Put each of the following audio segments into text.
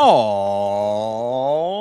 All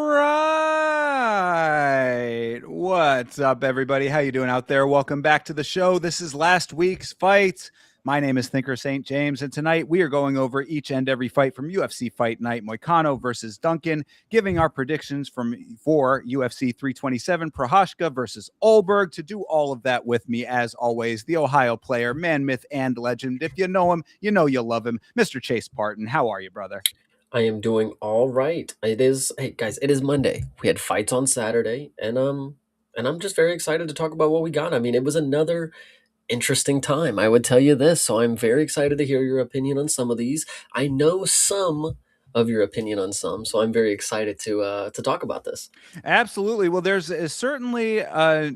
right. What's up, everybody? How you doing out there? Welcome back to the show. This is last week's fight. My name is Thinker St. James, and tonight we are going over each and every fight from UFC Fight Night Moicano versus Duncan, giving our predictions for UFC 327 Prohashka versus Olberg. To do all of that with me, as always, the Ohio player, man, myth, and legend. If you know him, you know you love him, Mr. Chase Parton. How are you, brother? I am doing all right. Hey guys, it is Monday. We had fights on Saturday, and I'm just very excited to talk about what we got. I mean, it was another interesting time. I would tell you this, so I'm very excited to hear your opinion on some of these. I know some of your opinion on some, so I'm very excited to talk about this. Absolutely. Well, there's certainly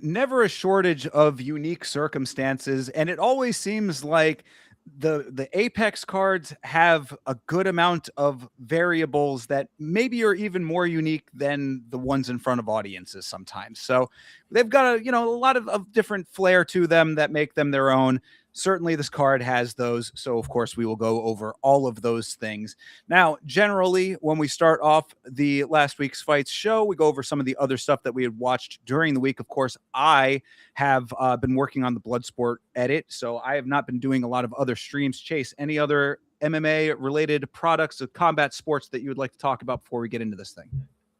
never a shortage of unique circumstances, and it always seems like the Apex cards have a good amount of variables that maybe are even more unique than the ones in front of audiences sometimes. So they've got a lot of different flair to them that make them their own. Certainly, this card has those. So, of course, we will go over all of those things. Now, generally, when we start off the last week's fights show, we go over some of the other stuff that we had watched during the week. Of course, I have been working on the Bloodsport edit, so I have not been doing a lot of other streams. Chase, any other MMA related products of combat sports that you would like to talk about before we get into this thing?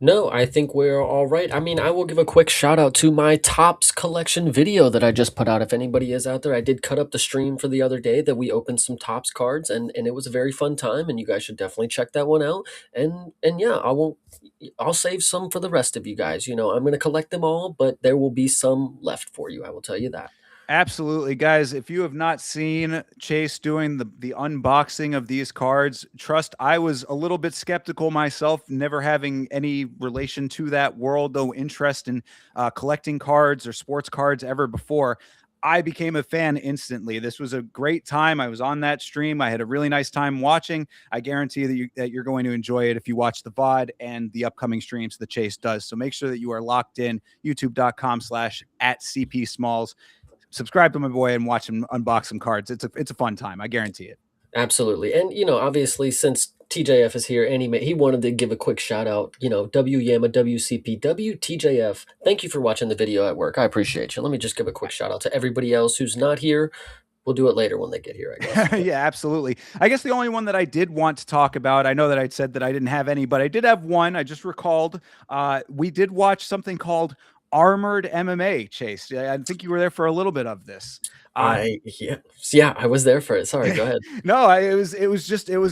No, I think we're all right. I mean, I will give a quick shout out to my Tops collection video that I just put out. If anybody is out there, I did cut up the stream for the other day that we opened some Tops cards, and it was a very fun time. And you guys should definitely check that one out. And yeah, I'll save some for the rest of you guys. I'm gonna collect them all, but there will be some left for you. I will tell you that. Absolutely, guys. If you have not seen Chase doing the unboxing of these cards, trust I was a little bit skeptical myself, never having any relation to that world, no interest in collecting cards or sports cards ever before. I became a fan instantly. This was a great time. I was on that stream. I had a really nice time watching. I guarantee that you're going to enjoy it if you watch the VOD and the upcoming streams that Chase does. So make sure that you are locked in, youtube.com/@CP Smalls. Subscribe to my boy and watch him unbox some cards. It's a fun time. I guarantee it. Absolutely. And obviously since TJF is here and he wanted to give a quick shout out, W Yama, WCP, WTJF. Thank you for watching the video at work. I appreciate you. Let me just give a quick shout out to everybody else who's not here. We'll do it later when they get here, I guess. Yeah, absolutely. I guess the only one that I did want to talk about, I know that I'd said that I didn't have any, but I did have one. I just recalled we did watch something called Armored MMA, Chase. I think you were there for a little bit of this. Uh, Yeah, I was there for it. Sorry, go ahead. No, it was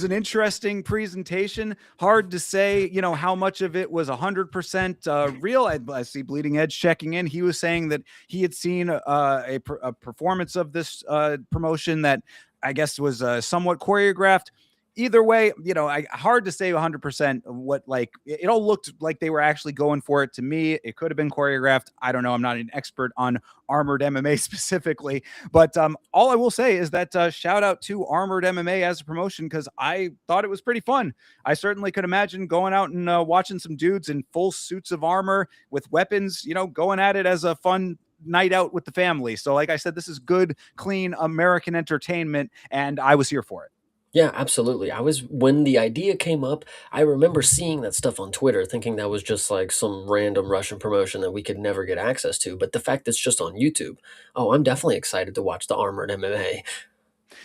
an interesting presentation. Hard to say, how much of it was 100% real. I see Bleeding Edge checking in. He was saying that he had seen a performance of this promotion that I guess was somewhat choreographed. Either way, hard to say 100% what, like, it all looked like they were actually going for it to me. It could have been choreographed. I don't know. I'm not an expert on armored MMA specifically, but all I will say is that shout out to Armored MMA as a promotion, because I thought it was pretty fun. I certainly could imagine going out and watching some dudes in full suits of armor with weapons, going at it as a fun night out with the family. So, like I said, this is good, clean American entertainment, and I was here for it. Yeah, absolutely. When the idea came up, I remember seeing that stuff on Twitter, thinking that was just like some random Russian promotion that we could never get access to. But the fact that it's just on YouTube, oh, I'm definitely excited to watch the Armored MMA.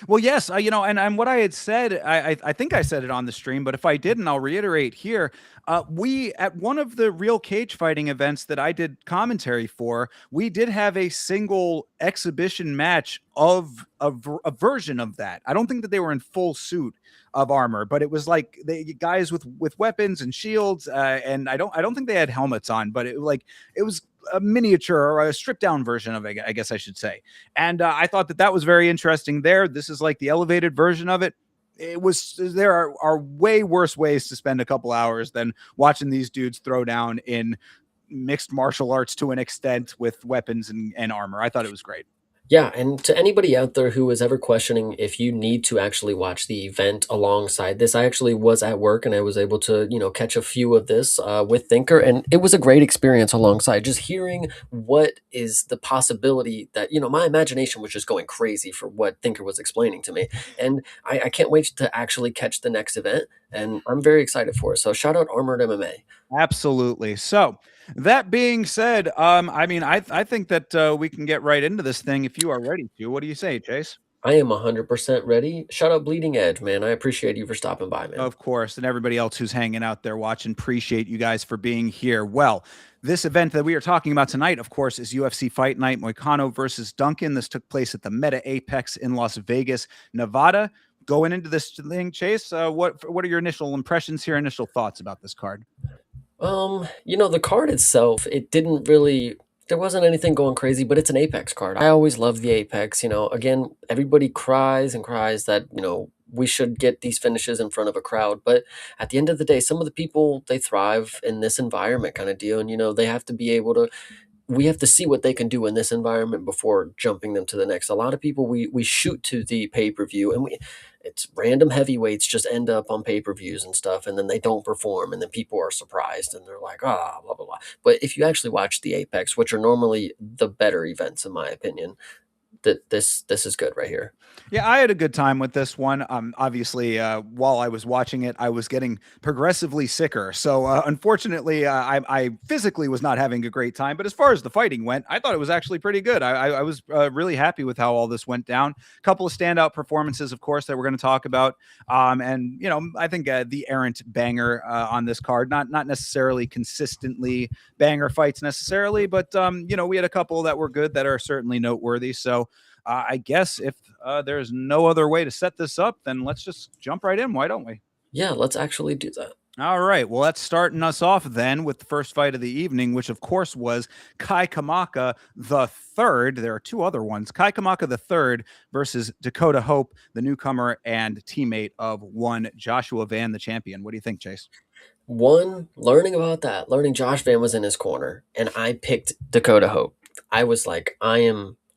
Well, yes, and what I had said, I think I said it on the stream, but if I didn't, I'll reiterate here. We at one of the real cage fighting events that I did commentary for, we did have a single exhibition match of a version of that. I don't think that they were in full suit of armor, but it was like the guys with weapons and shields, and I don't think they had helmets on, but it was a miniature or a stripped down version of it, I guess I should say. And I thought that was very interesting there. This is like the elevated version of it. There are way worse ways to spend a couple hours than watching these dudes throw down in mixed martial arts to an extent with weapons and armor. I thought it was great. Yeah, and to anybody out there who is ever questioning if you need to actually watch the event alongside this, I actually was at work and I was able to, catch a few of this with Thinker, and it was a great experience alongside. Just hearing what is the possibility that, my imagination was just going crazy for what Thinker was explaining to me, and I can't wait to actually catch the next event, and I'm very excited for it. So shout out Armored MMA. Absolutely. So, that being said, I mean, I think that we can get right into this thing if you are ready to. What do you say, Chase? I am 100% ready. Shout out Bleeding Edge, man. I appreciate you for stopping by, man. Of course, and everybody else who's hanging out there watching, appreciate you guys for being here. Well, this event that we are talking about tonight, of course, is UFC Fight Night Moicano versus Duncan. This took place at the Meta Apex in Las Vegas, Nevada. Going into this thing, Chase, what are your initial impressions here? Initial thoughts about this card? The card itself, it didn't really there wasn't anything going crazy, but it's an Apex card. I always love the Apex, again, everybody cries and cries that, we should get these finishes in front of a crowd, but at the end of the day, some of the people they thrive in this environment kind of deal, and they have to be able to we have to see what they can do in this environment before jumping them to the next. A lot of people we shoot to the pay-per-view and it's random heavyweights just end up on pay-per-views and stuff, and then they don't perform, and then people are surprised and they're like, ah, blah blah blah. But if you actually watch the Apex, which are normally the better events in my opinion, that this is good right here. Yeah, I had a good time with this one. Obviously, while I was watching it, I was getting progressively sicker. So, unfortunately, I physically was not having a great time. But as far as the fighting went, I thought it was actually pretty good. I was really happy with how all this went down. A couple of standout performances, of course, that we're going to talk about. And I think the errant banger on this card, not necessarily consistently banger fights necessarily, but we had a couple that were good that are certainly noteworthy. So. I guess if there's no other way to set this up, then let's just jump right in. Why don't we? Yeah, let's actually do that. All right. Well, that's starting us off then with the first fight of the evening, which of course was Kai Kamaka the third. There are two other ones. Kai Kamaka the third versus Dakota Hope, the newcomer and teammate of one Joshua Van, the champion. What do you think, Chase? One, learning about that, learning Josh Van was in his corner, and I picked Dakota Hope. I was like,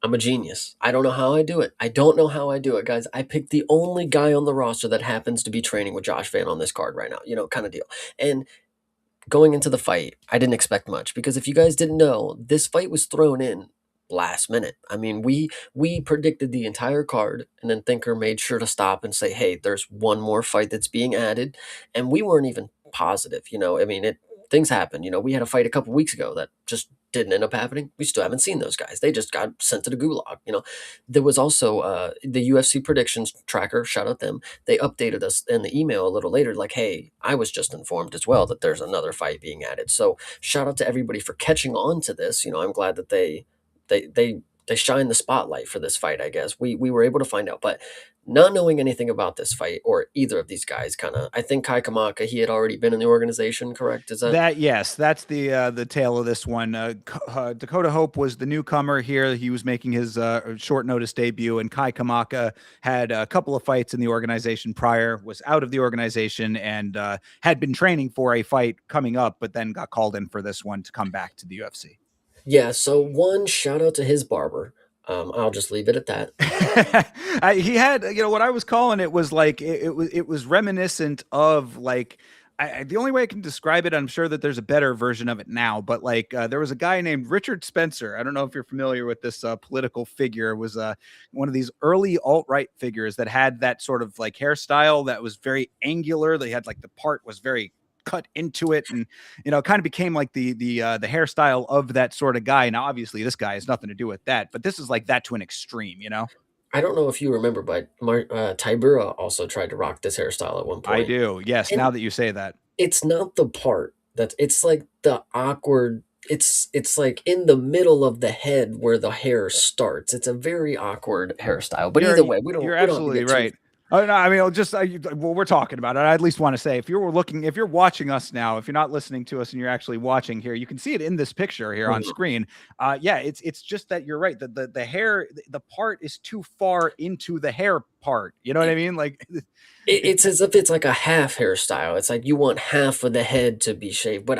I'm a genius. I don't know how I do it. I don't know how I do it, guys. I picked the only guy on the roster that happens to be training with Josh Van on this card right now, kind of deal. And going into the fight, I didn't expect much because if you guys didn't know, this fight was thrown in last minute. I mean, we predicted the entire card, and then Thinker made sure to stop and say, "Hey, there's one more fight that's being added," and we weren't even positive. I mean, things happen. We had a fight a couple weeks ago that just didn't end up happening. We still haven't seen those guys. They just got sent to the gulag. There was also the UFC predictions tracker. Shout out them. They updated us in the email a little later, like, "Hey, I was just informed as well that there's another fight being added." So shout out to everybody for catching on to this. I'm glad that they shine the spotlight for this fight. I guess we were able to find out, but not knowing anything about this fight or either of these guys, kind of, I think Kai Kamaka, he had already been in the organization, correct? Is that That yes, that's the tale of this one. Dakota Hope was the newcomer here. He was making his short notice debut, and Kai Kamaka had a couple of fights in the organization prior. Was out of the organization and had been training for a fight coming up, but then got called in for this one to come back to the UFC. yeah? So one shout out to his barber. I'll just leave it at that. He had, what I was calling it was like it was reminiscent of like the only way I can describe it. I'm sure that there's a better version of it now, but like there was a guy named Richard Spencer. I don't know if you're familiar with this political figure. It was one of these early alt right figures that had that sort of like hairstyle that was very angular. They had like the part was very cut into it, and kind of became like the hairstyle of that sort of guy. Now obviously this guy has nothing to do with that, but this is like that to an extreme. I don't know if you remember, but Tybura also tried to rock this hairstyle at one I point, do, yes, and now that you say that. it's not the part that it's like the awkward. It's like in the middle of the head where the hair starts. It's a very awkward hairstyle. But You're either way, we don't you're we don't have to absolutely get too. right. Oh no, I mean, I'll just well, we're talking about it. I at least want to say, if you're watching us now, if you're not listening to us and you're actually watching here, you can see it in this picture here on Mhm. screen. Yeah, it's just that you're right. The hair, the part is too far into the hair part. You know what I mean? Like, It's as if it's like a half hairstyle. It's like you want half of the head to be shaved, but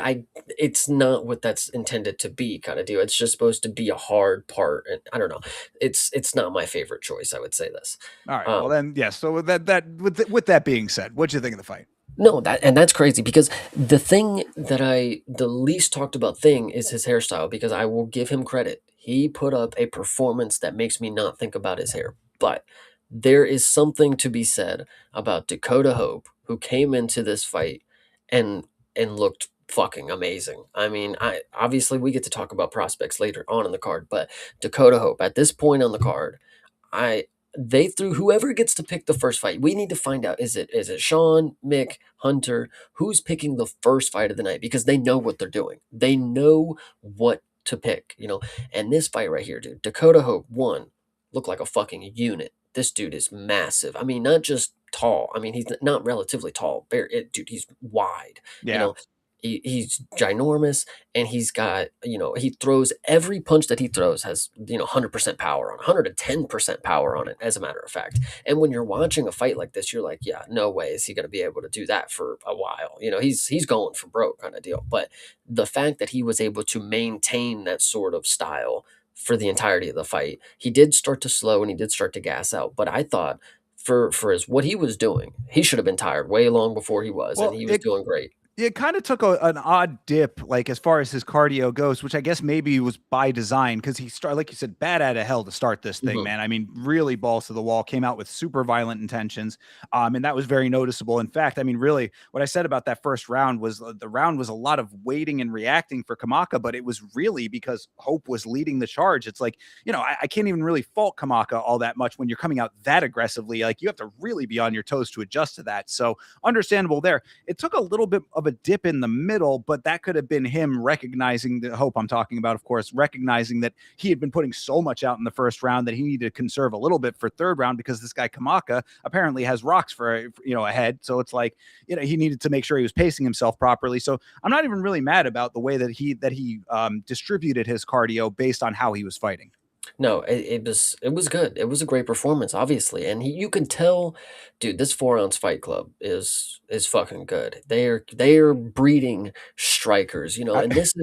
it's not what that's intended to be, kind of deal. It's just supposed to be a hard part, and I don't know. It's not my favorite choice. I would say this. all right. Well, Um, then, yes. So with that being said, what'd you think of the fight? no, that's crazy because the thing that the least talked about thing is his hairstyle because I will give him credit. He put up a performance that makes me not think about his hair. But there is something to be said about Dakota Hope who came into this fight and looked fucking amazing. I mean, I obviously we get to talk about prospects later on in the card, but Dakota Hope at this point on the card, I they threw whoever gets to pick the first fight. We need to find out is it Sean, Mick, Hunter, who's picking the first fight of the night because they know what they're doing. They know what to pick, And this fight right here, dude, Dakota Hope won, looked like a fucking unit. This dude is massive. I mean, not just tall. I mean, he's not relatively tall. Dude, he's wide. You Yeah. know, he's ginormous, and he's got he throws every punch that he throws has 100% power on 110% power on it, as a matter of fact. And when you're watching a fight like this, you're like, yeah, no way is he going to be able to do that for a while. He's going for broke kind of deal. But the fact that he was able to maintain that sort of style for the entirety of the fight, he did start to slow and he did start to gas out. But I thought for his what he was doing, he should have been tired way long before he was, and Well, he was doing great. it kind of took an odd dip, like as far as his cardio goes, which I guess maybe was by design because he started, like you said, bad out of hell to start this thing, Mhm. man. I mean, really balls to the wall, came out with super violent intentions, and that was very noticeable. In fact, I mean, really, what I said about that first round was the round was a lot of waiting and reacting for Kamaka, but it was really because Hope was leading the charge. It's like, I can't even really fault Kamaka all that much when you're coming out that aggressively. Like, you have to really be on your toes to adjust to that. So understandable there. It took a little bit of a dip in the middle, but that could have been him recognizing the Hope I'm talking about, of course, recognizing that he had been putting so much out in the first round that he needed to conserve a little bit for third round because this guy Kamaka apparently has rocks for ahead. So it's like, he needed to make sure he was pacing himself properly. So I'm not even really mad about the way that he distributed his cardio based on how he was fighting. No, it was good. It was a great performance, obviously, and you can tell, dude. This 4 ounce Fight Club is fucking good. They are breeding strikers, I, and this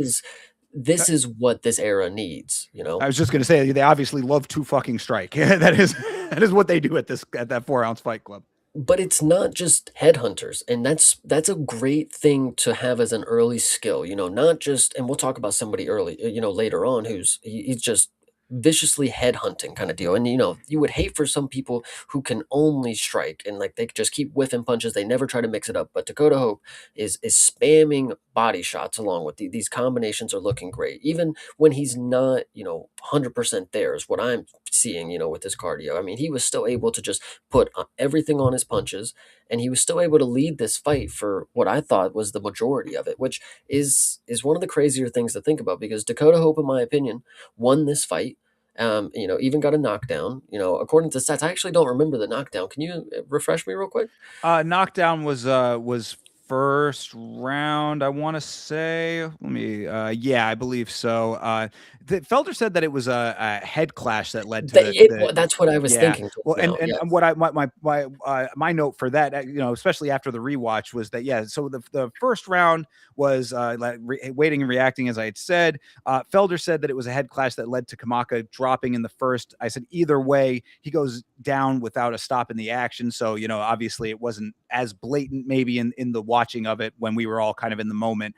is what this era needs, I was just going to say they obviously love to fucking strike. that is what they do at that 4 ounce Fight Club. But it's not just headhunters, and that's a great thing to have as an early skill, not just, and we'll talk about somebody early, later on he's just viciously headhunting kind of deal. And you would hate for some people who can only strike and like they just keep whiffing punches, they never try to mix it up. But Dakota Hope is spamming body shots along with these combinations are looking great. Even when he's not, 100% there is what I'm seeing, with his cardio. I mean, he was still able to just put everything on his punches, and he was still able to lead this fight for what I thought was the majority of it, which is one of the crazier things to think about because Dakota Hope, in my opinion, won this fight. Even got a knockdown. According to stats, I actually don't remember the knockdown. Can you refresh me real quick? Knockdown was first round, I want to say. Let me yeah, I believe so. Felder said that it was a head clash that led to the That's what I was yeah. thinking just Well, and now. and Yeah. what I my note for that, especially after the rewatch, was that yeah. So the first round was waiting and reacting, as I had said. Felder said that it was a head clash that led to Kamaka dropping in the first. I said either way, he goes down without a stop in the action. So obviously it wasn't as blatant maybe in the watching of it when we were all kind of in the moment.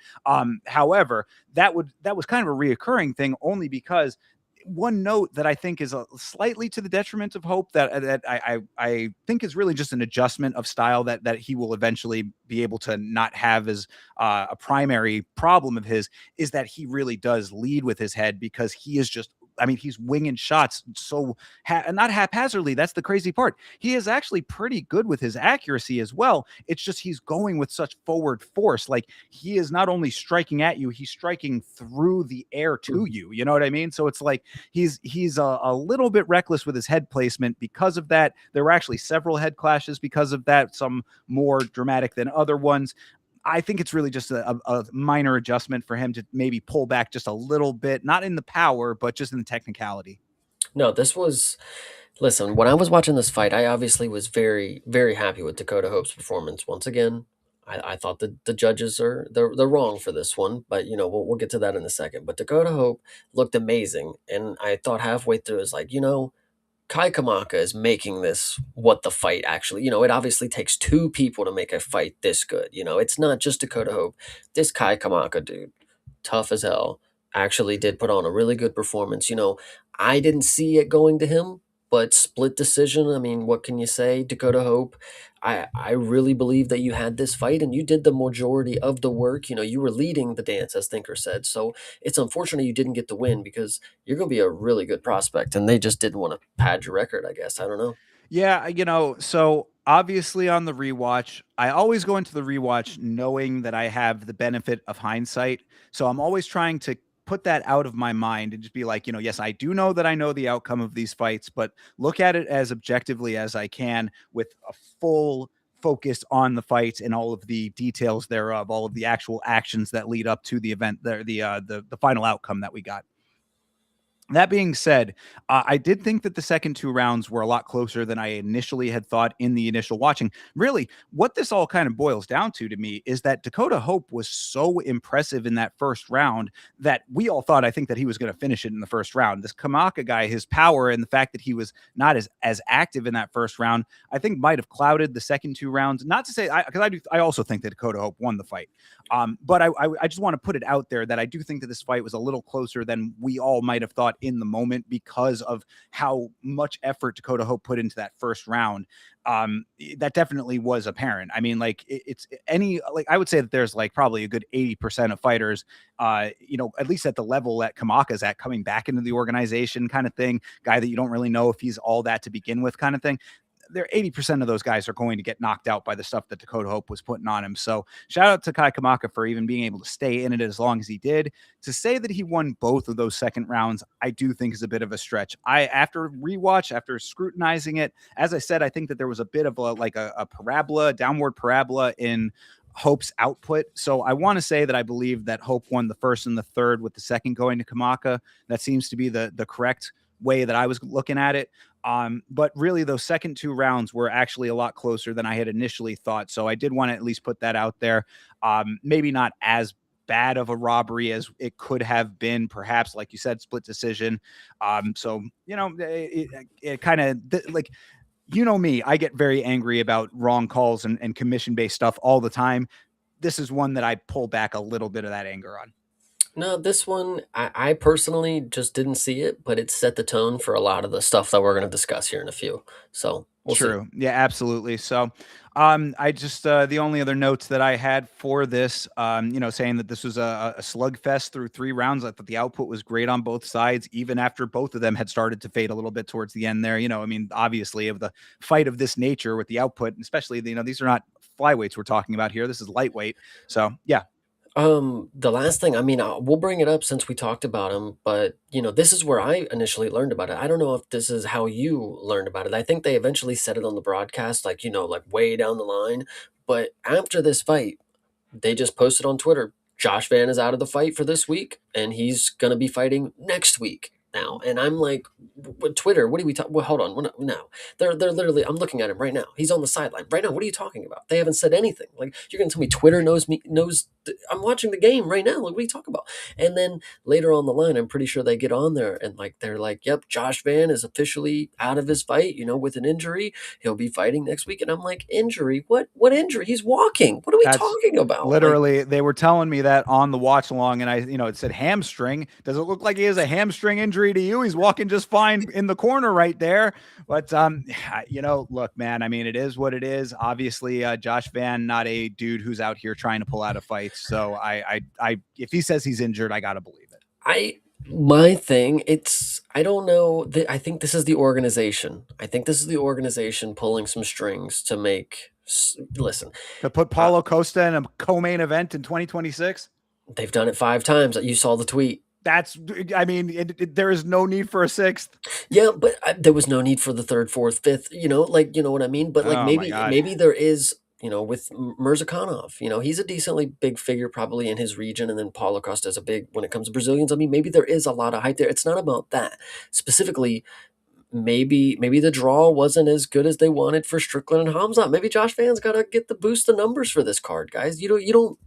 However, that was kind of a reoccurring thing only because one note that I think is slightly to the detriment of Hope that I think is really just an adjustment of style that he will eventually be able to not have as a primary problem of his is that he really does lead with his head because he is just. I mean, he's winging shots so not haphazardly. That's the crazy part. He is actually pretty good with his accuracy as well. It's just he's going with such forward force. Like he is not only striking at you, he's striking through the air to Mhm. you. You know what I mean? So it's like he's a little bit reckless with his head placement because of that. There were actually several head clashes because of that, some more dramatic than other ones. I think it's really just a minor adjustment for him to maybe pull back just a little bit, not in the power, but just in the technicality. No, this was Listen, when I was watching this fight, I obviously was very, very happy with Dakota Hope's performance. Once again, I thought that the judges they're wrong for this one, but we'll get to that in a second. But Dakota Hope looked amazing, and I thought halfway through, is like, Kai Kamaka is making this what the fight actually, it obviously takes two people to make a fight this good. It's not just Dakota Hope. This Kai Kamaka dude, tough as hell, actually did put on a really good performance. I didn't see it going to him, but split decision. I mean, what can you say? Dakota Hope, I really believe that you had this fight and you did the majority of the work. You were leading the dance, as Thinker said. So it's unfortunate you didn't get the win because you're going to be a really good prospect, and they just didn't want to pad your record, I guess. I don't know. Yeah, so obviously on the rewatch, I always go into the rewatch knowing that I have the benefit of hindsight. So I'm always trying to put that out of my mind and just be like, yes, I do know that I know the outcome of these fights, but look at it as objectively as I can with a full focus on the fight and all of the details thereof, all of the actual actions that lead up to the event there, the final outcome that we got. That being said, I did think that the second two rounds were a lot closer than I initially had thought in the initial watching. Really, what this all kind of boils down to me is that Dakota Hope was so impressive in that first round that we all thought, I think, that he was going to finish it in the first round. This Kamaka guy, his power and the fact that he was not as active in that first round, I think might have clouded the second two rounds. Not to say, because I also think that Dakota Hope won the fight. But I just want to put it out there that I do think that this fight was a little closer than we all might have thought in the moment because of how much effort Dakota Hope put into that first round. That definitely was apparent. I mean, like it's any, like I would say that there's like probably a good 80% of fighters, at least at the level that Kamaka's at, coming back into the organization kind of thing, guy that you don't really know if he's all that to begin with kind of thing. 80% of those guys are going to get knocked out by the stuff that Dakota Hope was putting on him. So shout out to Kai Kamaka for even being able to stay in it as long as he did. To say that he won both of those second rounds, I do think is a bit of a stretch. After rewatch, after scrutinizing it, as I said, I think that there was a bit of a parabola, downward parabola in Hope's output. So I want to say that I believe that Hope won the first and the third, with the second going to Kamaka. That seems to be the correct way that I was looking at it. But really, those second two rounds were actually a lot closer than I had initially thought. So I did want to at least put that out there. Maybe not as bad of a robbery as it could have been, perhaps, like you said, split decision. So, it kind of like, me, I get very angry about wrong calls and commission based stuff all the time. This is one that I pull back a little bit of that anger on. No, this one, I personally just didn't see it, but it set the tone for a lot of the stuff that we're going to discuss here in a few. So we'll see. True. Yeah, absolutely. So, I just the only other notes that I had for this, saying that this was a slugfest through three rounds. I thought the output was great on both sides, even after both of them had started to fade a little bit towards the end there. I mean, obviously, of the fight of this nature with the output, especially, these are not flyweights we're talking about here. This is lightweight. So, yeah. The last thing, I mean, we'll bring it up since we talked about him, but this is where I initially learned about it. I don't know if this is how you learned about it. I think they eventually said it on the broadcast, like, like way down the line. But after this fight, they just posted on Twitter, Josh Van is out of the fight for this week, and he's going to be fighting next week now. And I'm like, Twitter, what are we talking? Well, hold on, no, they're literally. I'm looking at him right now. He's on the sideline right now. What are you talking about? They haven't said anything. Like, you're going to tell me Twitter knows me? Knows I'm watching the game right now. Like, what are you talking about? And then later on the line, I'm pretty sure they get on there and like they're like, "Yep, Josh Van is officially out of his fight. With an injury, he'll be fighting next week." And I'm like, "Injury? What injury? He's walking. What are we That's talking about?" Like, literally, they were telling me that on the watch along, and it said hamstring. Does it look like he has a hamstring injury to you? He's walking just fine in the corner right there. But look, man, I mean, it is what it is. Obviously, Josh Van, not a dude who's out here trying to pull out a fight. So if he says he's injured, I gotta believe it. my thing, I don't know. I think this is the organization. I think this is the organization pulling some strings to make. Listen, To put uh, Paulo Costa in a co-main event in 2026. they've done it 5 times. You saw the tweet. I mean, there is no need for a sixth. Yeah, but there was no need for the third, fourth, fifth. You know what I mean. But like Oh my maybe God. maybe there is. With Mirzakhanov, he's a decently big figure probably in his region, and then Paulo Costa is a big when it comes to Brazilians. I mean, maybe there is a lot of hype there. It's not about that specifically. maybe the draw wasn't as good as they wanted for Strickland and Hamzat. Maybe Josh Van's got to get the boost of numbers for this card, guys. You don't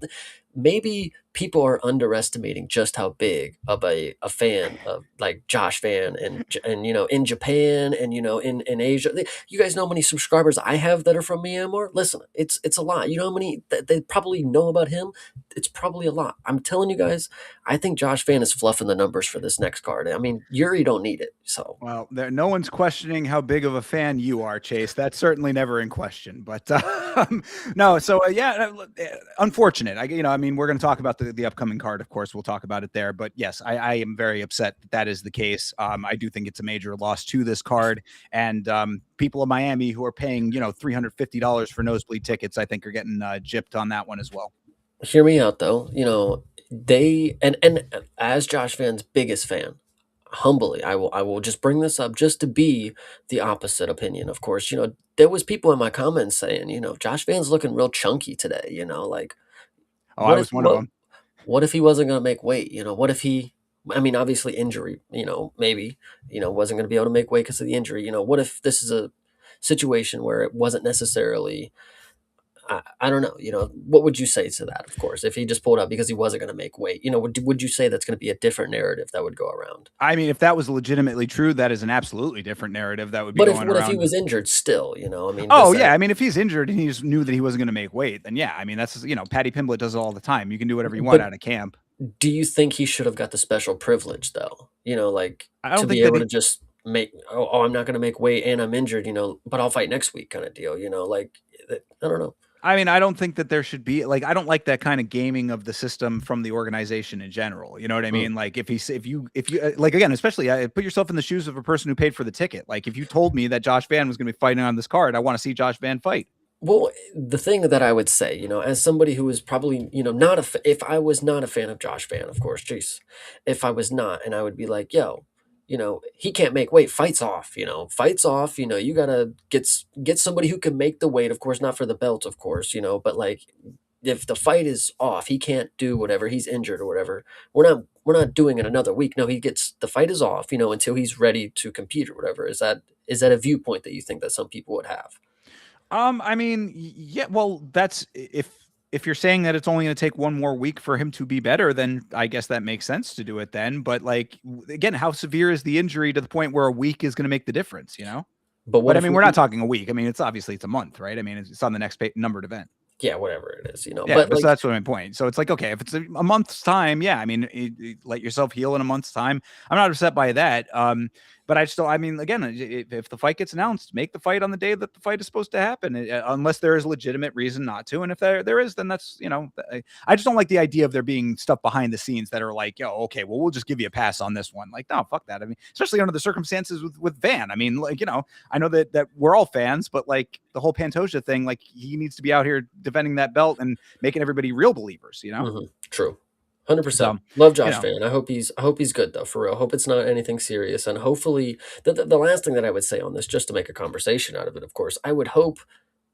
maybe people are underestimating just how big of a fan of like Josh Van and in Japan and in Asia. You guys know how many subscribers I have that are from Myanmar? Listen, it's a lot. You know how many they probably know about him? It's probably a lot. I'm telling you guys, I think Josh Van is fluffing the numbers for this next card. I mean, Yuri don't need it. So Well, no one's questioning how big of a fan you are, Chase. That's certainly never in question. But no, so unfortunate. I mean, we're going to talk about the upcoming card. Of course, we'll talk about it there. But yes, I am very upset that is the case. I do think it's a major loss to this card, and people in Miami who are paying $350 for nosebleed tickets, I think, are getting gypped on that one as well. hear me out though. They and as Josh Van's biggest fan, humbly, I will just bring this up just to be the opposite opinion. Of course, there was people in my comments saying, Josh Van's looking real chunky today. Like Oh, I what if was one of them. what if he wasn't going to make weight? What if he? I mean, obviously injury. Maybe wasn't going to be able to make weight because of the injury. What if this is a situation where it wasn't necessarily I don't know. What would you say to that? Of course, if he just pulled out because he wasn't going to make weight, would you say that's going to be a different narrative that would go around? I mean, if that was legitimately true, that is an absolutely different narrative that would be But if going what if he around. was injured still? I mean, Oh yeah, I mean, if he's injured and he just knew that he wasn't going to make weight, then yeah, I mean, that's Patty Pimblett does it all the time. You can do whatever you want But out of camp. do you think he should have got the special privilege though? Like I to don't be think that able to just make I'm not going to make weight and I'm injured, but I'll fight next week kind of deal. Like I don't know. I mean, I don't think that there should be like I don't like that kind of gaming of the system from the organization in general. You know what I Mm. mean? Like if you like again, especially put yourself in the shoes of a person who paid for the ticket. Like if you told me that Josh Van was going to be fighting on this card, I want to see Josh Van fight. Well, the thing that I would say, as somebody who is probably, not if I was not a fan of Josh Fan, of course, jeez, if I was not, and I would be like, yo, he can't make weight, fights off, fights off, you gotta get somebody who can make the weight, of course, not for the belt, of course, but like if the fight is off, he can't do whatever, he's injured or whatever. We're not doing it another week. No, the fight is off, until he's ready to compete or whatever. Is that a viewpoint that you think that some people would have? I mean, yeah, well, that's if you're saying that it's only going to take one more week for him to be better, then I guess that makes sense to do it then. But like again, how severe is the injury to the point where a week is going to make the difference, But But what I if mean, we're not talking a week. I mean, it's a month, right? I mean, it's on the next numbered event. yeah, whatever it is, Yeah, but but so like that's what my point. So it's like, okay, if it's a month's time, yeah, I mean, let yourself heal in a month's time. I'm not upset by that. But I mean, again, if the fight gets announced, make the fight on the day that the fight is supposed to happen, unless there is legitimate reason not to. And if there is, then that's, I just don't like the idea of there being stuff behind the scenes that are like, yo, okay, well, we'll just give you a pass on this one. Like, no, fuck that. I mean, especially under the circumstances with Van. I mean, like, I know that we're all fans, but like the whole Pantoja thing, like he needs to be out here defending that belt and making everybody real believers, true. 100%. So, Love you Josh know, Fan. I hope he's good though, for real. Hope it's not anything serious. And hopefully the last thing that I would say on this, just to make a conversation out of it, of course, I would hope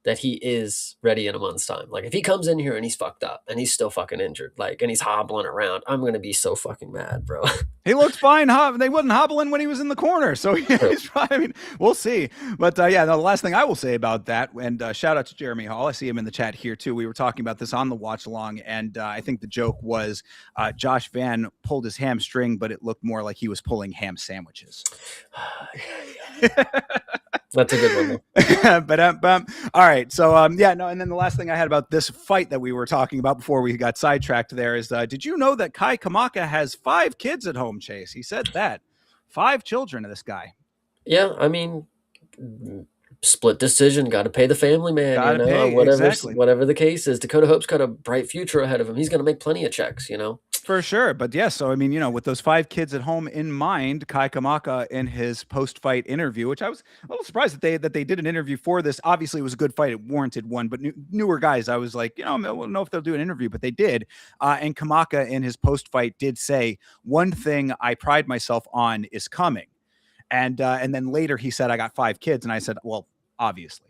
that he is ready in a month's time. Like if he comes in here and he's fucked up and he's still fucking injured, like and he's hobbling around, I'm gonna be so fucking mad, bro. he looked fine. They wasn't hobbling when he was in the corner. So yeah, True. he's probably, I mean, we'll see. But yeah, no, the last thing I will say about that, and shout out to Jeremy Hall. I see him in the chat here too. We were talking about this on the watch along, and I think the joke was Josh Van pulled his hamstring, but it looked more like he was pulling ham sandwiches. That's a good one though. But all right. So yeah, no. And then the last thing I had about this fight that we were talking about before we got sidetracked there is, did you know that Kai Kamaka has 5 kids at home? Chase, he said that 5 children of this guy. Yeah, I mean, split decision. Got to pay the family man. Gotta pay, Whatever exactly. whatever the case is. Dakota Hope's got a bright future ahead of him. He's gonna make plenty of checks. For sure. But yeah, so I mean, with those 5 kids at home in mind, Kai Kamaka in his post-fight interview, which I was a little surprised that they did an interview for this. Obviously, it was a good fight; it warranted one. But newer guys, I was like, I don't know if they'll do an interview, but they did. And Kamaka in his post-fight did say, "One thing I pride myself on is coming," and then later he said, "I got 5 kids," and I said, "Well, obviously."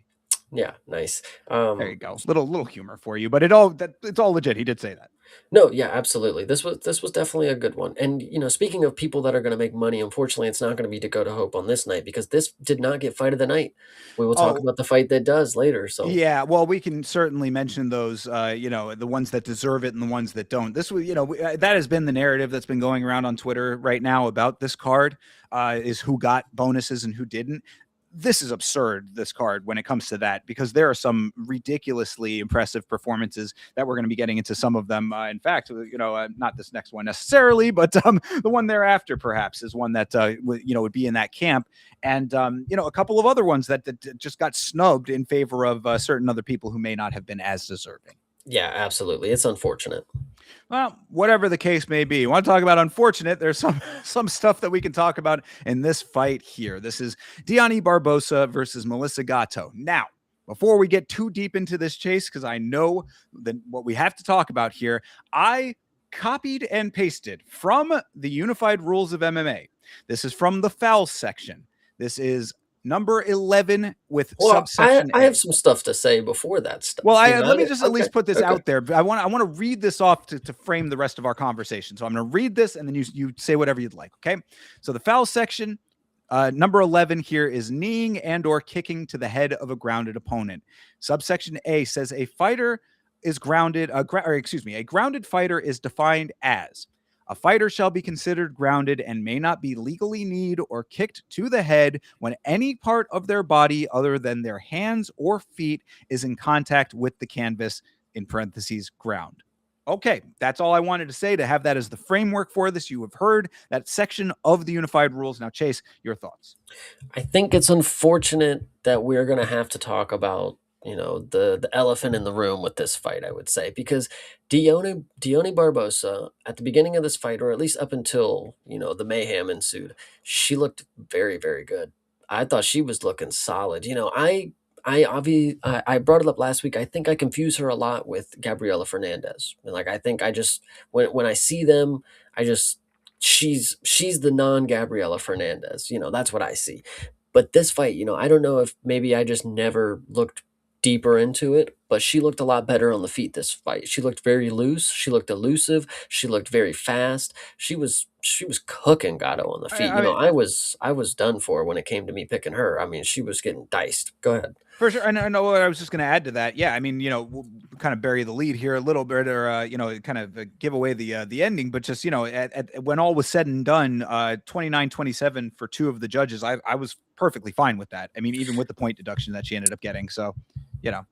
Yeah, nice. There you go. Little humor for you, but it's all legit. He did say that. No, yeah, absolutely. This was definitely a good one. And speaking of people that are going to make money, unfortunately, it's not going to be Dakota Hope on this night because this did not get fight of the night. We will talk Oh, about the fight that does later. So yeah, well, we can certainly mention those, the ones that deserve it and the ones that don't. This was, that has been the narrative that's been going around on Twitter right now about this card, is who got bonuses and who didn't. This is absurd, this card, when it comes to that, because there are some ridiculously impressive performances that we're going to be getting into some of them. In fact, not this next one necessarily, but the one thereafter perhaps is one that, would be in that camp. And a couple of other ones that just got snubbed in favor of certain other people who may not have been as deserving. yeah, absolutely. It's unfortunate. Well, whatever the case may be, you want to talk about unfortunate? There's some some stuff that we can talk about in this fight here. This is Diani Barbosa versus Melissa Gatto. Now, before we get too deep into this chase, because I know that what we have to talk about here, I copied and pasted from the Unified Rules of MMA. This is from the foul section. This is number 11 with Well, I subsection I have A. some stuff to say before that Well, stuff. let me just at Okay, least put this okay. out there. I want to read this off to frame the rest of our conversation. So I'm going to read this, and then you say whatever you'd like. Okay. So the foul section, number 11 here is kneeing and or kicking to the head of a grounded opponent. Subsection A says a fighter is grounded. A grounded fighter is defined as a fighter shall be considered grounded and may not be legally kneed or kicked to the head when any part of their body other than their hands or feet is in contact with the canvas, in parentheses, ground. Okay, that's all I wanted to say, to have that as the framework for this. You have heard that section of the Unified Rules. Now, Chase, your thoughts. I think it's unfortunate that we're going to have to talk about, the elephant in the room with this fight, I would say, because Dione Barbosa at the beginning of this fight, or at least up until, the mayhem ensued, she looked very, very good. I thought she was looking solid. I brought it up last week. I think I confuse her a lot with Gabriela Fernandez. And like I think I just when I see them, I just she's the non Gabriela Fernandez. That's what I see. But this fight, I don't know if maybe I just never looked deeper into it, but she looked a lot better on the feet this fight. She looked very loose, she looked elusive, she looked very fast. She was cooking Gatto on the feet. I mean, I was done for when it came to me picking her. I mean, she was getting diced. Go ahead. for sure. And I know what I was just going to add to that. Yeah, I mean, we'll kind of bury the lead here a little bit, or kind of give away the ending. But just when all was said and done, 29-27 for two of the judges, I was perfectly fine with that. I mean, even with the point deduction that she ended up getting. So, you know,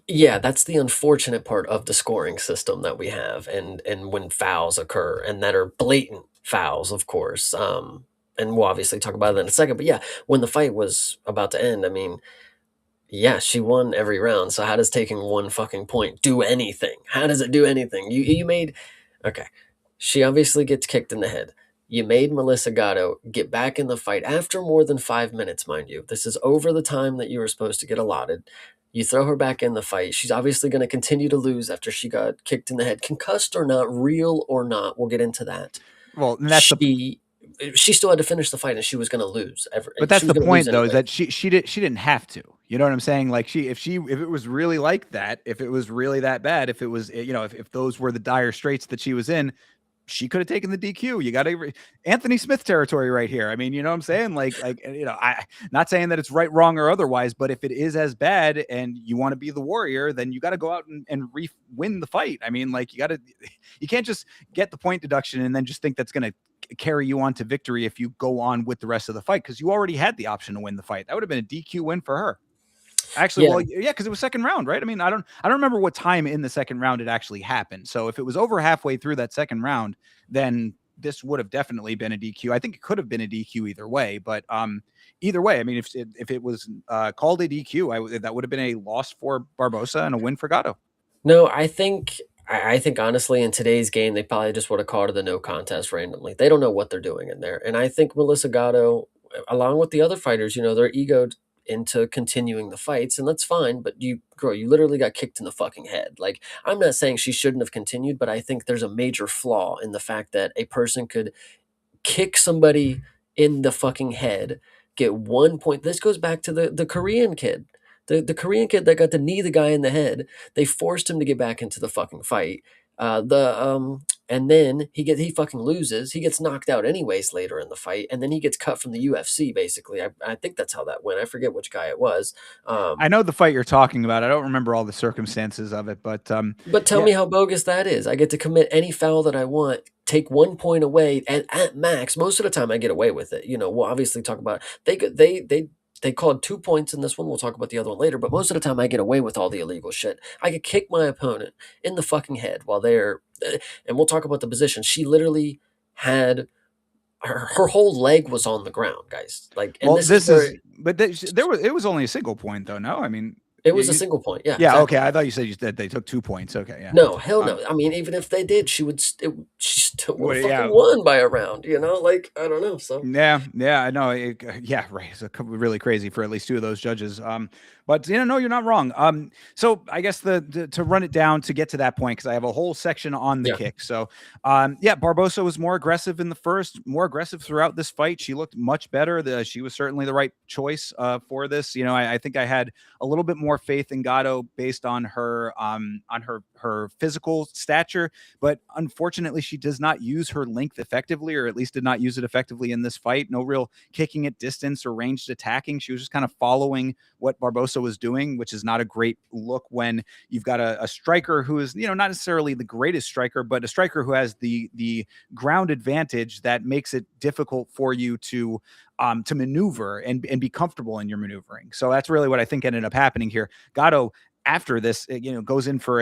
Yeah, that's the unfortunate part of the scoring system that we have, and when fouls occur, and that are blatant fouls, of course. And we'll obviously talk about that in a second. But yeah, when the fight was about to end, I mean, yeah, she won every round. So how does taking one fucking point do anything? How does it do anything? You made okay. She obviously gets kicked in the head. You made Melissa Gatto get back in the fight after more than 5 minutes, mind you. This is over the time that you were supposed to get allotted. You throw her back in the fight. She's obviously going to continue to lose after she got kicked in the head, concussed or not, real or not. We'll get into that. well, and that's the She still had to finish the fight, and she was going to lose. But She that's was the going to lose point, though, is anyway. that she didn't have to. You know what I'm saying? Like if it was really like that, if it was really that bad, if it was if those were the dire straits that she was in, she could have taken the DQ. You got to Anthony Smith territory right here. I mean, you know what I'm saying? I not saying that it's right, wrong, or otherwise, but if it is as bad and you want to be the warrior, then you got to go out and win the fight. I mean, like you can't just get the point deduction and then just think that's going to carry you on to victory if you go on with the rest of the fight, because you already had the option to win the fight. That would have been a DQ win for her. Actually, Yeah. well, yeah, because it was second round, right? I mean, I don't remember what time in the second round it actually happened. So if it was over halfway through that second round, then this would have definitely been a DQ. I think it could have been a DQ either way, but either way, I mean, if it was called a DQ, that would have been a loss for Barbosa and a win for Gatto. No, I think honestly in today's game they probably just would have called it a no contest randomly. They don't know what they're doing in there. And I think Melissa Gatto, along with the other fighters, they're egoed into continuing the fights, and that's fine, but you literally got kicked in the fucking head. Like, I'm not saying she shouldn't have continued, but I think there's a major flaw in the fact that a person could kick somebody in the fucking head, get 1 point. This goes back to the Korean kid. The Korean kid that got to knee the guy in the head. They forced him to get back into the fucking fight. And then he fucking loses. He gets knocked out anyways later in the fight, and then he gets cut from the UFC. Basically, I think that's how that went. I forget which guy it was. I know the fight you're talking about. I don't remember all the circumstances of it, but But tell yeah. me how bogus that is. I get to commit any foul that I want, take 1 point away, and at max, most of the time I get away with it. We'll obviously talk about they called 2 points in this one. We'll talk about the other one later. But most of the time I get away with all the illegal shit. I could kick my opponent in the fucking head while and we'll talk about the position. She literally had her whole leg was on the ground, guys. Like, and Well, this is this where is, but there was, it was only a single point though. No, I mean, it was a single point. Yeah, yeah, okay. exactly. I thought you said that they took 2 points. Okay, yeah. No, hell Um, no. I mean, even if they did, she still would have fucking yeah, won by a round. Like, I don't know. So yeah, I know. Yeah, right. It's really crazy for at least two of those judges. But no, you're not wrong. So I guess to run it down to get to that point, because I have a whole section on the yeah, kick. So, yeah, Barbosa was more aggressive in the first, more aggressive throughout this fight. She looked much better. She was certainly the right choice for this. I think I had a little bit more faith in Gatto based on her physical stature, but unfortunately, she does not use her length effectively, or at least did not use it effectively in this fight. No real kicking at distance or ranged attacking. She was just kind of following what Barbosa was doing, which is not a great look when you've got a striker who is, not necessarily the greatest striker, but a striker who has the ground advantage that makes it difficult for you to maneuver and be comfortable in your maneuvering. So that's really what I think ended up happening here. Gatto, after this, goes in for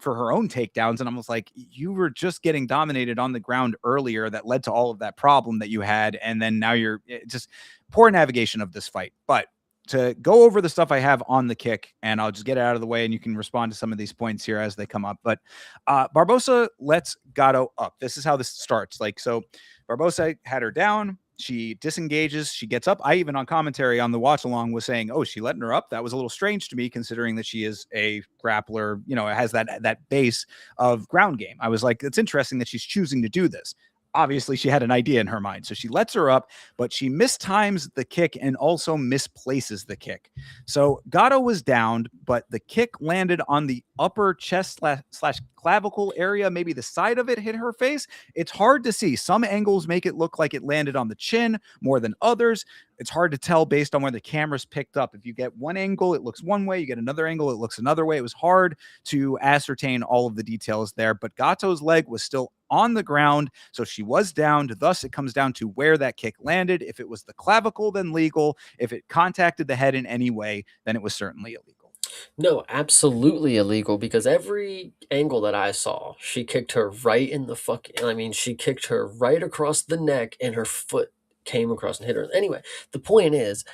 for her own takedowns, and I was like, you were just getting dominated on the ground earlier. That led to all of that problem that you had, and then now you're just poor navigation of this fight. But to go over the stuff I have on the kick, and I'll just get it out of the way, and you can respond to some of these points here as they come up. But Barbosa lets Gatto up. This is how this starts. Like, so Barbosa had her down. She disengages. She gets up. I even on commentary on the watch along was saying, "Oh, she letting her up." That was a little strange to me, considering that she is a grappler. It has that base of ground game. I was like, it's interesting that she's choosing to do this. Obviously, she had an idea in her mind, so she lets her up, but she mistimes the kick and also misplaces the kick. So Gatto was downed, but the kick landed on the upper chest slash clavicle area. Maybe the side of it hit her face. It's hard to see. Some angles make it look like it landed on the chin more than others. It's hard to tell based on where the camera's picked up. If you get one angle, it looks one way. You get another angle, it looks another way. It was hard to ascertain all of the details there, but Gatto's leg was still on the ground, so she was downed. Thus, it comes down to where that kick landed. If it was the clavicle, then legal. If it contacted the head in any way, then it was certainly illegal. no, absolutely illegal because every angle that I saw, she kicked her right in the fucking. I mean, she kicked her right across the neck, and her foot came across and hit her. Anyway, the point is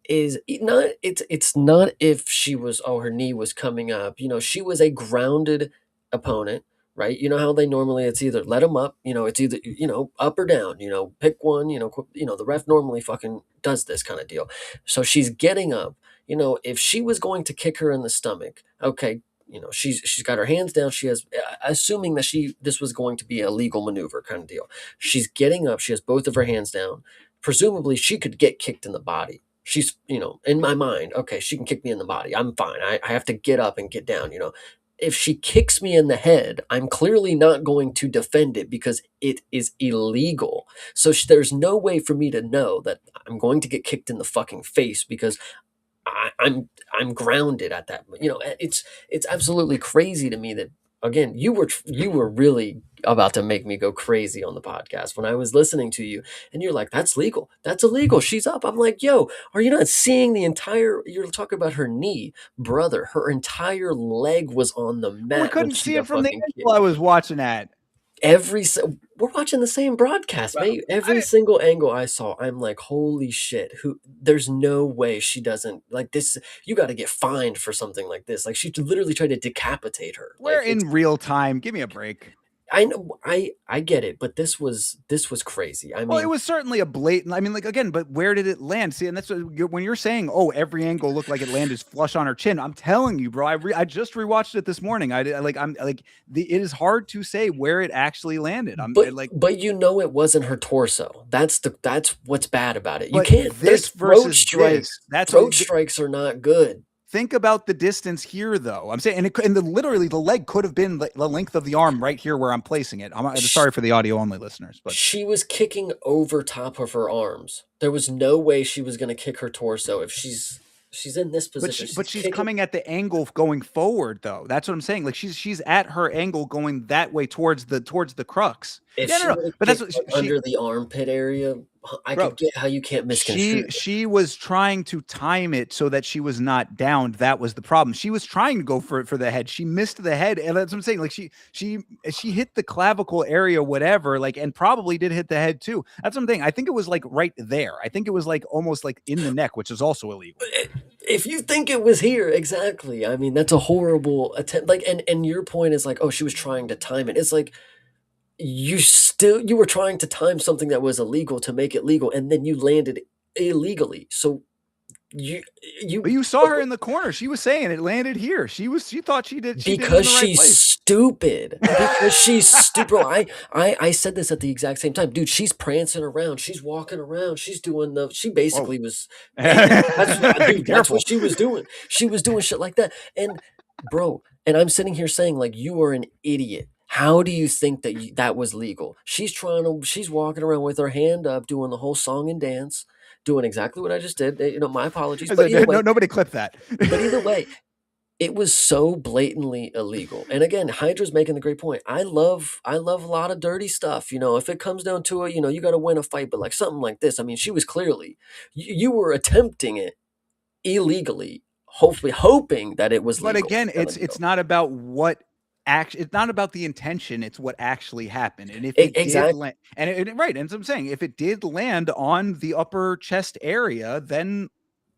it's not if she was her knee was coming up. She was a grounded opponent, right? You know how they normally it's either let them up, it's either up or down, pick one, the ref normally fucking does this kind of deal. So she's getting up. If she was going to kick her in the stomach, okay, she's got her hands down. She has, assuming that this was going to be a legal maneuver kind of deal. She's getting up. She has both of her hands down. Presumably, she could get kicked in the body. She's, in my mind, okay, she can kick me in the body. I'm fine. I have to get up and get down. If she kicks me in the head, I'm clearly not going to defend it because it is illegal. So there's no way for me to know that I'm going to get kicked in the fucking face because I'm grounded at that. It's absolutely crazy to me that again you were really about to make me go crazy on the podcast when I was listening to you and you're like that's legal, that's illegal, she's up. I'm like, yo, are you not seeing the entire? You're talking about her knee, brother. Her entire leg was on the Well, we mat when couldn't she see it got from the fucking angle kicked. I was watching at. We're watching the same broadcast, Well, mate. Every I, single angle I saw, I'm like, holy shit, there's no way she doesn't like this. You got to get fined for something like this. Like she literally tried to decapitate her. we're Like it's in real time. Give me a break. I know I get it, but this was crazy. I Well, it mean, was certainly a blatant. I mean, like again, but where did it land? See, and that's what when you're saying, "Oh, every angle looked like it landed flush on her chin." I'm telling you, bro. I just rewatched it this morning. I'm like it is hard to say where it actually landed. Like, but it wasn't her torso. That's what's bad about it. You but can't. There's this versus this. That's throat strikes are not good. Think about the distance here, though. I'm saying, and, literally the leg could have been the length of the arm right here where I'm placing it. I'm Sh- sorry for the audio only listeners, but She was kicking over top of her arms. There was no way she was going to kick her torso if she's in this position. but She's she's kicking. coming at the angle going forward, though. That's what I'm saying. Like she's at her angle going that way towards the crux. If Yeah, no, she no. would have But that's kicked what like she under the armpit area, I bro. could get how you can't misconstrue it. She was trying to time it so that she was not downed. That was the problem. She was trying to go for the head. She missed the head, and that's what I'm saying. Like she hit the clavicle area, whatever, like, and probably did hit the head too. That's something. I think it was like right there. I think it was like almost like in the neck, which is also illegal. If you think it was here, exactly. I mean, that's a horrible attempt. Like, and your point is like, oh, she was trying to time it. It's like you were trying to time something that was illegal to make it legal, and then you landed illegally. So you But you you saw her in the corner. She was saying it landed here. She thought she did it in because the right she's place. stupid. Because she's stupid. Bro, I said this at the exact same time, dude. She's prancing around. She's walking around. She's doing the. She Whoa. basically was. That's dude. That's what Careful. she was doing. She was doing shit like that. And bro, and I'm sitting here saying like you are an idiot. How do you think that that was legal? She's trying to. She's walking around with her hand up, doing the whole song and dance, doing exactly what I just did. You know, my apologies, I but said, either no, way, nobody clipped that. but either way, it was so blatantly illegal. And again, Hydra's making the great point. I love a lot of dirty stuff. You know, if it comes down to it, you know, you got to win a fight. But like something like this, I mean, she was clearly you were attempting it illegally, hopefully hoping that it was But legal. again, And then it's not about it's not about the intention, it's what actually happened. And if it did exactly. land, right, and as I'm saying, if it did land on the upper chest area, then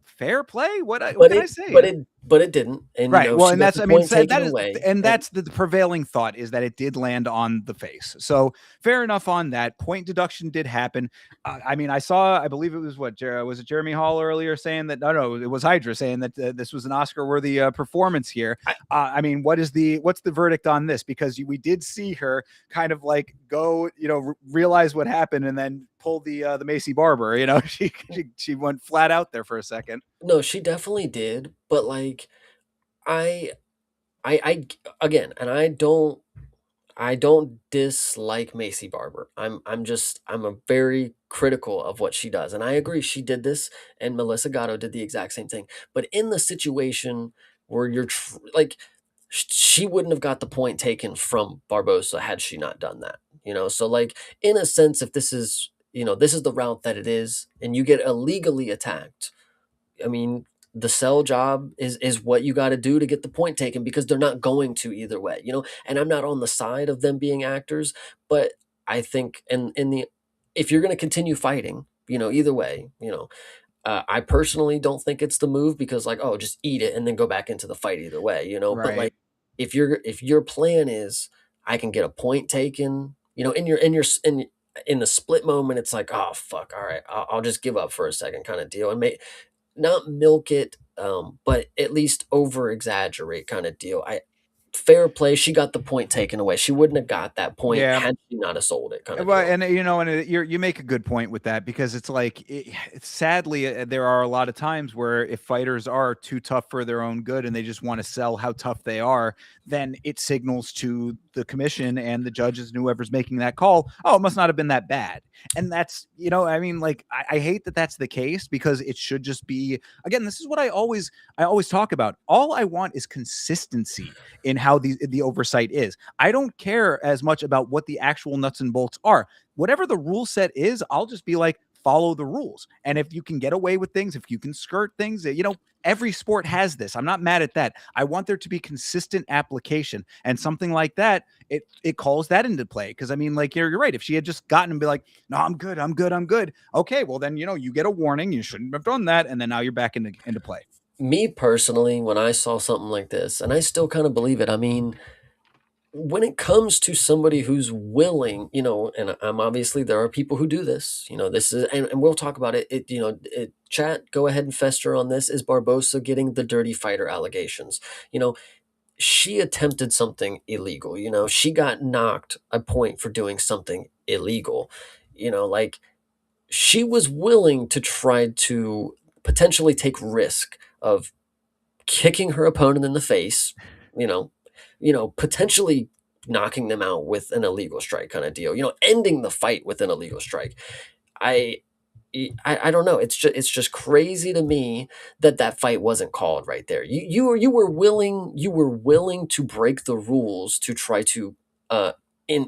fair play. What But can I it say? but it but it didn't. And you Right. know, Well, she and got that's, the I mean, point so taken that is, away. and And that's the prevailing thought, is that it did land on the face. So fair enough on that. Point deduction did happen. I mean, I believe it was was it Jeremy Hall earlier saying that, no, it was Hydra saying that this was an Oscar worthy performance here. I, I mean, what's the verdict on this? Because we did see her kind of like go, realize what happened and then pull the Macy Barber, she went flat out there for a second. no, she definitely did. But like I I again, and I don't dislike Macy Barber. I'm a very critical of what she does. And I agree she did this and Melissa Gatto did the exact same thing. But in the situation where like she wouldn't have got the point taken from Barbosa had she not done that. You know, so like in a sense if this is, you know, this is the route that it is and you get illegally attacked, I mean, the sell job is what you got to do to get the point taken because they're not going to either way, you know. And I'm not on the side of them being actors, but I think in the if you're going to continue fighting, you know, either way, you know, I personally don't think it's the move because like, oh, just eat it and then go back into the fight either way, you know. But Right. like, if your plan is I can get a point taken, you know, in the split moment, it's like, oh fuck, all right, I'll just give up for a second, kind of deal, and not milk it, but at least over exaggerate kind of deal. I fair play. She got the point taken away. She wouldn't have got that point Yeah. had she not have sold it, kind of Well, deal. and you make a good point with that, because it's like, sadly, there are a lot of times where if fighters are too tough for their own good and they just want to sell how tough they are, then it signals to the commission and the judges and whoever's making that call, oh, it must not have been that bad. And that's, I mean, like, I hate that that's the case, because it should just be, again, this is what I always talk about. All I want is consistency in how the oversight is. I don't care as much about what the actual nuts and bolts are. Whatever the rule set is, I'll just be like, follow the rules. And if you can get away with things, if you can skirt things, every sport has this. I'm not mad at that. I want there to be consistent application, and something like that, it calls that into play. Because I mean, like, you're right. If she had just gotten and be like, no, I'm good, I'm good, I'm good. Okay, well then, you get a warning. You shouldn't have done that, and then now you're back into play. Me personally, when I saw something like this, and I still kind of believe it. I mean, when it comes to somebody who's willing, you know, and I'm obviously there are people who do this, you know, this is, and we'll talk about it. Chat, go ahead and fester on this. Is Barbosa getting the dirty fighter allegations? You know, she attempted something illegal. You know, she got knocked a point for doing something illegal. You know, like she was willing to try to potentially take risk of kicking her opponent in the face, you know, potentially knocking them out with an illegal strike kind of deal, ending the fight with an illegal strike. I I don't know. It's just crazy to me that that fight wasn't called right there. You were willing to break the rules to try to uh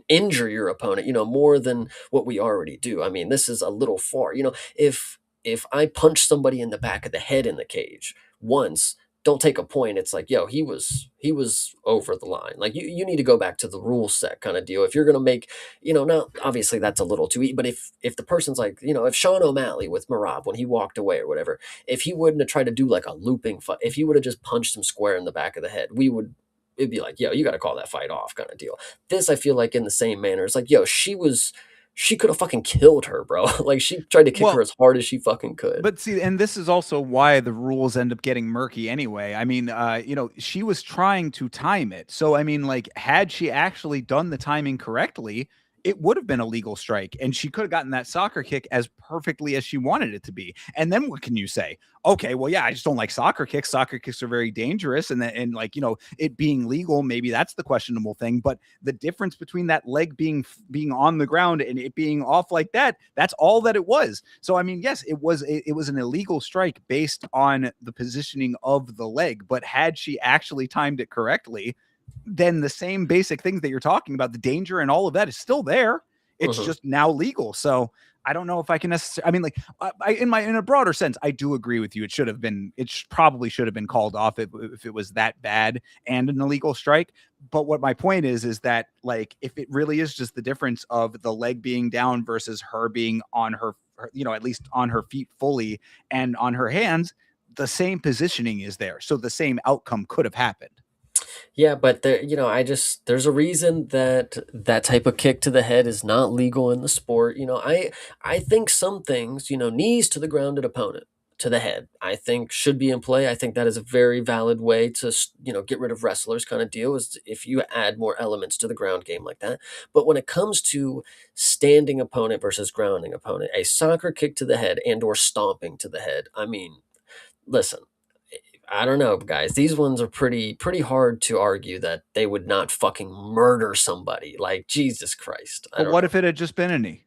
injure your opponent, more than what we already do. I mean, this is a little far. If I punch somebody in the back of the head in the cage once, don't take a point. It's like, yo, he was over the line. Like, you need to go back to the rule set kind of deal. If you're gonna make, now obviously that's a little too easy, but if the person's like, if Sean O'Malley with Marab when he walked away or whatever, if he wouldn't have tried to do like a looping fight, if he would have just punched him square in the back of the head, it'd be like, yo, you got to call that fight off kind of deal. This, I feel like, in the same manner, it's like, yo, she could have fucking killed her, bro. Like, she tried to kick her Well, as hard as she fucking could. but see, and this is also why the rules end up getting murky anyway. I mean, she was trying to time it. So, I mean, like, had she actually done the timing correctly, it would have been a legal strike and she could have gotten that soccer kick as perfectly as she wanted it to be. And then what can you say? Okay, well, yeah, I just don't like soccer kicks. Soccer kicks are very dangerous. And like, it being legal, maybe that's the questionable thing. But the difference between that leg being on the ground and it being off like that, that's all that it was. So I mean, yes, it was an illegal strike based on the positioning of the leg, but had she actually timed it correctly, then the same basic things that you're talking about, the danger and all of that is still there. It's Mhm. just now legal. So I don't know if I can necessarily. I mean, like, in a broader sense, I do agree with you. It should have been. Probably should have been called off if it was that bad and an illegal strike. But what my point is that, like, if it really is just the difference of the leg being down versus her being on at least on her feet fully and on her hands, the same positioning is there, so the same outcome could have happened. Yeah, but there's a reason that that type of kick to the head is not legal in the sport. I think some things, knees to the grounded opponent to the head, I think should be in play. I think that is a very valid way to, get rid of wrestlers kind of deal, is if you add more elements to the ground game like that. But when it comes to standing opponent versus grounding opponent, a soccer kick to the head and or stomping to the head, I mean, listen, I don't know, guys. These ones are pretty hard to argue that they would not fucking murder somebody. Like, Jesus Christ. I But don't what know. if it had just been a knee?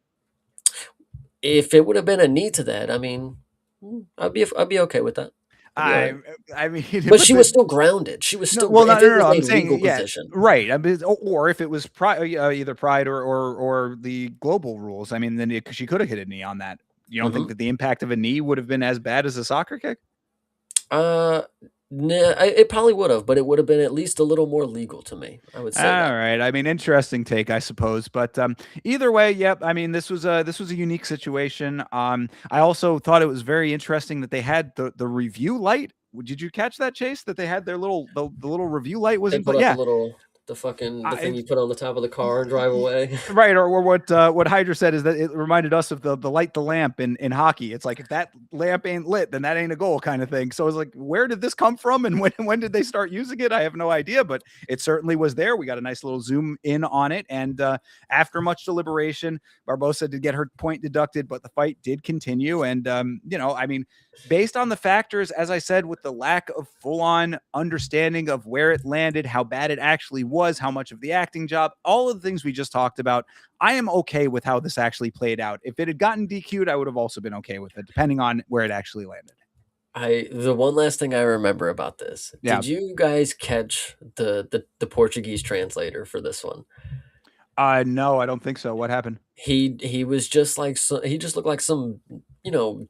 If it would have been a knee to that, I mean, I'd be okay with that. I'd be all I right. I mean, But but she was still grounded. She was no, still well, no, if no, it no, no. was I'm a saying, legal yeah, position. right. I mean, or if it was either pride or the global rules. I mean, then she could have hit a knee on that. You don't think Mhm. that the impact of a knee would have been as bad as a soccer kick? Uh, nah, it probably would have, but it would have been at least a little more legal to me. I would All say that. right. I mean, interesting take, I suppose. But either way, yep. I mean, this was a unique situation. I also thought it was very interesting that they had the review light. Did you catch that, Chase? That they had the little review light was They in, put but up yeah, the thing I, you put on the top of the car and drive away. right, or what Hydra said is that it reminded us of the light the lamp in hockey. It's like if that lamp ain't lit, then that ain't a goal kind of thing. So it's like, where did this come from, and when did they start using it? I have no idea, but it certainly was there. We got a nice little zoom in on it, and after much deliberation, Barbosa did get her point deducted, but the fight did continue, and I mean, based on the factors, as I said, with the lack of full on understanding of where it landed, how bad it actually was, how much of the acting job, all of the things we just talked about, I am okay with how this actually played out. If it had gotten DQ'd, I would have also been okay with it, depending on where it actually landed. The one last thing I remember about this. Yeah. Did you guys catch the Portuguese translator for this one? No, I don't think so. What happened? He was just like, he just looked like some,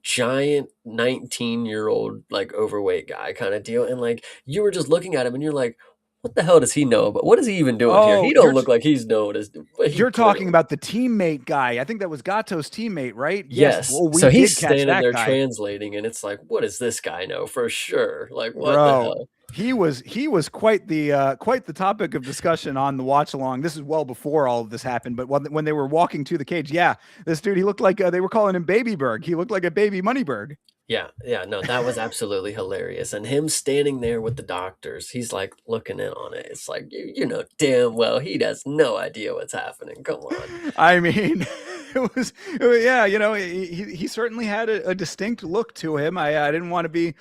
giant 19-year-old like overweight guy kind of deal, and like, you were just looking at him and you're like, what the hell does he know? But what is he even doing here? Oh, He don't look like he's known as, but he you're talking clearly. about the teammate guy. I think that was Gato's teammate, right? Yes. Yes. Well, we So he's did catch standing that there guy. translating, and it's like, what does this guy know for sure? Like, what the Bro, hell? he was quite the topic of discussion on the watch along. This is well before all of this happened, but when they were walking to the cage, yeah, this dude, he looked like they were calling him Baby Berg. He looked like a baby Moneyberg. Yeah, yeah, no, that was absolutely hilarious. And him standing there with the doctors, he's like looking in on it. It's like, you know damn well he has no idea what's happening. Come on. I mean, yeah, he certainly had a distinct look to him. I didn't want to be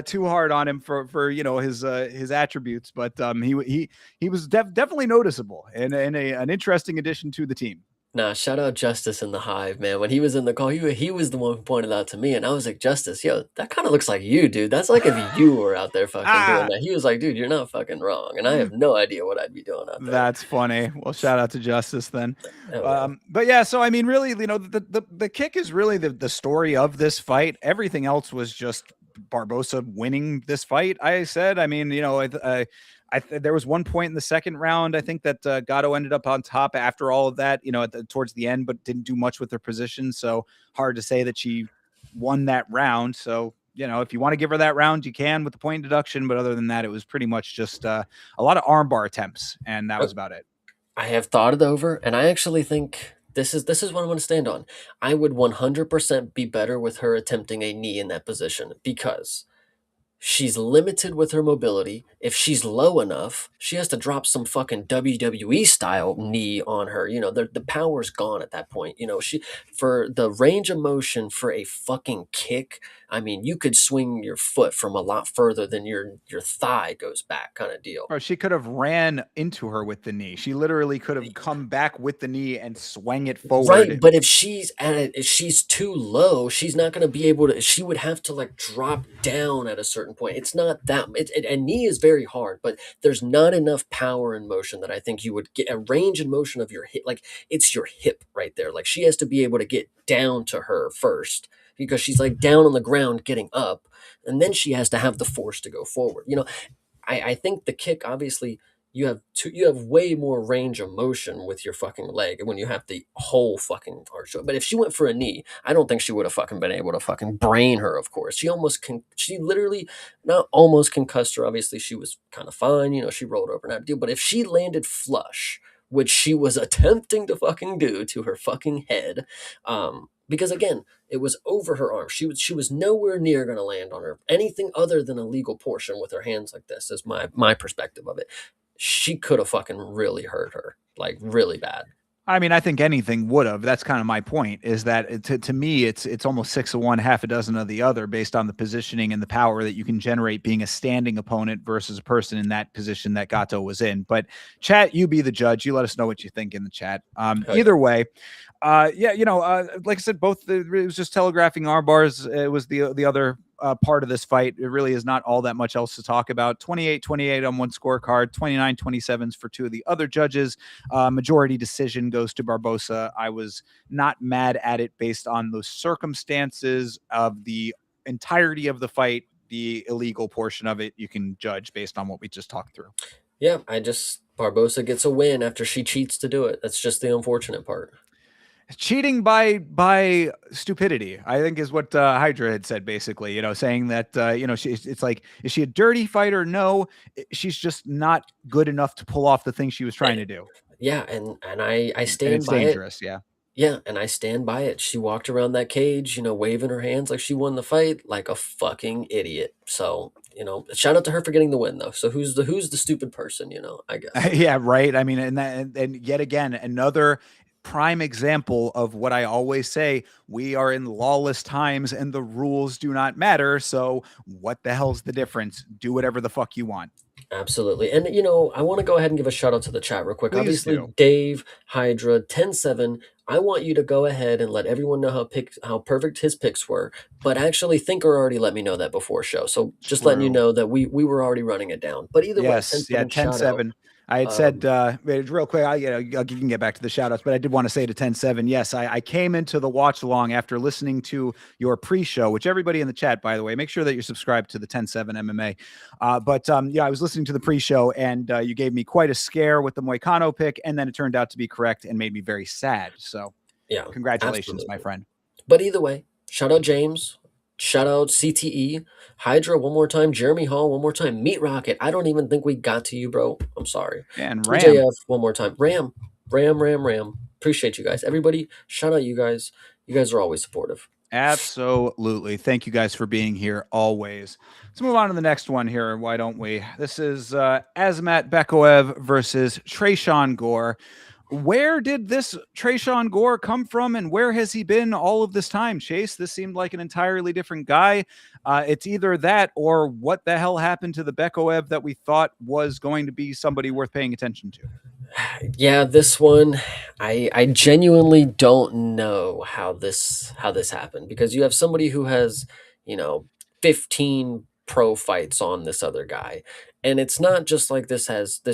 too hard on him for his attributes, but he was definitely noticeable and an interesting addition to the team. Nah, shout out Justice in the Hive, man. When he was in the call, he was the one who pointed out to me, and I was like, Justice, yo, that kind of looks like you, dude. That's like if you were out there fucking doing Ah, that. He was like, dude, you're not fucking wrong, and I have no idea what I'd be doing out there. that's funny. Well, shout out to Justice then. Oh yeah. But yeah, so I mean, really, the kick is really the story of this fight. Everything else was just Barbosa winning this fight. I said, I mean, there was one point in the second round, I think that Gatto ended up on top after all of that, towards the end, but didn't do much with her position. So hard to say that she won that round. So, if you want to give her that round, you can with the point deduction. But other than that, it was pretty much just a lot of armbar attempts, and that was about it. I have thought it over, and I actually think this is what I'm going to stand on. I would 100% be better with her attempting a knee in that position because she's limited with her mobility. If she's low enough, she has to drop some fucking WWE style knee on her. The power's gone at that point. She for the range of motion for a fucking kick. I mean, you could swing your foot from a lot further than your thigh goes back, kind of deal. Or she could have ran into her with the knee. She literally could have come back with the knee and swung it Right, forward. but if she's too low, she's not going to be able to. She would have to like drop down at a certain point. It's not that. A knee is very hard, but there's not enough power in motion that I think you would get a range in motion of your hip. Like it's your hip right there. Like she has to be able to get down to her first because she's like down on the ground getting up, and then she has to have the force to go forward. I think the kick obviously you have way more range of motion with your fucking leg when you have the whole fucking arch. But if she went for a knee, I don't think she would have fucking been able to fucking brain her. Of course, she literally not almost concussed her. Obviously, she was kind of fine. She rolled over and that deal. But if she landed flush, which she was attempting to fucking do to her fucking head, because again, it was over her arm. She was nowhere near going to land on her anything other than a legal portion with her hands like this. Is my perspective of it. She could have fucking really hurt her, like really bad. I mean, I think anything would have. That's kind of my point. Is that to me, it's almost 6 of one, half a dozen of the other, based on the positioning and the power that you can generate being a standing opponent versus a person in that position that Gato was in. But chat, you be the judge. You let us know what you think in the chat. Oh, Either way, like I said, it was just telegraphing our bars. It was the other part of this fight. It really is not all that much else to talk about. 28-28 on one scorecard, 29-27s for two of the other judges. Majority decision goes to Barbosa. I was not mad at it based on the circumstances of the entirety of the fight. The illegal portion of it, you can judge based on what we just talked through. Yeah, Barbosa gets a win after she cheats to do it. That's just the unfortunate part. Cheating by stupidity, I think, is what Hydra had said, basically, saying that it's like, is she a dirty fighter? No, she's just not good enough to pull off the thing she was trying to do. Yeah, and I And stand it's by dangerous. it. Yeah. Yeah, and I stand by it. She walked around that cage, waving her hands like she won the fight, like a fucking idiot. So, shout out to her for getting the win, though. So who's the stupid person? I guess. Yeah, right. I mean, and yet again, another prime example of what I always say: we are in lawless times, and the rules do not matter. So, what the hell's the difference? Do whatever the fuck you want. Absolutely. And, I want to go ahead and give a shout out to the chat real quick. Please Obviously, do. Dave, Hydra, 107. I want you to go ahead and let everyone know how perfect his picks were. But actually, Thinker already let me know that before show. So just letting you True. know that we were already running it down. But either way, Yes, yeah, 107 shout out. 10-7. I had said real quick, you can get back to the shout outs, but I did want to say to 10-7, yes, I came into the watch along after listening to your pre-show, which everybody in the chat, by the way, make sure that you're subscribed to the 10-7 MMA. I was listening to the pre-show, and you gave me quite a scare with the Moicano pick, and then it turned out to be correct and made me very sad. So Yeah, congratulations, absolutely. my friend. But either way, shout out James. Shout out CTE, Hydra one more time, Jeremy Hall one more time, Meat Rocket. I don't even think we got to you, bro. I'm sorry. And Ram. TJF one more time. Ram. Appreciate you guys. Everybody, shout out you guys. You guys are always supportive. Absolutely. Thank you guys for being here always. Let's move on to the next one here. Why don't we? This is Azmat Bekoev versus Trayshawn Gore. Where did this Trayshawn Gore come from, and where has he been all of this time, Chase? This seemed like an entirely different guy. It's either that or what the hell happened to the Bekoev that we thought was going to be somebody worth paying attention to. Yeah, this one, I genuinely don't know how this happened, because you have somebody who has, you know, 15 pro fights on this other guy. And it's not just like this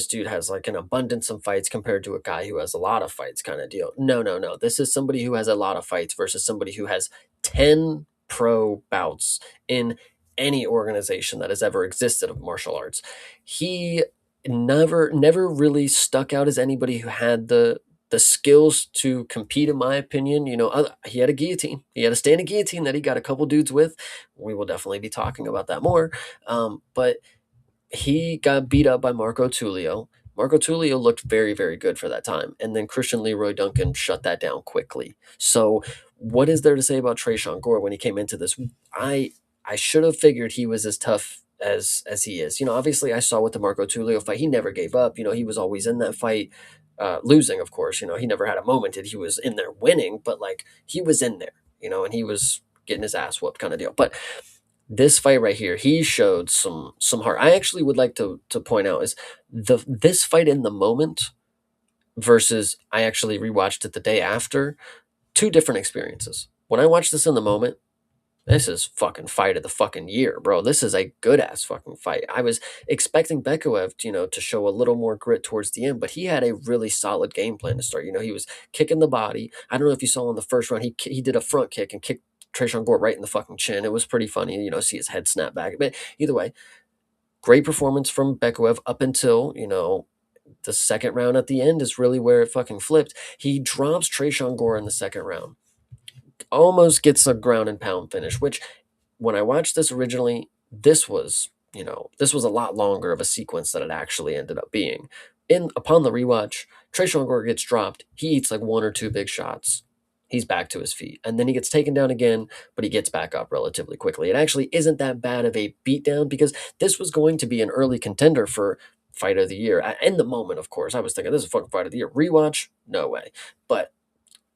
dude has like an abundance of fights compared to a guy who has a lot of fights kind of deal. No, no, no. This is somebody who has a lot of fights versus somebody who has 10 pro bouts in any organization that has ever existed of martial arts. He never really stuck out as anybody who had the skills to compete, in my opinion. He had a guillotine. He had a standing guillotine that he got a couple dudes with. We will definitely be talking about that more. But he got beat up by Marco Tulio. Marco Tulio looked very, very good for that time. And then Christian Leroy Duncan shut that down quickly. So what is there to say about Trayshawn Gore when he came into this? I should have figured he was as tough as he is. Obviously I saw with the Marco Tulio fight, he never gave up. He was always in that fight, losing, of course. He never had a moment that he was in there winning, but like he was in there, and he was getting his ass whooped kind of deal. But this fight right here, he showed some heart. I actually would like to point out is this fight in the moment versus I actually rewatched it the day after. Two different experiences. When I watched this in the moment, this is fucking fight of the fucking year, bro. This is a good ass fucking fight. I was expecting Bekoev, to show a little more grit towards the end, but he had a really solid game plan to start. He was kicking the body. I don't know if you saw in the first round, he did a front kick and kicked Trayshawn Gore right in the fucking chin. It was pretty funny, see his head snap back. But either way, great performance from Bekoev up until, the second round at the end is really where it fucking flipped. He drops Trayshawn Gore in the second round, almost gets a ground and pound finish, which when I watched this originally, this was a lot longer of a sequence than it actually ended up being. Upon the rewatch, Trayshawn Gore gets dropped. He eats like one or two big shots. He's back to his feet. And then he gets taken down again, but he gets back up relatively quickly. It actually isn't that bad of a beatdown, because this was going to be an early contender for fight of the year. In the moment, of course, I was thinking this is a fucking fight of the year. Rewatch, no way. But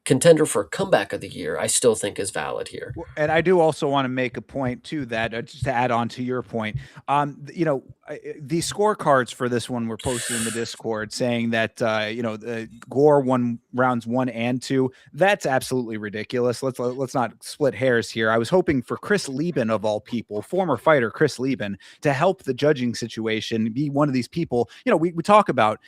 contender for comeback of the year, I still think is valid here. And I do also want to make a point too that just to add on to your point, the scorecards for this one were posted in the Discord saying that Gore won rounds 1 and 2. That's absolutely ridiculous. Let's not split hairs here. I was hoping for Chris Lieben, of all people, former fighter Chris Lieben, to help the judging situation, be one of these people. We talk about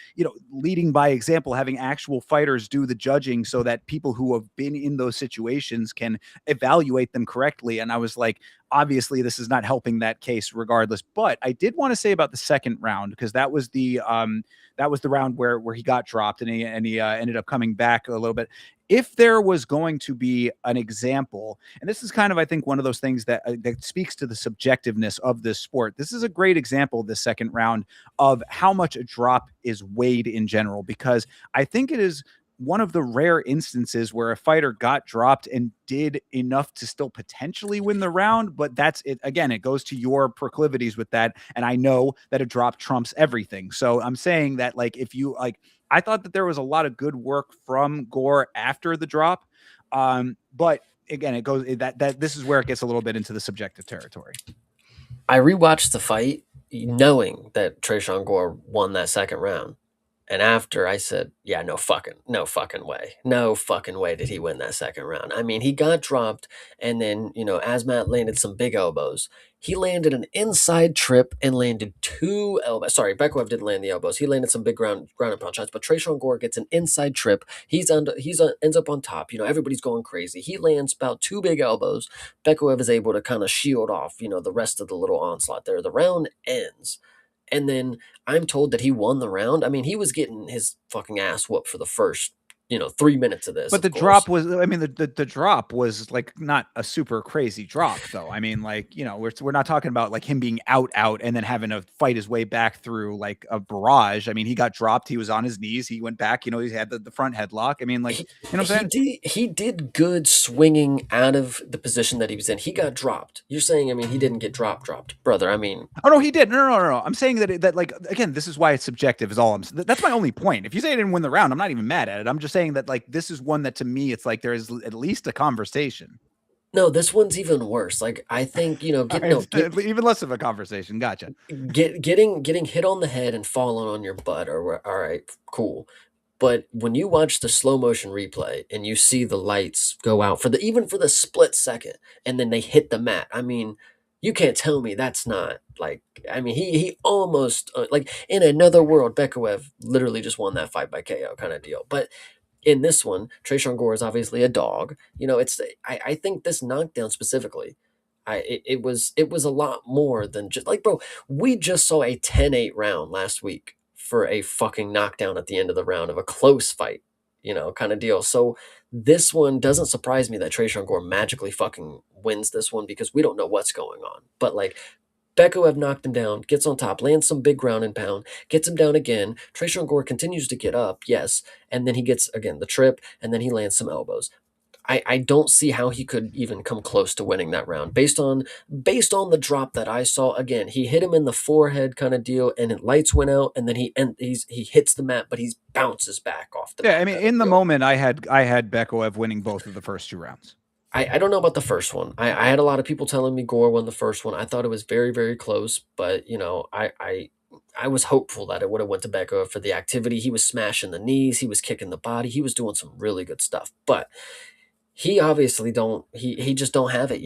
leading by example, having actual fighters do the judging so that people who have been in those situations can evaluate them correctly. And I was like, obviously this is not helping that case regardless. But I did want to say about the second round, because that was the round where he got dropped and he ended up coming back a little bit. If there was going to be an example, and this is kind of, I think, one of those things that speaks to the subjectiveness of this sport. This is a great example, the second round, of how much a drop is weighed in general, because I think it is one of the rare instances where a fighter got dropped and did enough to still potentially win the round. But that's it. Again, it goes to your proclivities with that. And I know that a drop trumps everything. So I'm saying that, like, if you like, I thought that there was a lot of good work from Gore after the drop. But again, it goes that this is where it gets a little bit into the subjective territory. I rewatched the fight knowing that Trayshawn Gore won that second round. And after, I said, yeah, no fucking way. No fucking way did he win that second round. I mean, he got dropped, and then, Asmat landed some big elbows. He landed an inside trip and landed two elbows. Sorry, Bekoev didn't land the elbows. He landed some big ground and pound shots, but Trayshawn Gore gets an inside trip. Ends up on top. Everybody's going crazy. He lands about two big elbows. Bekoev is able to kind of shield off, the rest of the little onslaught there. The round ends. And then I'm told that he won the round. I mean, he was getting his fucking ass whooped for the first, 3 minutes of this, But the of drop course. was, I mean, the drop was like not a super crazy drop, though. I mean, like, we're not talking about like him being out and then having to fight his way back through like a barrage. I mean, he got dropped. He was on his knees. He went back. He had the front headlock. I mean, like, he you know what I'm he saying? did good swinging out of the position that he was in. He got dropped. You're saying, I mean, he didn't get dropped, brother. I mean, Oh no, he did. No. I'm saying that like again, this is why it's subjective. Is all that's my only point. If you say I didn't win the round, I'm not even mad at it. I'm just saying that like this is one that to me, it's like there is at least a conversation. no, this one's even worse. Like I think All get right, no get even less of a conversation. Gotcha. getting hit on the head and falling on your butt, or all right, cool. But when you watch the slow motion replay and you see the lights go out for the even for the split second, and then they hit the mat, I mean, you can't tell me that's not like. I mean, he almost like in another world, Bekaev literally just won that fight by KO kind of deal. But in this one, Trayshawn Gore is obviously a dog. It's I think this knockdown specifically, it was a lot more than just like, bro. We just saw a 10-8 round last week for a fucking knockdown at the end of the round of a close fight, kind of deal. So this one doesn't surprise me that Trayshawn Gore magically fucking wins this one because we don't know what's going on. But like Beko knocked him down, gets on top, lands some big ground and pound, gets him down again. Trayshawn Gore continues to get up, yes, and then he gets again the trip, and then he lands some elbows. I don't see how he could even come close to winning that round based on the drop that I saw. Again, he hit him in the forehead kind of deal, and it lights went out, and then he hits the mat, but he bounces back off the Yeah, I mat mean, kind of in the deal. moment, I had Bekoev winning both of the first two rounds. I don't know about the first one. I had a lot of people telling me Gore won the first one. I thought it was very, very close, but I was hopeful that it would have went to Becca for the activity. He was smashing the knees, he was kicking the body, he was doing some really good stuff. But he obviously don't he just don't have it.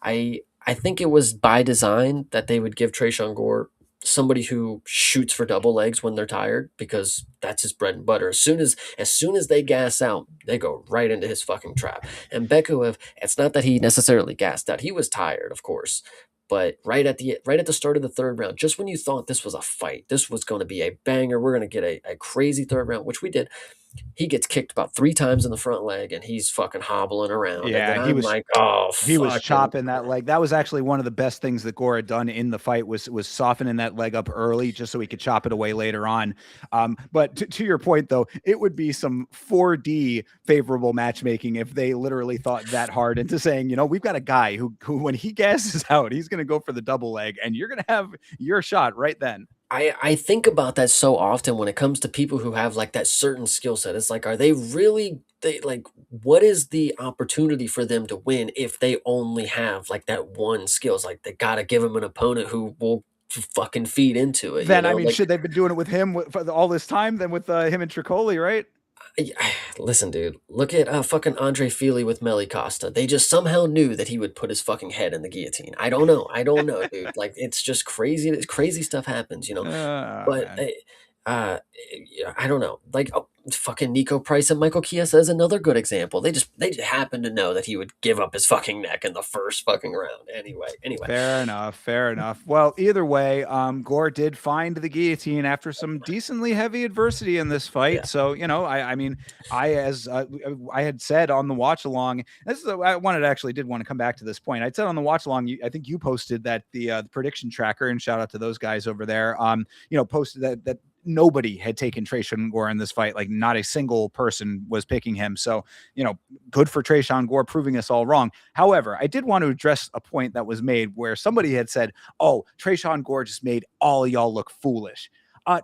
I think it was by design that they would give Trayshawn Gore somebody who shoots for double legs when they're tired because that's his bread and butter. As soon as they gas out, they go right into his fucking trap. And Bekuev, it's not that he necessarily gassed out. He was tired, of course. But right at the start of the third round, just when you thought this was a fight, this was going to be a banger, we're going to get a crazy third round, which we did. He gets kicked about 3 times in the front leg and he's fucking hobbling around. And then Yeah, I'm like, oh, he was fucking chopping that leg. That was actually one of the best things that Gore had done in the fight was softening that leg up early just so he could chop it away later on. But to your point though, it would be some 4D favorable matchmaking if they literally thought that hard into saying, we've got a guy who when he gasses out, he's going to go for the double leg, and you're going to have your shot right then. I think about that so often when it comes to people who have like that certain skill set. It's like, are they really they like what is the opportunity for them to win if they only have like that one skill? It's like they gotta give them an opponent who will fucking feed into it, Then I mean, Like should they've been doing it with him for all this time? Then with him and Tricoli, right? listen, dude, look at fucking Andre Feely with Melly Costa. They just somehow knew that he would put his fucking head in the guillotine. I don't know, dude. Like it's just crazy. Crazy stuff happens. Oh But man. uh, yeah, I don't know. Like fucking Nico Price and Michael Chiesa is another good example. They just happened to know that he would give up his fucking neck in the first fucking round. Anyway. Fair enough. Fair enough. Well, either way, Gore did find the guillotine after some decently heavy adversity in this fight. Yeah. So, I mean, as I had said on the watch along, I did want to come back to this point. I'd said on the watch along, I think you posted that the prediction tracker, and shout out to those guys over there. Posted that nobody had taken Trayshawn Gore in this fight. Like not a single person was picking him. So, good for Trayshawn Gore proving us all wrong. However, I did want to address a point that was made where somebody had said, "Oh, Trayshawn Gore just made all y'all look foolish."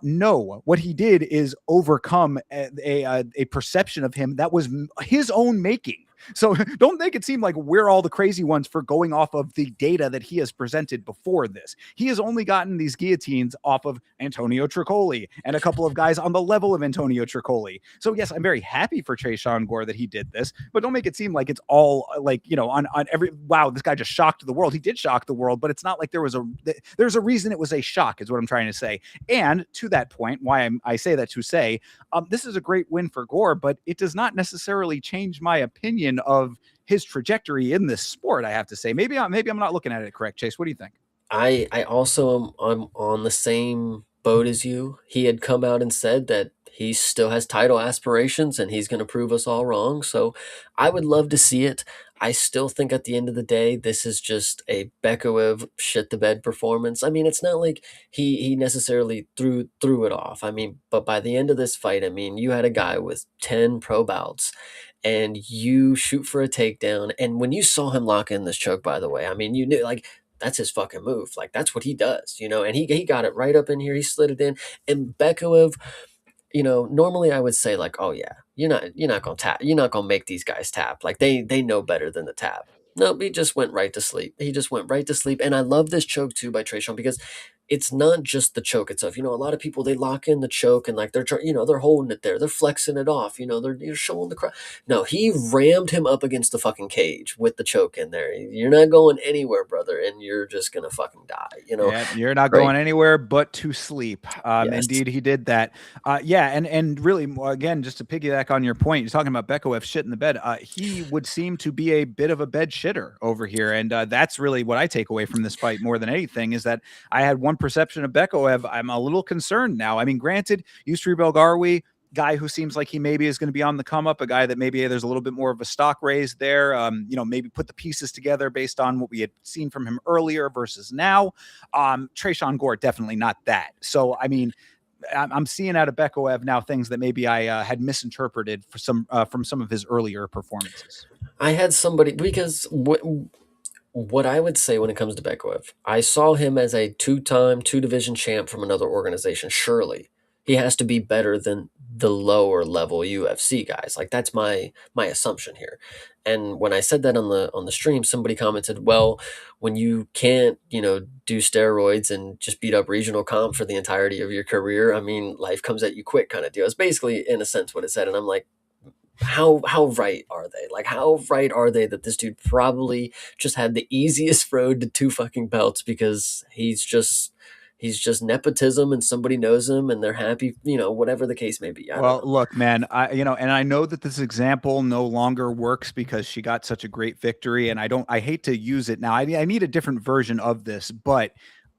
No, what he did is overcome a perception of him that was his own making. So don't make it seem like we're all the crazy ones for going off of the data that he has presented before this. He has only gotten these guillotines off of Antonio Tricoli and a couple of guys on the level of Antonio Tricoli. So yes, I'm very happy for Trayshawn Gore that he did this, but don't make it seem like it's all like, on every, wow, this guy just shocked the world. He did shock the world, but it's not like there's a reason it was a shock is what I'm trying to say. And to that point, why I say that to say, this is a great win for Gore, but it does not necessarily change my opinion of his trajectory in this sport. I have to say, maybe I'm not looking at it correct. Chase, what do you think? I also am I'm on the same boat as you. He had come out and said that he still has title aspirations and he's going to prove us all wrong. So I would love to see it. I still think at the end of the day, this is just a Bekaev shit the bed performance. I mean, it's not like he necessarily threw it off. I mean, but by the end of this fight, I mean, you had a guy with 10 pro bouts and you shoot for a takedown. And when you saw him lock in this choke, by the way, I mean, you knew like that's his fucking move. Like that's what he does, you know. And he got it right up in here. He slid it in. And Bekaev, you know, normally I would say like, oh yeah, you're not gonna tap, you're not gonna make these guys tap. Like they know better than the tap. No, he just went right to sleep. He just went right to sleep. And I love this choke too by Trayshawn because it's not just the choke itself. You know, a lot of people they lock in the choke and like they're holding it there, they're flexing it off. You know, they're showing the crowd. No, he rammed him up against the fucking cage with the choke in there. You're not going anywhere, brother, and you're just gonna fucking die. You know, Yeah, you're not great. going anywhere but to sleep. Yes, Indeed, he did that. Yeah, and really, again, just to piggyback on your point, you're talking about Bekaev shit in the bed. He would seem to be a bit of a bed shitter over here, and that's really what I take away from this fight more than anything is that I had one perception of Bekaev. I'm a little concerned now. I mean, granted, Yusri Belgarwi, guy who seems like he maybe is going to be on the come up, a guy that maybe there's a little bit more of a stock raise there. Maybe put the pieces together based on what we had seen from him earlier versus now. Trayshawn Gore, definitely not that. So, I mean, I'm seeing out of Bekaev now things that maybe I had misinterpreted for from some of his earlier performances. I had somebody because what I would say when it comes to Bekaev, I saw him as a two-time, two-division champ from another organization. Surely he has to be better than the lower level UFC guys. Like that's my assumption here. And when I said that on the stream, somebody commented, "Well, when you can't, you know, do steroids and just beat up regional comp for the entirety of your career, I mean, life comes at you quick, kind of deal." It's basically, in a sense, what it said. And I'm like, how right are they? Like how right are they that this dude probably just had the easiest road to two fucking belts because he's just nepotism and somebody knows him and they're happy, you know, whatever the case may be. I don't Well, know. look, man, and I know that this example no longer works because she got such a great victory, and I hate to use it now. I need a different version of this, but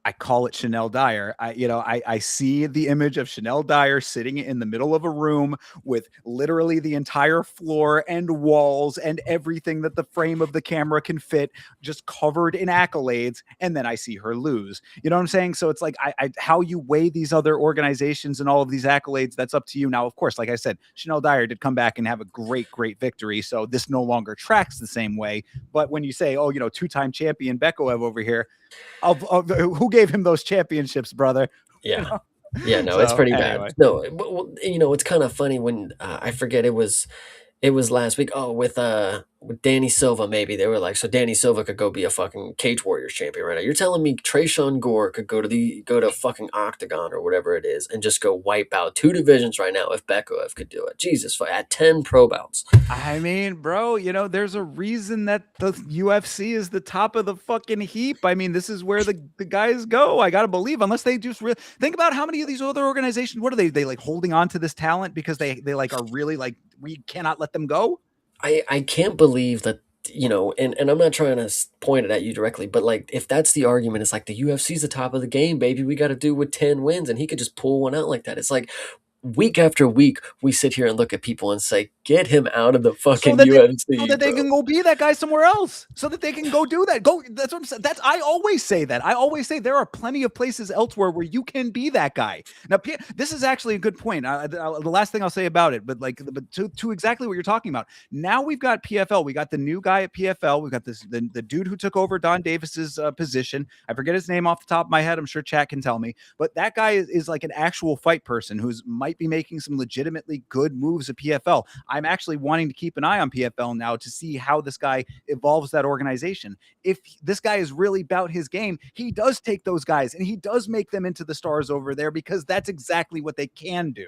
I call it Chanel Dyer. I see the image of Chanel Dyer sitting in the middle of a room with literally the entire floor and walls and everything that the frame of the camera can fit, just covered in accolades, and then I see her lose. You know what I'm saying? So it's like how you weigh these other organizations and all of these accolades, that's up to you. Now, of course, like I said, Chanel Dyer did come back and have a great victory. So this no longer tracks the same way. But when you say, oh, two-time champion Bekaev over here, who gave him those championships, brother? You Yeah. know? Yeah, no, it's So pretty bad. anyway, No, but, well, you know, it's kind of funny when I forget it was last week. Oh, with Danny Silva, maybe they were like, so Danny Silva could go be a fucking Cage Warriors champion right now. You're telling me Trayshawn Gore could go to fucking Octagon or whatever it is and just go wipe out two divisions right now if Bekaev could do it. Jesus, at 10 pro bouts. I mean, bro, there's a reason that the UFC is the top of the fucking heap. I mean, this is where the guys go. I gotta believe, unless they just think about how many of these other organizations. What are they like holding on to this talent because they like are really like we cannot let them go. I can't believe that, you know, and I'm not trying to point it at you directly, but like if that's the argument, it's like the UFC's the top of the game, baby. We got to do with 10 wins, and he could just pull one out like that. It's like week after week, we sit here and look at people and say, "Get him out of the so fucking that they so UFC, that they bro." can go be that guy somewhere else, so that they can go do that. Go. That's what I'm saying. That's I always say that. I always say there are plenty of places elsewhere where you can be that guy. Now, this is actually a good point. The last thing I'll say about it, but to exactly what you're talking about. Now we've got PFL. We got the new guy at PFL. We got the dude who took over Don Davis's position. I forget his name off the top of my head. I'm sure chat can tell me, but that guy is like an actual fight person who's might be making some legitimately good moves at PFL. I'm actually wanting to keep an eye on PFL now to see how this guy evolves that organization. If this guy is really about his game, he does take those guys and he does make them into the stars over there because that's exactly what they can do.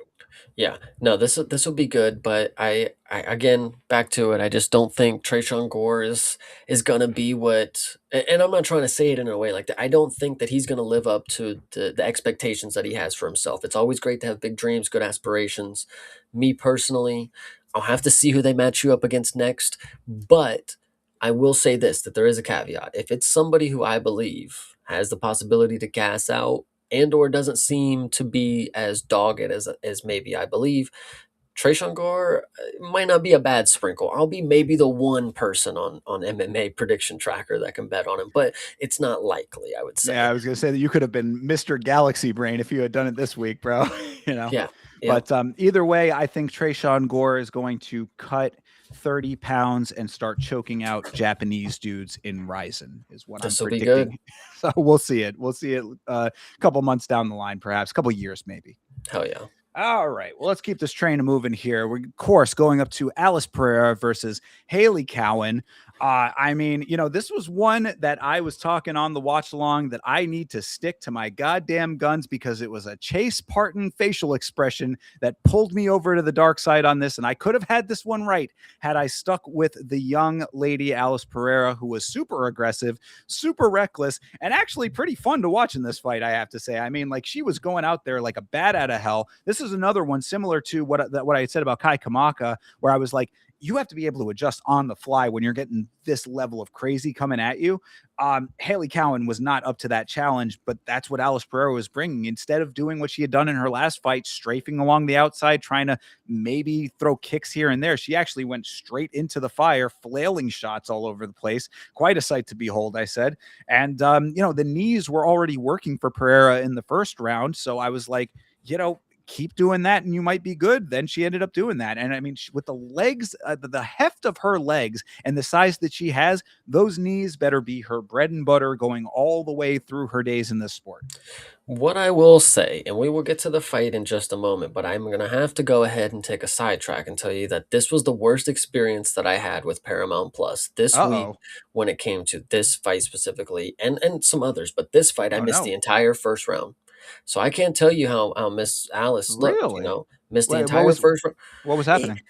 Yeah, no, this will be good, but I again back to it. I just don't think Trayshawn Gore is gonna be what, and I'm not trying to say it in a way like that. I don't think that he's gonna live up to the expectations that he has for himself. It's always great to have big dreams, good aspirations. Me personally, I'll have to see who they match you up against next, but I will say this: that there is a caveat. If it's somebody who I believe has the possibility to gas out Andor doesn't seem to be as dogged as maybe I believe. Trayshawn Gore might not be a bad sprinkle. I'll be maybe the one person on MMA prediction tracker that can bet on him, but it's not likely, I would Yeah, say. I was gonna say that you could have been Mr. Galaxy Brain if you had done it this week, bro. you know. Yeah, yeah. But either way, I think Trayshawn Gore is going to cut 30 pounds and start choking out Japanese dudes in Ryzen, is what I'm This will be good. predicting. So we'll see it. We'll see it a couple months down the line, perhaps a couple years, maybe. Hell yeah. All right. Well, let's keep this train moving here. We're, of course, going up to Alice Pereira versus Haley Cowan. I mean, this was one that I was talking on the watch along that I need to stick to my goddamn guns because it was a Chase Parton facial expression that pulled me over to the dark side on this. And I could have had this one right had I stuck with the young lady, Alice Pereira, who was super aggressive, super reckless, and actually pretty fun to watch in this fight, I have to say. I mean, like, she was going out there like a bat out of hell. This is another one similar to what I had said about Kai Kamaka, where I was like, you have to be able to adjust on the fly when you're getting this level of crazy coming at you. Haley Cowan was not up to that challenge, but that's what Alice Pereira was bringing. Instead of doing what she had done in her last fight, strafing along the outside, trying to maybe throw kicks here and there, she actually went straight into the fire, flailing shots all over the place. Quite a sight to behold, I said. And, the knees were already working for Pereira in the first round. So I was like, keep doing that and you might be good. Then she ended up doing that. And I mean, with the legs, the heft of her legs and the size that she has, those knees better be her bread and butter going all the way through her days in this sport. What I will say, and we will get to the fight in just a moment, but I'm going to have to go ahead and take a sidetrack and tell you that this was the worst experience that I had with Paramount Plus this week Uh-oh. when it came to this fight specifically, and some others. But this fight, I Oh, missed the no. entire first round. So I can't tell you how Miss Alice looked, Really? missed the Wait, what entire was first round. what was happening?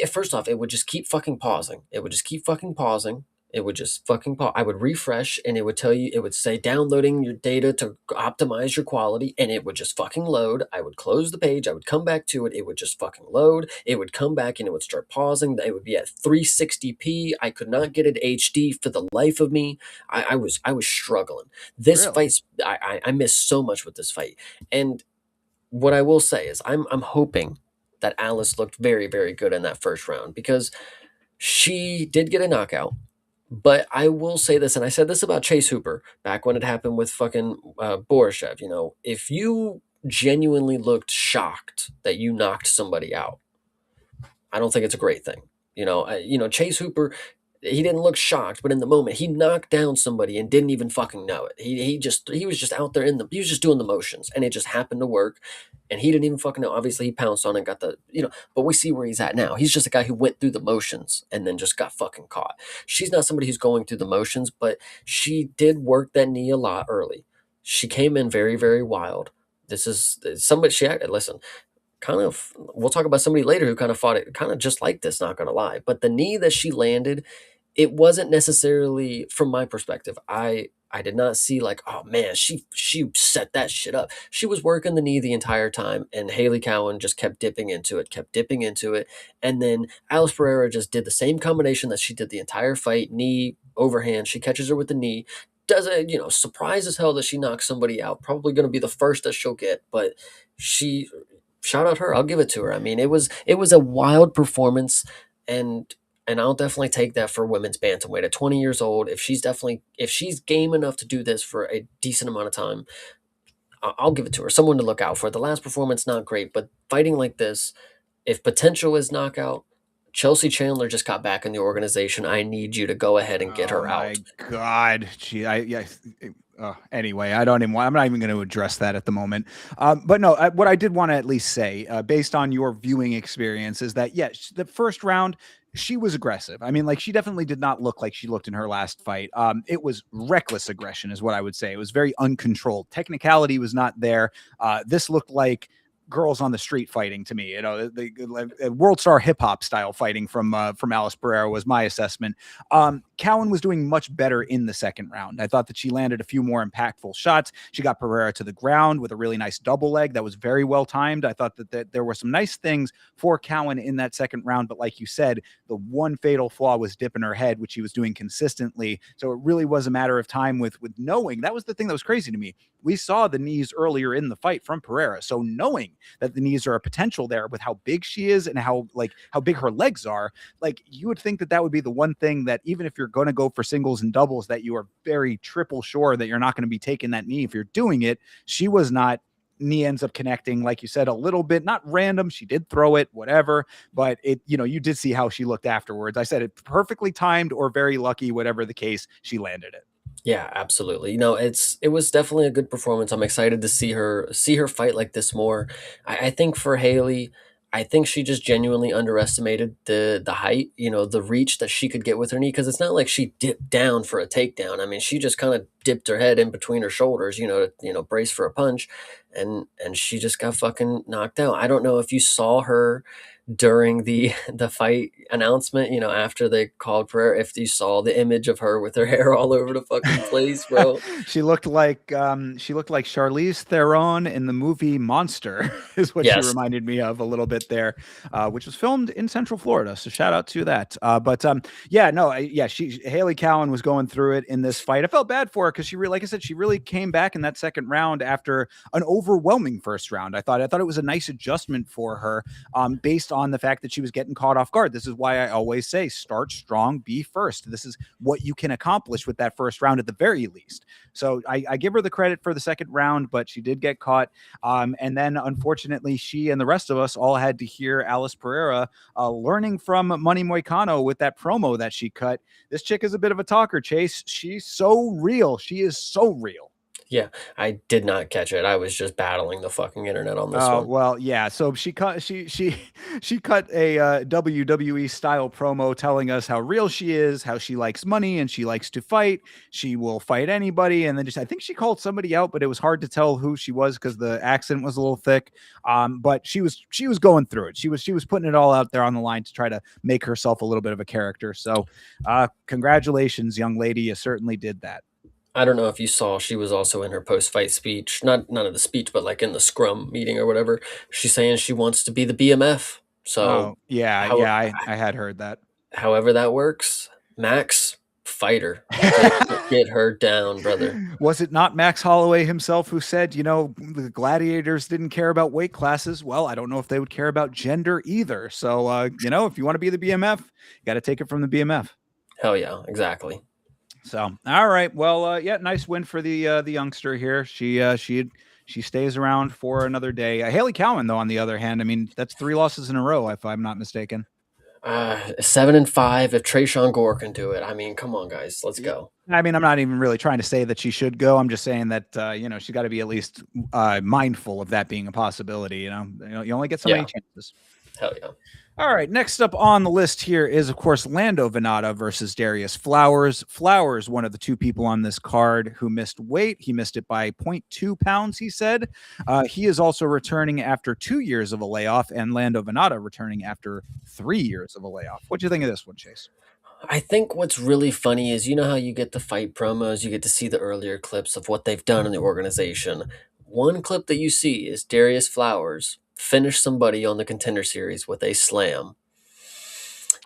First off, it would just keep fucking pausing. It would just keep fucking pausing. It would just fucking pause. I would refresh and it would tell you, it would say downloading your data to optimize your quality, and it would just fucking load. I would close the page. I would come back to it. It would just fucking load. It would come back and it would start pausing. It would be at 360p. I could not get it HD for the life of me. I was struggling. This Really? fight, I missed so much with this fight. And what I will say is I'm hoping that Alice looked very, very good in that first round because she did get a knockout. But I will say this, and I said this about Chase Hooper back when it happened with fucking Borishev. If you genuinely looked shocked that you knocked somebody out, I don't think it's a great thing. Chase Hooper, he didn't look shocked, but in the moment, he knocked down somebody and didn't even fucking know it. He was just out there he was just doing the motions, and it just happened to work. And he didn't even fucking know. Obviously, he pounced on it and got but we see where he's at now. He's just a guy who went through the motions and then just got fucking caught. She's not somebody who's going through the motions, but she did work that knee a lot early. She came in very, very wild. This is somebody she acted. Listen, kind of, we'll talk about somebody later who kind of fought it kind of just like this, not gonna lie. But the knee that she landed, it wasn't necessarily, from my perspective, I did not see like, oh man, she set that shit up. She was working the knee the entire time, and Haley Cowan just kept dipping into it, and then Alice Pereira just did the same combination that she did the entire fight: knee, overhand. She catches her with the knee. Does it, surprised as hell that she knocks somebody out. Probably going to be the first that she'll get, but she, shout out her. I'll give it to her. I mean, it was a wild performance, and I'll definitely take that for women's bantamweight at 20 years old. If she's game enough to do this for a decent amount of time, I'll give it to her. Someone to look out for. The last performance not great, but fighting like this, if potential is knockout, Chelsea Chandler just got back in the organization. I need you to go ahead and get Oh her out. my God. Gee, anyway, I don't even want, I'm not even going to address that at the moment. But no, what I did want to at least say, based on your viewing experience, is that, yes, the first round, she was aggressive. I mean, like, she definitely did not look like she looked in her last fight. It was reckless aggression is what I would say. It was very uncontrolled. Technicality was not there. This looked like girls on the street fighting to me. You know, the world star hip hop style fighting from Alice Pereira was my assessment. Cowan was doing much better in the second round. I thought that she landed a few more impactful shots. She got Pereira to the ground with a really nice double leg that was very well timed. I thought that there were some nice things for Cowan in that second round, but like you said, the one fatal flaw was dipping her head, which he was doing consistently. So it really was a matter of time with knowing. That was the thing that was crazy to me. We saw the knees earlier in the fight from Pereira, so knowing that the knees are a potential there with how big she is and how big her legs are, like you would think that that would be the one thing that even if you're going to go for singles and doubles, that you are very triple sure that you're not going to be taking that knee if you're doing it. She was not. Knee ends up connecting, like you said, a little bit, not random. She did throw it, whatever, but it, you did see how she looked afterwards. I said it perfectly timed or very lucky, whatever the case, she landed it. Yeah, absolutely. It was definitely a good performance. I'm excited to see her fight like this more. I think for Haley, I think she just genuinely underestimated the height, the reach that she could get with her knee. Because it's not like she dipped down for a takedown. I mean, she just kind of dipped her head in between her shoulders, to brace for a punch, and she just got fucking knocked out. I don't know if you saw her during the fight announcement, after they called Pereira, if you saw the image of her with her hair all over the fucking place, bro. She looked like Charlize Theron in the movie Monster, is what she Yes. reminded me of a little bit there, which was filmed in Central Florida. So shout out to that. But yeah, no, yeah, Haley Cowan was going through it in this fight. I felt bad for her because like I said, she really came back in that second round after an overwhelming first round. I thought it was a nice adjustment for her, based on the fact that she was getting caught off guard. This is why I always say start strong, be first. This is what you can accomplish with that first round at the very least. So I give her the credit for the second round, but she did get caught. And then unfortunately, she and the rest of us all had to hear Alice Pereira learning from Money Moicano with that promo that she cut. This chick is a bit of a talker, Chase. She's so real. She is so real. Yeah, I did not catch it. I was just battling the fucking internet on this Oh one. well, yeah. So she cut a WWE style promo telling us how real she is, how she likes money and she likes to fight. She will fight anybody, and then I think she called somebody out, but it was hard to tell who she was because the accent was a little thick. But she was going through it. She was putting it all out there on the line to try to make herself a little bit of a character. So, congratulations, young lady. You certainly did that. I don't know if you saw, she was also in her post-fight speech, not none of the speech, but like in the scrum meeting or whatever. She's saying she wants to be the BMF. So, Oh yeah, how, yeah. I had heard that. however that works, Max, fighter, get her down, brother. Was it not Max Holloway himself who said, the gladiators didn't care about weight classes? Well, I don't know if they would care about gender either. So, if you want to be the BMF, you got to take it from the BMF. Hell yeah, exactly. So, all right. Well, yeah, nice win for the youngster here. She stays around for another day. Haley Cowan, though, on the other hand, I mean, that's 3 losses in a row, if I'm not mistaken. 7-5. If Trayshawn Gore can do it, I mean, come on, guys, let's go. I mean, I'm not even really trying to say that she should go. I'm just saying that she's got to be at least mindful of that being a possibility. You only get so many Yeah, chances. hell yeah. All right, next up on the list here is, of course, Lando Venata versus Darius Flowers. Flowers, one of the two people on this card who missed weight. He missed it by zero point 0.2 pounds, he said. He is also returning after 2 years of a layoff, and Lando Venata returning after 3 years of a layoff. What do you think of this one, Chase? I think what's really funny is, how you get the fight promos, you get to see the earlier clips of what they've done in the organization. One clip that you see is Darius Flowers finish somebody on the Contender Series with a slam.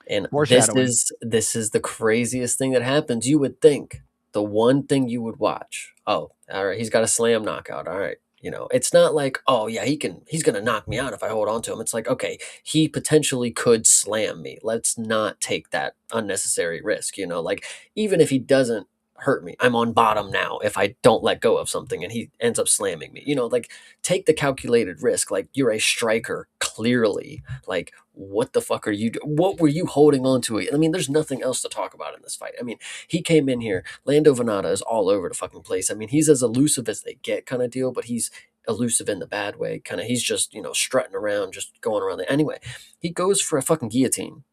And this Foreshadowing. is this is the craziest thing that happens. You would think the one thing you would watch. Oh, all right, he's got a slam knockout. All right. It's not like, oh yeah, he's gonna knock me out if I hold on to him. It's like, okay, he potentially could slam me. Let's not take that unnecessary risk. Like, even if he doesn't hurt me, I'm on bottom now if I don't let go of something and he ends up slamming me. Like, take the calculated risk. Like, you're a striker, clearly. Like, what the fuck are you what were you holding on to? I mean, there's nothing else to talk about in this fight. I mean, he came in here, Lando Venata is all over the fucking place. I mean, he's as elusive as they get, kind of deal, but he's elusive in the bad way. Kind of, he's just, strutting around, just going around there. Anyway, he goes for a fucking guillotine,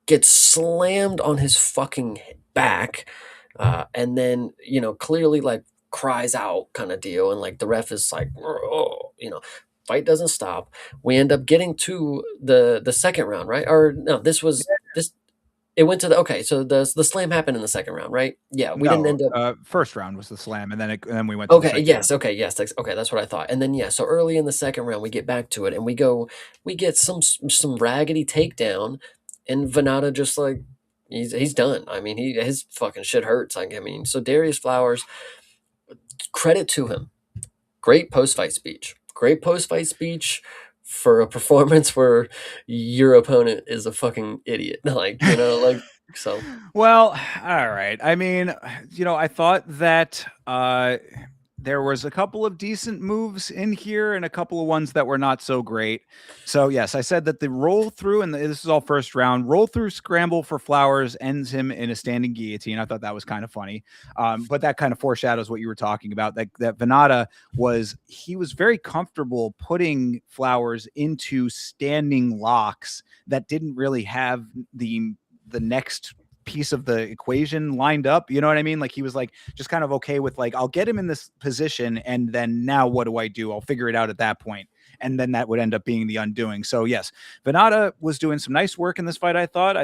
gets slammed on his fucking back, and then, clearly, like, cries out, kind of deal, and like the ref is like, oh, Fight doesn't stop. We end up getting to the second round, right? Or no, this was this. It went to the okay. So the slam happened in the second round, right? Yeah, we didn't No, end up. first round was the slam, and then we went to the Okay, second round. yes, okay, yes, okay, that's what I thought. And then yeah, so early in the second round, we get back to it, and we get some raggedy takedown, and Venata just like he's done. I mean, his fucking shit hurts. Like, I mean, so Darius Flowers, credit to him, great post fight speech, great post fight speech for a performance where your opponent is a fucking idiot. Like, like so. Well, all right. I mean, I thought that there was a couple of decent moves in here and a couple of ones that were not so great. So yes, I said that the roll through, and this is all first round, roll through scramble for Flowers ends him in a standing guillotine. I thought that was kind of funny. But that kind of foreshadows what you were talking about. That Venata he was very comfortable putting Flowers into standing locks that didn't really have the next piece of the equation lined up. You know what I mean? Like he was like just kind of okay with like, I'll get him in this position, and then now what do I do? I'll figure it out at that point. And then that would end up being the undoing. So yes, Venata was doing some nice work in this fight. I thought,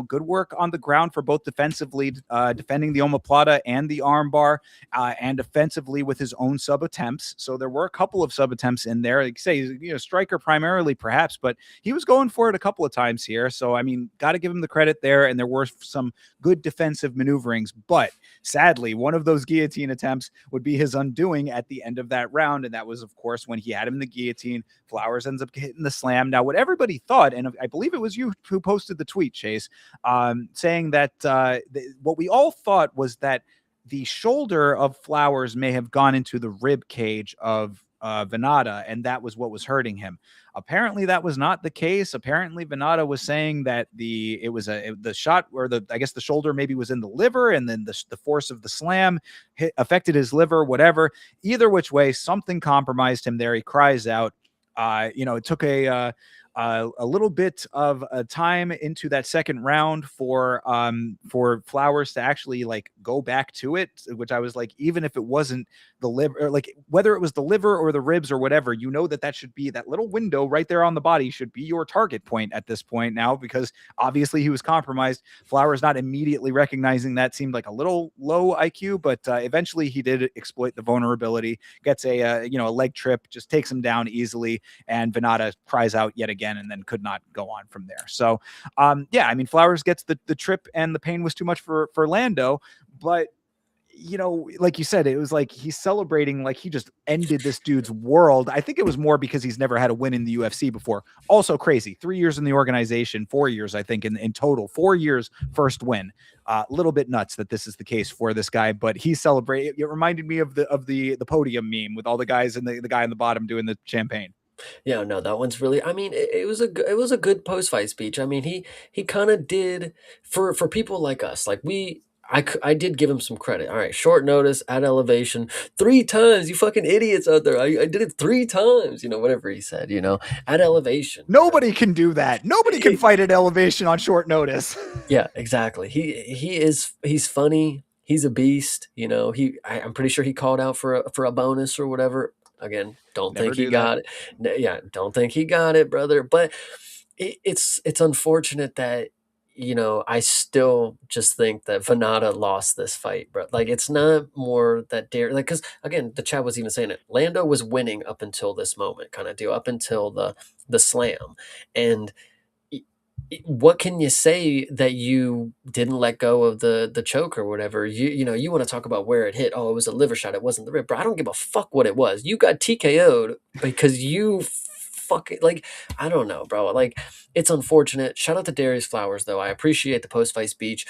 good work on the ground for both defensively, defending the omoplata and the armbar, and offensively with his own sub attempts. So there were a couple of sub attempts in there. Like say, striker primarily perhaps, but he was going for it a couple of times here. So I mean, got to give him the credit there. And there were some good defensive maneuverings, but sadly, one of those guillotine attempts would be his undoing at the end of that round. And that was, of course, when he had him in the guillotine. Flowers ends up hitting the slam. Now, what everybody thought, and I believe it was you who posted the tweet, Chase, saying that what we all thought was that the shoulder of Flowers may have gone into the rib cage of Venata, and that was what was hurting him. Apparently, that was not the case. Apparently, Venata was saying that the shot, or I guess the shoulder maybe was in the liver, and then the force of the slam affected his liver. Whatever, either which way, something compromised him there. He cries out. It took a little bit of a time into that second round for Flowers to actually like go back to it, which I was like, even if it wasn't the liver, or like whether it was the liver or the ribs or whatever, that should be that little window right there on the body should be your target point at this point now, because obviously he was compromised. Flowers not immediately recognizing that seemed like a little low IQ, but eventually he did exploit the vulnerability, gets a leg trip, just takes him down easily, and Venata cries out yet again and then could not go on from there. So, I mean, Flowers gets the trip, and the pain was too much for Lando, but like you said, it was like he's celebrating like he just ended this dude's world. I think it was more because he's never had a win in the UFC before. Also crazy. 3 years in the organization, 4 years, I think, in total. 4 years, first win. A little bit nuts that this is the case for this guy, but he celebrated. It reminded me of the podium meme with all the guys and the guy on the bottom doing the champagne. Yeah, no, that one's really. I mean, it was it was a good post fight speech. I mean, he kind of did for people like us. Like I did give him some credit. All right, short notice at elevation, 3 times. You fucking idiots out there. I did it 3 times. Whatever he said. At elevation. Nobody can do that. Nobody can fight at elevation on short notice. Yeah, exactly. He's funny. He's a beast. I'm pretty sure he called out for a bonus or whatever. Again, don't Never think he do that. got it. Yeah, don't think he got it, brother. But it's unfortunate that I still just think that Venata lost this fight, bro. Like it's not more that dare like because again the chat was even saying it. Lando was winning up until this moment, kind of deal, up until the slam, and what can you say that you didn't let go of the choke or whatever? You want to talk about where it hit. Oh, it was a liver shot. It wasn't the rib. Bro, I don't give a fuck what it was. You got TKO'd because you fucking like I don't know, bro. Like it's unfortunate. Shout out to Darius Flowers though. I appreciate the post fight speech.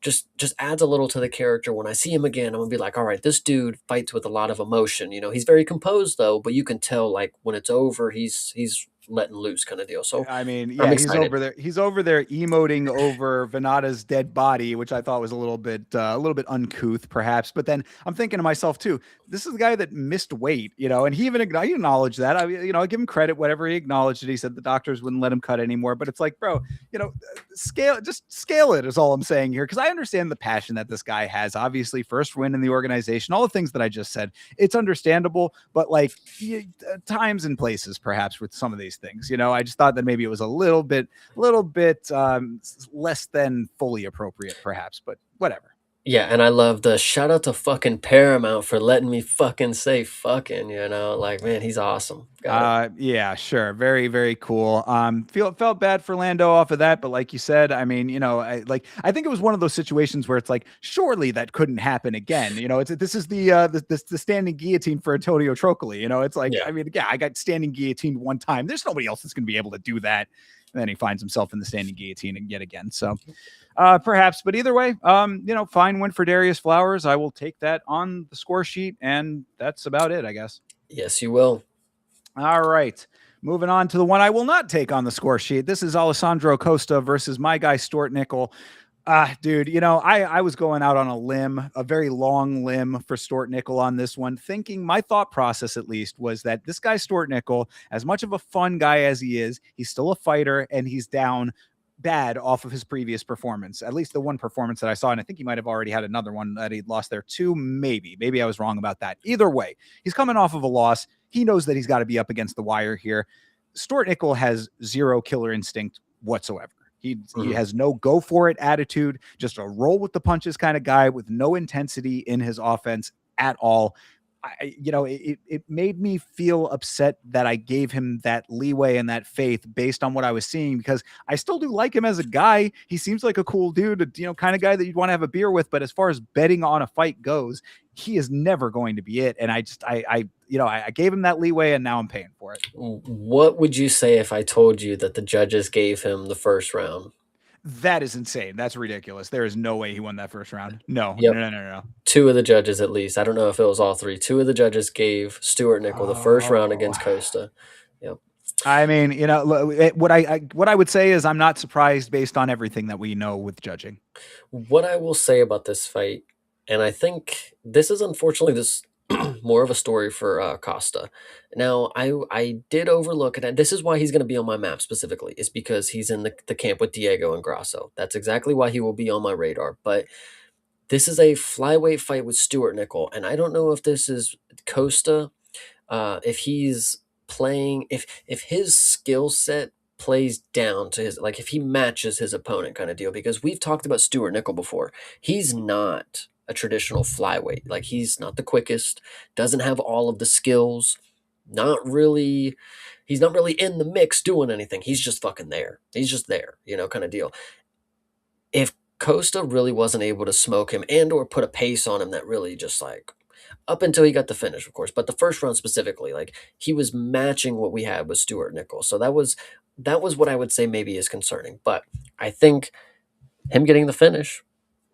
Just adds a little to the character. When I see him again, I'm gonna be like, all right, this dude fights with a lot of emotion. He's very composed though, but you can tell like when it's over, he's letting loose kind of deal. So I mean, I'm yeah, he's excited. over there. He's over there emoting over Venata's dead body, which I thought was a little bit uncouth, perhaps. But then I'm thinking to myself too, this is the guy that missed weight, and he even he acknowledged that. I give him credit, whatever he acknowledged it. He said the doctors wouldn't let him cut anymore. But it's like, bro, just scale it is all I'm saying here, because I understand the passion that this guy has. Obviously, first win in the organization, all the things that I just said, it's understandable. But like times and places, perhaps with some of these things, I just thought that maybe it was a little bit less than fully appropriate, perhaps. But whatever. Yeah, and I love the shout out to fucking Paramount for letting me fucking say fucking, like, man, he's awesome. Got it. Yeah, sure. Very, very cool. Felt bad for Lando off of that, but like you said, I mean, I think it was one of those situations where it's like, surely that couldn't happen again. This is the standing guillotine for Antonio Trocoli. It's like, Yeah. I mean, yeah, I got standing guillotined one time. There's nobody else that's going to be able to do that. And then he finds himself in the standing guillotine yet again. So, perhaps, but either way, fine win for Darius Flowers. I will take that on the score sheet, and that's about it, I guess. Yes, you will. All right. Moving on to the one I will not take on the score sheet. This is Alessandro Costa versus my guy Stuart Nickel. Dude, I was going out on a limb, a very long limb for Stuart Nickel on this one, thinking my thought process at least was that this guy Stuart Nickel, as much of a fun guy as he is, he's still a fighter and he's down bad off of his previous performance. At least the one performance that I saw, and I think he might have already had another one that he'd lost there too. Maybe I was wrong about that. Either way, he's coming off of a loss. He knows that he's got to be up against the wire here. Stuart Nickel has zero killer instinct whatsoever. He Mhm. has no go for it attitude, just a roll with the punches kind of guy with no intensity in his offense at all. It made me feel upset that I gave him that leeway and that faith based on what I was seeing, because I still do like him as a guy. He seems like a cool dude, kind of guy that you'd want to have a beer with. But as far as betting on a fight goes, he is never going to be it. And I gave him that leeway, and now I'm paying for it. What would you say if I told you that the judges gave him the first round? That is insane. That's ridiculous. There is no way he won that first round. No, Yep. no, no, no, no. Two of the judges, at least. I don't know if it was all three. Two of the judges gave Stuart Nickel the first round Oh, against Costa. Yep. I mean, what I would say is I'm not surprised based on everything that we know with judging. What I will say about this fight, and I think this is unfortunately this more of a story for Costa. Now, I did overlook, and this is why he's going to be on my map specifically, is because he's in the camp with Diego and Grasso. That's exactly why he will be on my radar. But this is a flyweight fight with Stuart Nickel, and I don't know if this is Costa, if he's playing, if his skill set plays down to his, like if he matches his opponent kind of deal, because we've talked about Stuart Nickel before. He's not a traditional flyweight. Like he's not the quickest, doesn't have all of the skills, not really. He's not really in the mix doing anything. He's just fucking there. He's just there, kind of deal. If Costa really wasn't able to smoke him and or put a pace on him that really just like up until he got the finish, of course, but the first round specifically, like he was matching what we had with Stuart Nickel. So that was what I would say maybe is concerning. But I think him getting the finish,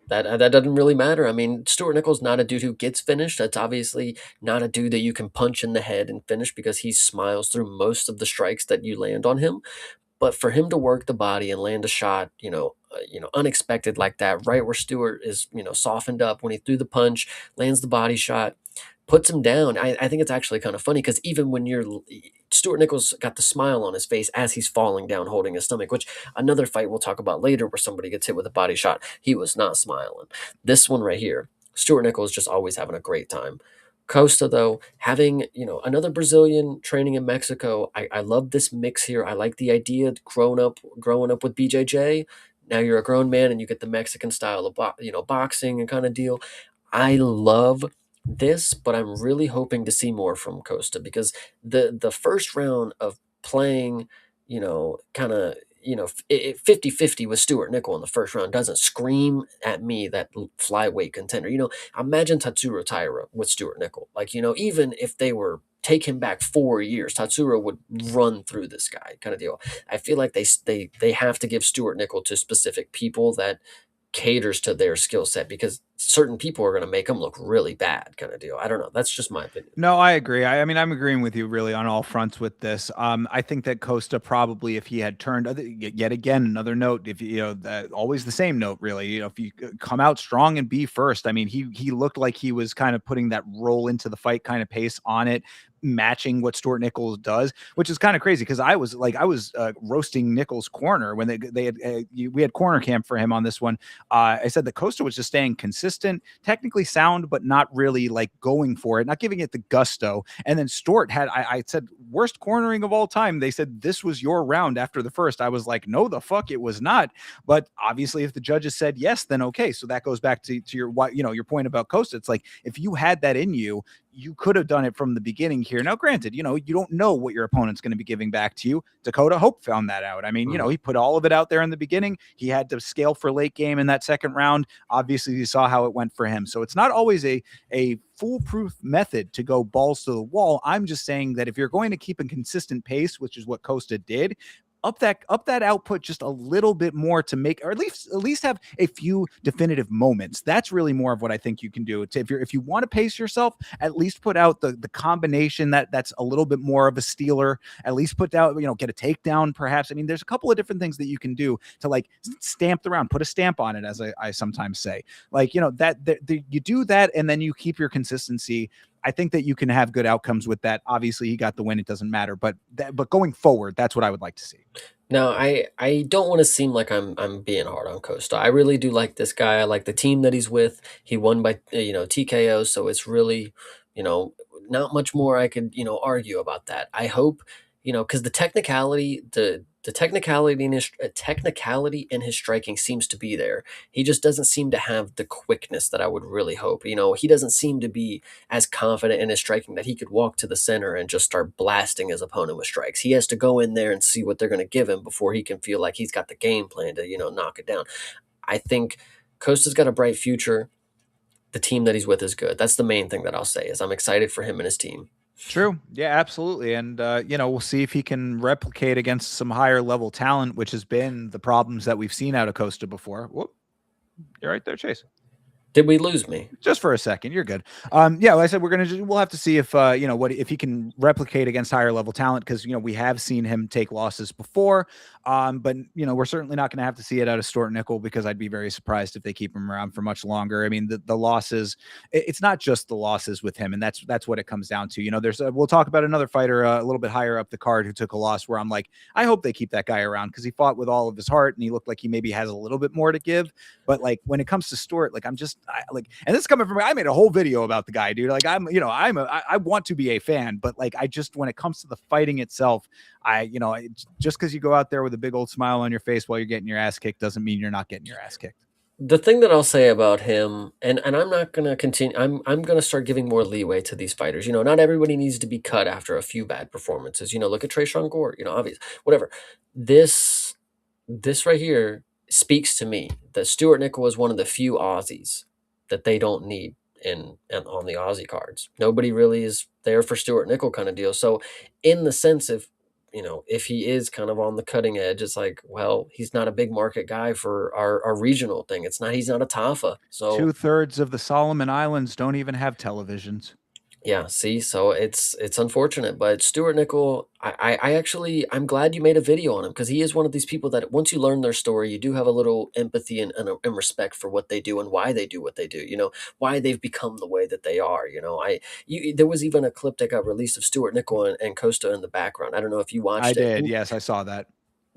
that doesn't really matter. I mean, Stuart Nichols not a dude who gets finished. That's obviously not a dude that you can punch in the head and finish because he smiles through most of the strikes that you land on him. But for him to work the body and land a shot, unexpected like that, right where Stewart is, softened up when he threw the punch, lands the body shot, puts him down. I think it's actually kind of funny because even when Stuart Nichols got the smile on his face as he's falling down, holding his stomach, which another fight we'll talk about later where somebody gets hit with a body shot, he was not smiling. This one right here, Stuart Nichols just always having a great time. Costa, though, having another Brazilian training in Mexico, I love this mix here. I like the idea of growing up with BJJ. Now you're a grown man and you get the Mexican style of boxing and kind of deal. I love this, but I'm really hoping to see more from Costa because the first round of playing, kind of 50-50 with Stuart Nickel in the first round doesn't scream at me that flyweight contender. Imagine Tatsuro Taira with Stuart Nickel. Like, even if they were take him back 4 years, Tatsuro would run through this guy kind of deal. I feel like they have to give Stuart Nickel to specific people that caters to their skill set, because certain people are going to make them look really bad, kind of deal. I don't know. That's just my opinion. No, I agree. I mean, I'm agreeing with you really on all fronts with this. I think that Costa probably, if he had turned yet again, another note, if you know, always the same note, really. You know, if you come out strong and be first, I mean, he looked like he was kind of putting that roll into the fight kind of pace on it, matching what Stuart Nichols does, which is kind of crazy because I was roasting Nichols' corner when they had we had corner camp for him on this one. I said that Costa was just staying consistent, technically sound, but not really like going for it, not giving it the gusto. And then Stort had, I said, worst cornering of all time. They said this was your round after the first. I was like, no, the fuck, it was not. But obviously, if the judges said yes, then okay. So that goes back to your your point about Costa. It's like if you had that in you, you could have done it from the beginning here. Now, granted, you don't know what your opponent's going to be giving back to you. Dakota Hope found that out. I mean, he put all of it out there in the beginning. He had to scale for late game in that second round. Obviously, you saw how it went for him. So it's not always a foolproof method to go balls to the wall. I'm just saying that if you're going to keep a consistent pace, which is what Costa did, up that output just a little bit more to make, or at least have a few definitive moments. That's really more of what I think you can do. If you want to pace yourself, at least put out the combination that's a little bit more of a stealer. At least put out, get a takedown perhaps. I mean, there's a couple of different things that you can do to like stamp the round, put a stamp on it, as I sometimes say. Like, that you do that and then you keep your consistency. I think that you can have good outcomes with that. Obviously, he got the win. It doesn't matter. But going forward, that's what I would like to see. No, I don't want to seem like I'm being hard on Costa. I really do like this guy. I like the team that he's with. He won by TKO, so it's really, you know not much more I could argue about that. I hope, because the technicality in his striking seems to be there. He just doesn't seem to have the quickness that I would really hope. He doesn't seem to be as confident in his striking that he could walk to the center and just start blasting his opponent with strikes. He has to go in there and see what they're going to give him before he can feel like he's got the game plan to knock it down. I think Costa's got a bright future. The team that he's with is good. That's the main thing that I'll say, is I'm excited for him and his team. True. Yeah, absolutely. And, we'll see if he can replicate against some higher level talent, which has been the problems that we've seen out of Costa before. Whoop. You're right there, Chase. Did we lose me? Just for a second, you're good. Like I said, we'll have to see if if he can replicate against higher level talent, because we have seen him take losses before. But we're certainly not going to have to see it out of Stuart Nickel, because I'd be very surprised if they keep him around for much longer. I mean, the losses, it's not just the losses with him, and that's what it comes down to. We'll talk about another fighter a little bit higher up the card who took a loss, where I'm like, I hope they keep that guy around, because he fought with all of his heart and he looked like he maybe has a little bit more to give. But like when it comes to Stuart, like and this is coming from me. I made a whole video about the guy, dude. Like I want to be a fan, but like when it comes to the fighting itself, just because you go out there with a big old smile on your face while you're getting your ass kicked doesn't mean you're not getting your ass kicked. The thing that I'll say about him, and I'm not gonna continue. I'm gonna start giving more leeway to these fighters. Not everybody needs to be cut after a few bad performances. Look at Trayshawn Gore. Obvious, whatever. This right here speaks to me that Stuart Nickel is one of the few Aussies that they don't need on the Aussie cards. Nobody really is there for Stuart Nickel, kind of deal. So, in the sense, if he is kind of on the cutting edge, it's like, well, he's not a big market guy for our regional thing. He's not a Tafa. So 2/3 of the Solomon Islands don't even have televisions. yeah, see, so it's unfortunate, but Stuart Nickel, I'm glad you made a video on him, because he is one of these people that once you learn their story, you do have a little empathy and respect for what they do and why they do what they do. Why they've become the way that they are. There was even a clip that got released of Stuart Nickel and Costa in the background. I don't know if you watched I it. did. Yes, I saw that.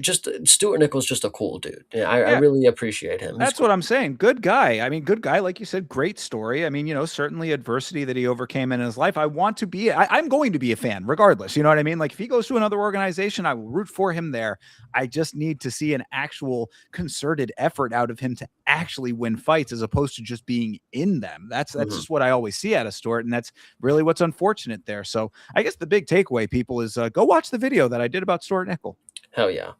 Just Stuart Nickel's just a cool dude. I Yeah. really appreciate him. That's what I'm saying. Good guy. I mean, good guy, like you said, great story. I mean, certainly adversity that he overcame in his life. I'm going to be a fan regardless. You know what I mean? Like if he goes to another organization, I will root for him there. I just need to see an actual concerted effort out of him to actually win fights, as opposed to just being in them. That's just what I always see out of Stuart. And that's really what's unfortunate there. So I guess the big takeaway, people, is go watch the video that I did about Stuart Nickel. Hell yeah.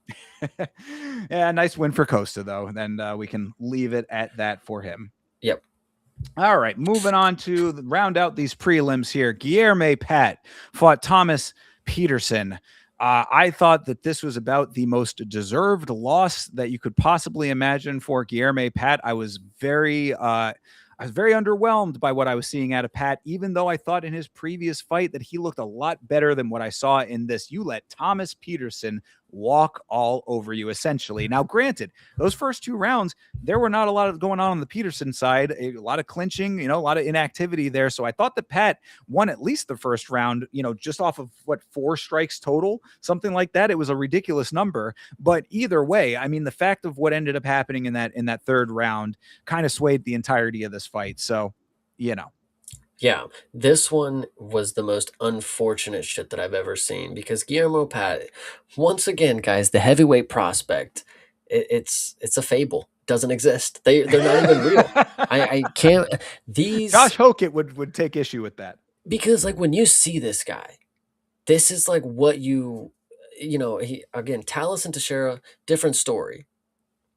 Yeah, nice win for Costa, though. Then we can leave it at that for him. Yep. All right, moving on to round out these prelims here. Guilherme Pat fought Thomas Peterson. I thought that this was about the most deserved loss that you could possibly imagine for Guilherme Pat. I was very underwhelmed by what I was seeing out of Pat, even though I thought in his previous fight that he looked a lot better than what I saw in this. You let Thomas Peterson walk all over you, essentially. Now, granted, those first 2 rounds, there were not a lot of going on the Peterson side, a lot of clinching, a lot of inactivity there. So I thought that Pat won at least the first round, just off of what, 4 strikes total, something like that. It was a ridiculous number. But either way, I mean, the fact of what ended up happening in that third round kind of swayed the entirety of this fight. So, you know. Yeah, this one was the most unfortunate shit that I've ever seen because Guillermo Pat, once again, guys, the heavyweight prospect, it's a fable. Doesn't exist. They're not even real. I can't these Josh Hokett would take issue with that. because like when you see this guy, this is like what he again, Talis and Teixeira, different story.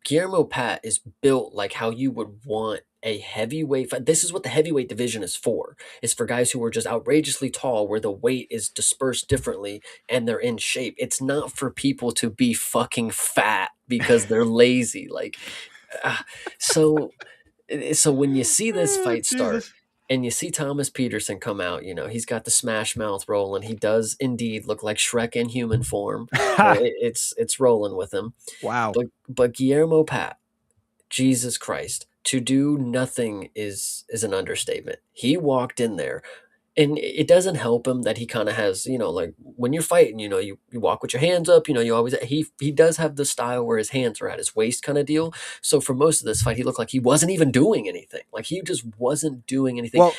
Guillermo Pat is built like how you would want a heavyweight fight. This is what the heavyweight division is for. It's for guys who are just outrageously tall where the weight is dispersed differently and they're in shape. It's not for people to be fucking fat because they're lazy. Like uh, so so when you see this Oh, fight start Jesus. and you see Thomas Peterson come out, he's got the smash mouth rolling. He does indeed look like Shrek in human form. It's rolling with him. Wow. But Guillermo Pat, Jesus Christ, to do nothing is an understatement. He walked in there, and it doesn't help him that he kind of has, like when you're fighting, you walk with your hands up, you always he does have the style where his hands are at his waist kind of deal. So for most of this fight, he looked like he wasn't even doing anything. Like he just wasn't doing anything. Well,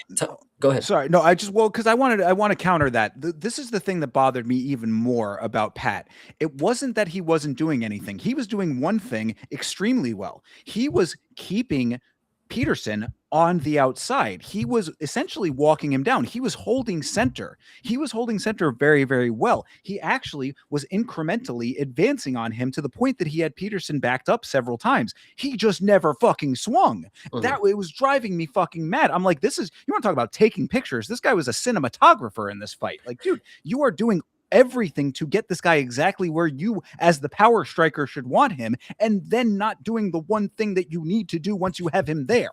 Go ahead. sorry. No, because I want to counter that. This is the thing that bothered me even more about Pat. It wasn't that he wasn't doing anything. He was doing one thing extremely well. He was keeping Peterson on the outside. He was essentially walking him down. He was holding center. He was holding center very, very well. He actually was incrementally advancing on him to the point that he had Peterson backed up several times. He just never fucking swung. Mhm. That it was driving me fucking mad. I'm like, you want to talk about taking pictures? This guy was a cinematographer in this fight. Like, dude, you are doing everything to get this guy exactly where you as the power striker should want him, and then not doing the one thing that you need to do once you have him there.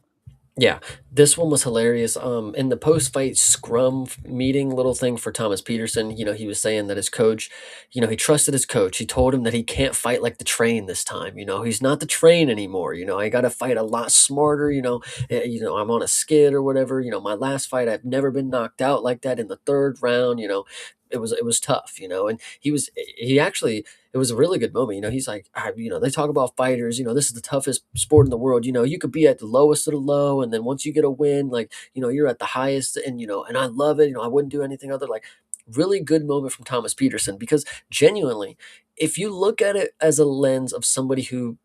Yeah, this one was hilarious. In the post-fight scrum meeting, little thing for Thomas Peterson, he was saying that his coach, he trusted his coach. He told him that he can't fight like the train this time. He's not the train anymore. I got to fight a lot smarter. I'm on a skid or whatever. My last fight, I've never been knocked out like that in the third round. It was tough. And he actually it was a really good moment. He's like, they talk about fighters, this is the toughest sport in the world. You could be at the lowest of the low. And then once you get a win, like, you're at the highest and I love it. I wouldn't do anything other like really good moment from Thomas Peterson because genuinely, if you look at it as a lens of somebody who,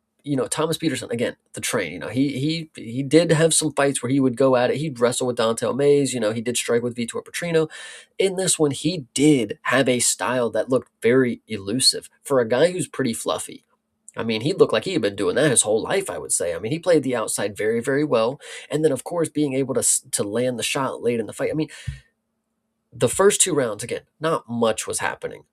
Thomas Peterson, again, the train, he did have some fights where he would go at it. He'd wrestle with Dante Mays, he did strike with Vitor Petrino. In this one, he did have a style that looked very elusive for a guy who's pretty fluffy. I mean, he looked like he had been doing that his whole life, I would say. I mean, he played the outside very, very well. And then, of course, being able to land the shot late in the fight. I mean, the first 2 rounds, again, not much was happening.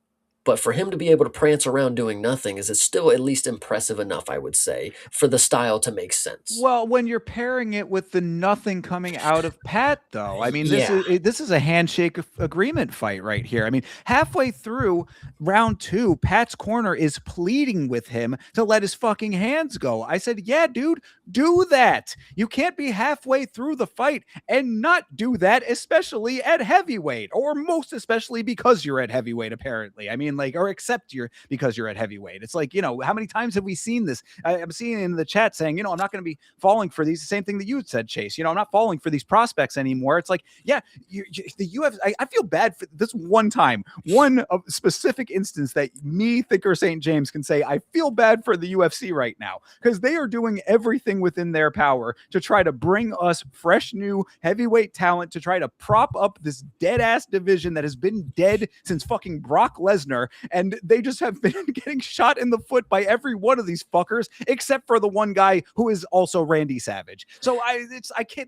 But for him to be able to prance around doing nothing is still at least impressive enough, I would say, for the style to make sense. Well, when you're pairing it with the nothing coming out of Pat, though, I mean, Yeah. this is a handshake agreement fight right here. I mean, halfway through round 2, Pat's corner is pleading with him to let his fucking hands go. I said, "Yeah, dude, do that. You can't be halfway through the fight and not do that, especially at heavyweight, or most especially because you're at heavyweight. Apparently, I mean, like, or except you're because you're at heavyweight. It's like, how many times have we seen this? I'm seeing in the chat saying, I'm not going to be falling for these. The same thing that you said, Chase. I'm not falling for these prospects anymore. It's like, yeah, the UFC. I feel bad for this one time, one specific instance that me, Thinker St. James, can say I feel bad for the UFC right now because they are doing everything within their power to try to bring us fresh new heavyweight talent to try to prop up this dead ass division that has been dead since fucking Brock Lesnar, and they just have been getting shot in the foot by every one of these fuckers except for the one guy who is also Randy Savage. So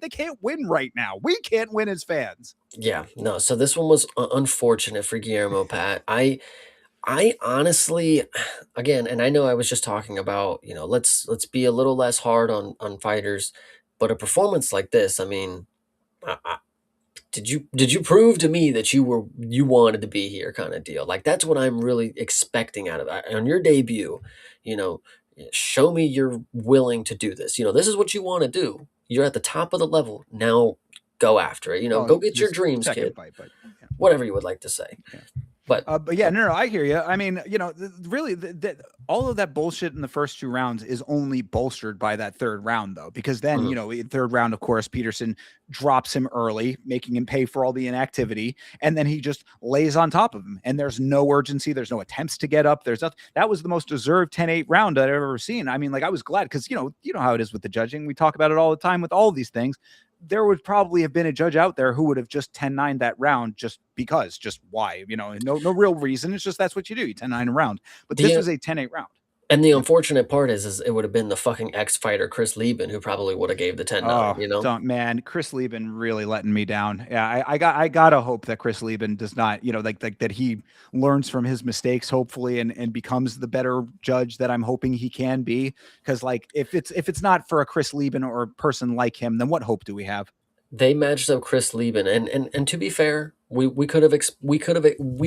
they can't win right now. We can't win as fans. Yeah, no. So this one was unfortunate for Guillermo Pat. I honestly, again, and I know I was just talking about, let's be a little less hard on fighters, but a performance like this, I mean, I, did you prove to me that you wanted to be here kind of deal? Like that's what I'm really expecting out of on your debut. You know, show me you're willing to do this. This is what you want to do. You're at the top of the level now. Go after it. Well, Go get your this dreams, second kid. fight, but yeah. Whatever you would like to say, Yeah. but But yeah, no, I hear you. I mean, really, all of that bullshit in the first two rounds is only bolstered by that third round, though, because then, mhm. in third round, of course, Peterson drops him early, making him pay for all the inactivity, and then he just lays on top of him. And there's no urgency, there's no attempts to get up. There's nothing. That was the most deserved 10-8 round I've ever seen. I mean, like I was glad because you know how it is with the judging. We talk about it all the time with all of these things. There would probably have been a judge out there who would have just 10-9 that round just because, just why, no real reason. It's just that's what you do. You 10-9 a round. But this the was a 10-8 round. and the Yeah. unfortunate part is it would have been the fucking ex fighter Chris Lieben who probably would have gave the 10-9. Oh, don't, man, Chris Lieben really letting me down. Yeah, I gotta hope that Chris Lieben does not, like that he learns from his mistakes, hopefully, and becomes the better judge that I'm hoping he can be. Because like if it's not for a Chris Lieben or a person like him, then what hope do we have? They matched up Chris Lieben, and to be fair, we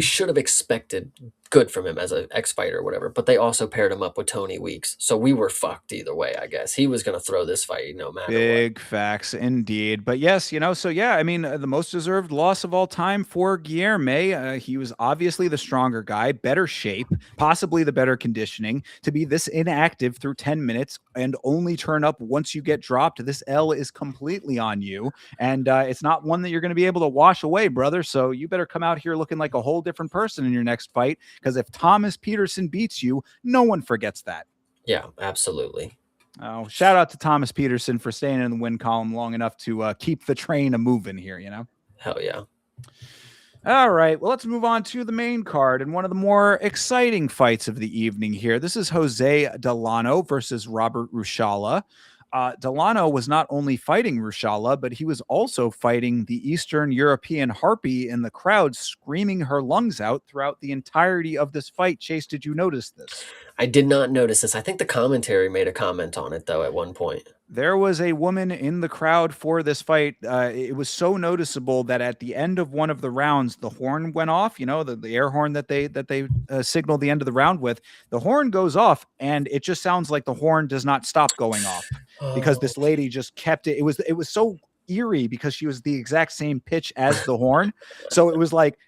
should have expected good from him as an ex fighter or whatever. But they also paired him up with Tony Weeks, so we were fucked either way. I guess he was going to throw this fight no matter what. Big facts indeed. But yes, so yeah, I mean, the most deserved loss of all time for Guilherme. He was obviously the stronger guy, better shape, possibly the better conditioning. To be this inactive through 10 minutes and only turn up once you get dropped, this L is completely on you. And it's not one that you're going to be able to wash away, brother. So you better come out here looking like a whole different person in your next fight. Because if Thomas Peterson beats you, no one forgets that. Yeah, absolutely. Oh, shout out to Thomas Peterson for staying in the win column long enough to keep the train a moving here. Hell yeah. All right, well, let's move on to the main card and one of the more exciting fights of the evening here. This is Jose Delano versus Robert Rushala. Delano was not only fighting Rushala, but he was also fighting the Eastern European Harpy in the crowd, screaming her lungs out throughout the entirety of this fight. Chase, did you notice this? I did not notice this. I think the commentary made a comment on it though at one point. There was a woman in the crowd for this fight. It was so noticeable that at the end of one of the rounds, the horn went off. The air horn that they signaled the end of the round with. The horn goes off, and it just sounds like the horn does not stop going off because Oh. this lady just kept it. It was so eerie because she was the exact same pitch as the horn, so it was like.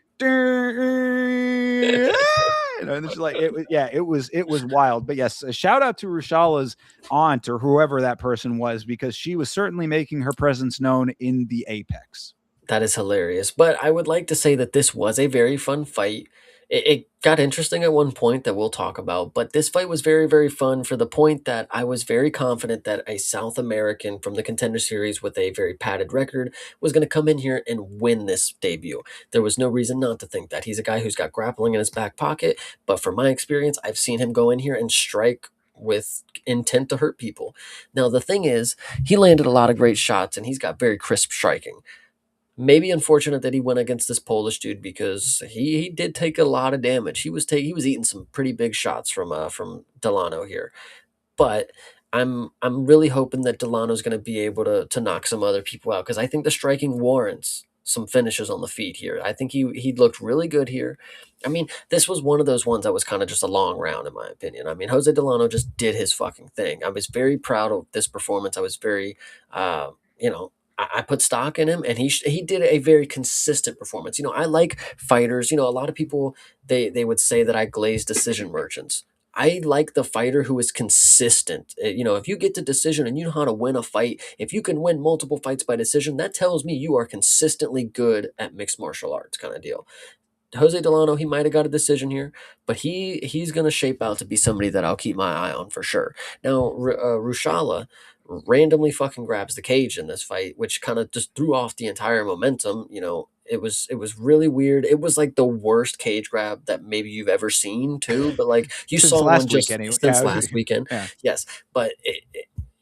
And it's like it was wild. But yes, a shout out to Rushala's aunt or whoever that person was because she was certainly making her presence known in the apex. That is hilarious. But I would like to say that this was a very fun fight. It got interesting at one point that we'll talk about, but this fight was very, very fun for the point that I was very confident that a South American from the Contender Series with a very padded record was going to come in here and win this debut. There was no reason not to think that. He's a guy who's got grappling in his back pocket, but from my experience, I've seen him go in here and strike with intent to hurt people. Now, the thing is, he landed a lot of great shots and he's got very crisp striking. Maybe unfortunate that he went against this Polish dude because he did take a lot of damage. He was eating some pretty big shots from Delano here. But I'm really hoping that Delano's going to be able to knock some other people out because I think the striking warrants some finishes on the feet here. I think he looked really good here. I mean, this was one of those ones that was kind of just a long round in my opinion. I mean, Jose Delano just did his fucking thing. I was very proud of this performance. I was very, you know. I put stock in him, and he did a very consistent performance. I like fighters. A lot of people they would say that I glaze decision merchants. I like the fighter who is consistent. If you get to decision and you know how to win a fight, if you can win multiple fights by decision, that tells me you are consistently good at mixed martial arts kind of deal. Jose Delano, he might have got a decision here, but he's going to shape out to be somebody that I'll keep my eye on for sure. Now, Rushala randomly fucking grabs the cage in this fight, which kind of just threw off the entire momentum. It was really weird. It was like the worst cage grab that maybe you've ever seen too. But like you Since saw one last week, just anyway. since Yeah, last weekend, yeah. yes. But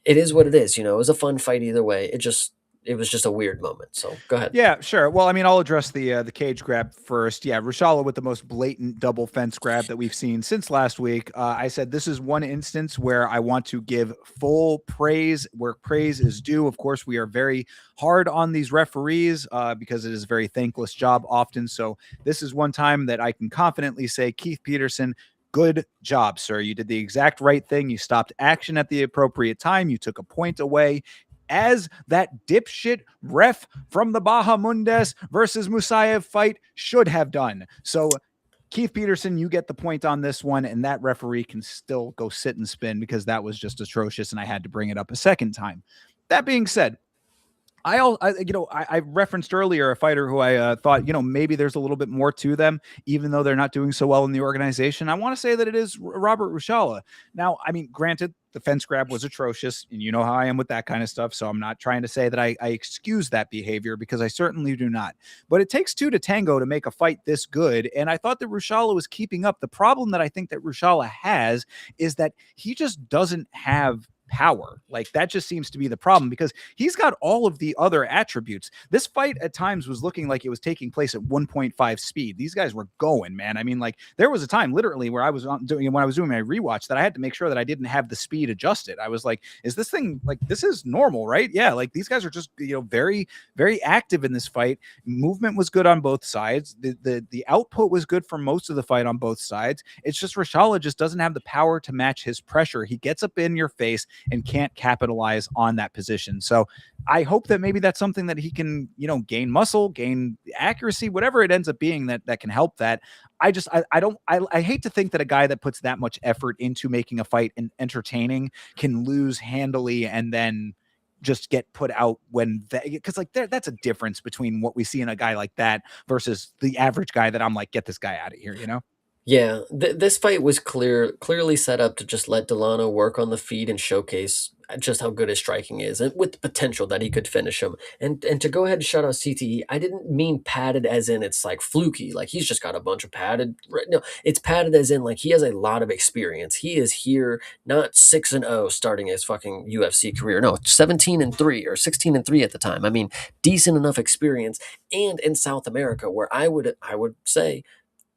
it is what it is. It was a fun fight either way. It just it was just a weird moment. So go ahead. Yeah, sure. Well, I mean, I'll address the cage grab first. Yeah, Rashala with the most blatant double fence grab that we've seen since last week. I said this is one instance where I want to give full praise where praise is due. Of course, we are very hard on these referees because it is a very thankless job often. So this is one time that I can confidently say, Keith Peterson, good job, sir. You did the exact right thing. You stopped action at the appropriate time. You took a point away as that dipshit ref from the Bahamundes versus Musayev fight should have done. So Keith Peterson, you get the point on this one, and that referee can still go sit and spin because that was just atrocious, and I had to bring it up a second time. That being said, I referenced earlier a fighter who I thought, maybe there's a little bit more to them, even though they're not doing so well in the organization. I want to say that it is Robert Rushala. Now, I mean, granted, the fence grab was atrocious, and you know how I am with that kind of stuff. So I'm not trying to say that I excuse that behavior because I certainly do not. But it takes two to tango to make a fight this good. And I thought that Rushala was keeping up. The problem that I think that Rushala has is that he just doesn't have power. Like that just seems to be the problem because he's got all of the other attributes. This fight at times was looking like it was taking place at 1.5 speed. These guys were going, man. I mean, like there was a time literally where I was doing when I was doing my rewatch that I had to make sure that I didn't have the speed adjusted. I was like, is this thing like this is normal, right? Yeah, like these guys are just very very active in this fight. Movement was good on both sides. The output was good for most of the fight on both sides. It's just Rashala just doesn't have the power to match his pressure. He gets up in your face and can't capitalize on that position. So I hope that maybe that's something that he can, gain muscle, gain accuracy, whatever it ends up being that can help that. I hate to think that a guy that puts that much effort into making a fight and entertaining can lose handily and then just get put out when because like that's a difference between what we see in a guy like that versus the average guy that I'm like, get this guy out of here. Yeah, this fight was clearly set up to just let Delano work on the feet and showcase just how good his striking is, and with the potential that he could finish him. And to go ahead and shout out CTE, I didn't mean padded as in it's like fluky, like he's just got a bunch of padded. No, it's padded as in like he has a lot of experience. He is here not 6-0 starting his fucking UFC career. No, 17-3 or 16-3 at the time. I mean, decent enough experience, and in South America, where I would say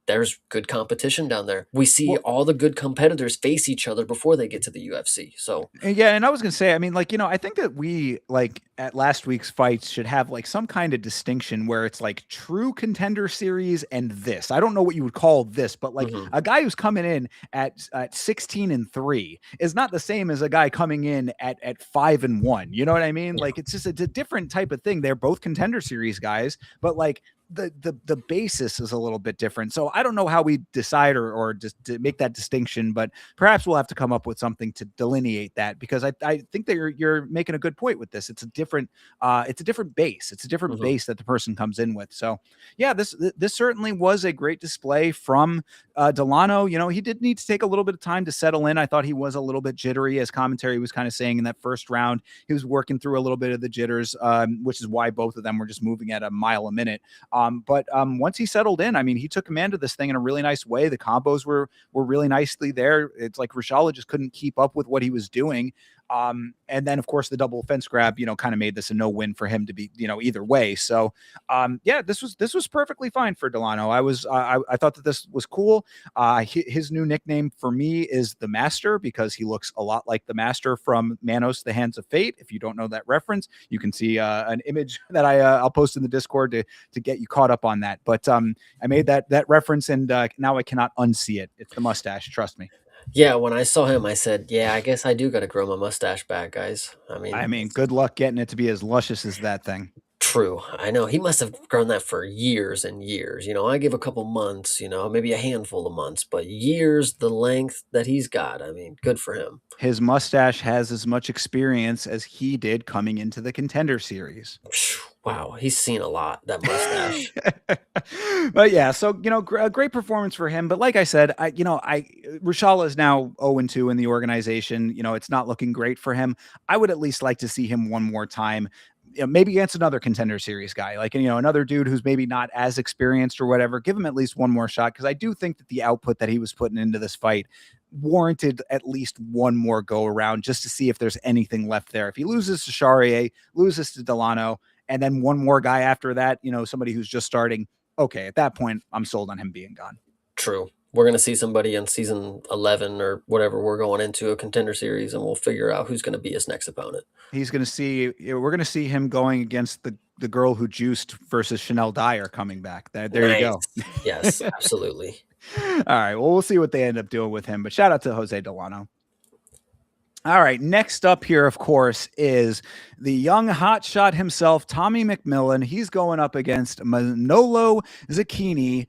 there's good competition down there. We see Well, all the good competitors face each other before they get to the UFC. So, yeah, and I was gonna say, I mean, like, I think that we like at last week's fights should have like some kind of distinction where it's like true contender series and this. I don't know what you would call this, but like mhm, a guy who's coming in at 16-3 is not the same as a guy coming in at 5-1. You know what I mean? yeah, Like it's a different type of thing. They're both contender series guys, but like the basis is a little bit different. So I don't know how we decide or just to make that distinction, but perhaps we'll have to come up with something to delineate that because I think that you're making a good point with this. It's a different base. It's a different mhm. base that the person comes in with. So yeah, this certainly was a great display from Delano. He did need to take a little bit of time to settle in. I thought he was a little bit jittery, as commentary was kind of saying in that first round. He was working through a little bit of the jitters, which is why both of them were just moving at a mile a minute. But once he settled in, I mean, he took command of this thing in a really nice way. The combos were really nicely there. It's like Rashala just couldn't keep up with what he was doing. And then of course the double fence grab, kind of made this a no win for him to be, either way. So, yeah, this was perfectly fine for Delano. I thought that this was cool. His new nickname for me is the Master because he looks a lot like the Master from Manos: The Hands of Fate. If you don't know that reference, you can see an image that I'll post in the Discord to get you caught up on that. But I made that reference, and now I cannot unsee it. It's the mustache. Trust me. Yeah, when I saw him, I said, "Yeah, I guess I do got to grow my mustache back, guys." I I mean, mean, good luck getting it to be as luscious as that thing. true. I know he must have grown that for years and years. I give a couple months, maybe a handful of months, but years, the length that he's got. I mean, good for him. His mustache has as much experience as he did coming into the Contender Series. Phew, wow, he's seen a lot. That mustache. But yeah, so a great performance for him. But like I said, Rashala is now 0-2 in the organization. It's not looking great for him. I would at least like to see him one more time. Maybe against another Contender Series guy, like another dude who's maybe not as experienced or whatever. Give him at least one more shot because I do think that the output that he was putting into this fight warranted at least one more go around just to see if there's anything left there. If he loses to Charrier, loses to Delano, and then one more guy after that, somebody who's just starting, okay, at that point, I'm sold on him being gone. True. We're going to see somebody in season 11 or whatever. We're going into a contender series and we'll figure out who's going to be his next opponent. We're going to see him going against the girl who juiced versus Chanel Dyer coming back. There you Nice. go. Yes, absolutely. All right. Well, we'll see what they end up doing with him, but shout out to Jose Delano. All right. Next up here, of course, is the young hotshot himself, Tommy McMillan. He's going up against Manolo Zucchini.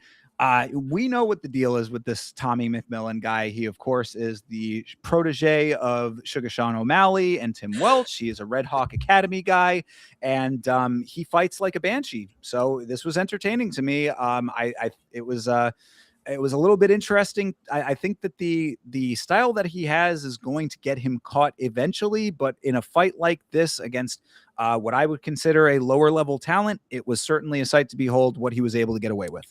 We know what the deal is with this Tommy McMillan guy. He, of course, is the protege of Sugar Sean O'Malley and Tim Welch. He is a Red Hawk Academy guy, and he fights like a banshee. So this was entertaining to me. It was a little bit interesting. I think that the style that he has is going to get him caught eventually, but in a fight like this against what I would consider a lower level talent, it was certainly a sight to behold what he was able to get away with.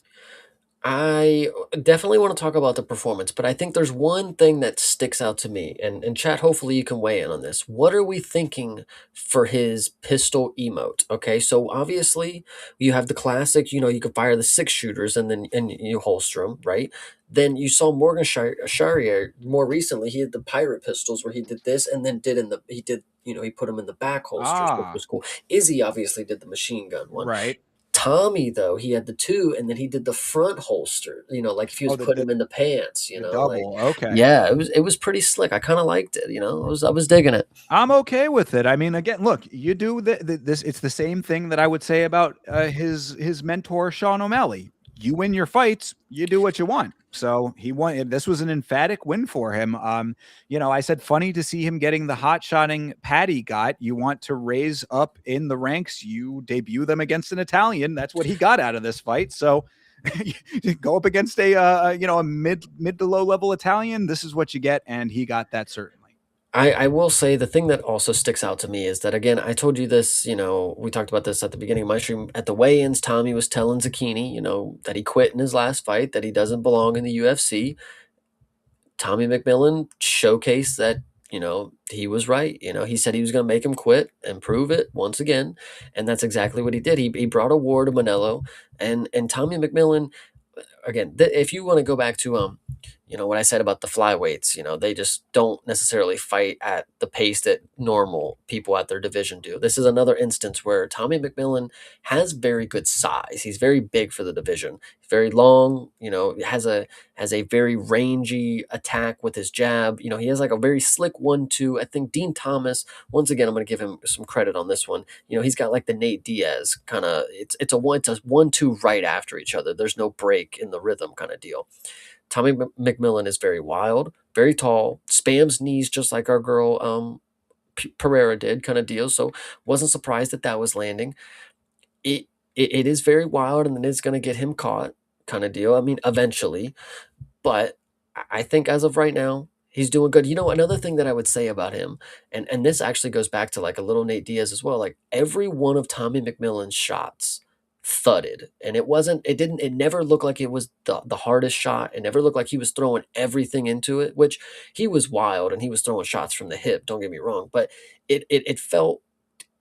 I definitely want to talk about the performance, but I think there's one thing that sticks out to me, and chat, hopefully you can weigh in on this. What are we thinking for his pistol emote? Okay, so obviously you have the classic, you can fire the 6 shooters and you holster them, right? Then you saw Morgan Charrier more recently. He had the pirate pistols where he did this and then he put them in the back holsters, which Ah, was cool. Izzy obviously did the machine gun one. right. Tommy, though, he had the 2, and then he did the front holster, like if he was Oh, putting them in the pants, the like double. Okay. yeah, it was pretty slick. I kind of liked it, I was digging it. I'm okay with it. I mean, again, look, you do this. It's the same thing that I would say about his mentor Sean O'Malley. You win your fights, you do what you want. So he won. This was an emphatic win for him. I said funny to see him getting the hot shotting Pat he got. You want to raise up in the ranks, you debut them against an Italian. That's what he got out of this fight. So go up against a mid to low level Italian. This is what you get, and he got that certainly. I will say the thing that also sticks out to me is that, again, I told you this, we talked about this at the beginning of my stream. At the weigh-ins, Tommy was telling Zucchini, that he quit in his last fight, that he doesn't belong in the UFC. Tommy McMillan showcased that, he was right. He said he was going to make him quit and prove it once again. And that's exactly what he did. He brought a war to Manello, and Tommy McMillan, again, if you want to go back to what I said about the flyweights, they just don't necessarily fight at the pace that normal people at their division do. This is another instance where Tommy McMillan has very good size. He's very big for the division. Very long, has a very rangy attack with his jab. He has like a very slick 1-2. I think Dean Thomas, once again, I'm going to give him some credit on this one. He's got like the Nate Diaz kind of, it's a 1-2 right after each other. There's no break in the rhythm kind of deal. Tommy McMillan is very wild, very tall, spams knees just like our girl Pereira did, kind of deal. So wasn't surprised that was landing. It is very wild, and then it's going to get him caught, kind of deal. I mean, eventually, but I think as of right now, he's doing good. Another thing that I would say about him, and this actually goes back to like a little Nate Diaz as well. Like every one of Tommy McMillan's shots thudded, and it never looked like it was the hardest shot. It never looked like he was throwing everything into it, which he was wild and he was throwing shots from the hip, don't get me wrong, but it felt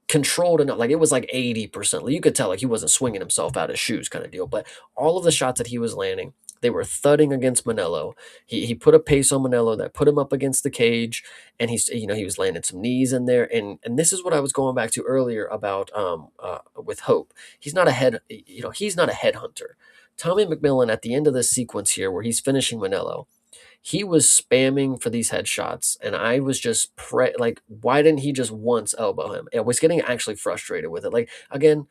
controlled enough. Like it was like 80%. You could tell like he wasn't swinging himself out of shoes kind of deal, but all of the shots that he was landing, they were thudding against Manello. He put a pace on Manello that put him up against the cage, and he was landing some knees in there. And this is what I was going back to earlier about with Hope. He's not a headhunter. Tommy McMillan at the end of this sequence here, where he's finishing Manello, he was spamming for these headshots, and I was just like, why didn't he just once elbow him? I was getting actually frustrated with it. Like again,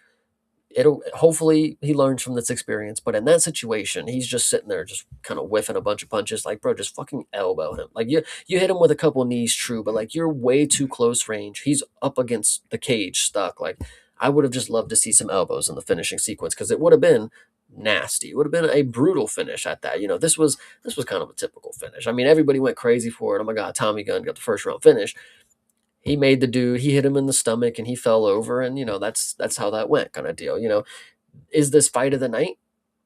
hopefully he learns from this experience, but in that situation he's just sitting there just kind of whiffing a bunch of punches. Like, bro, just fucking elbow him. Like you hit him with a couple knees, true, but like you're way too close range. He's up against the cage stuck. Like I would have just loved to see some elbows in the finishing sequence, because it would have been nasty. It would have been a brutal finish at that. This was kind of a typical finish. I mean, everybody went crazy for it. Oh my god, Tommy Gunn got the first round finish. He made the dude, he hit him in the stomach and he fell over, and that's how that went, kind of deal. Is this fight of the night?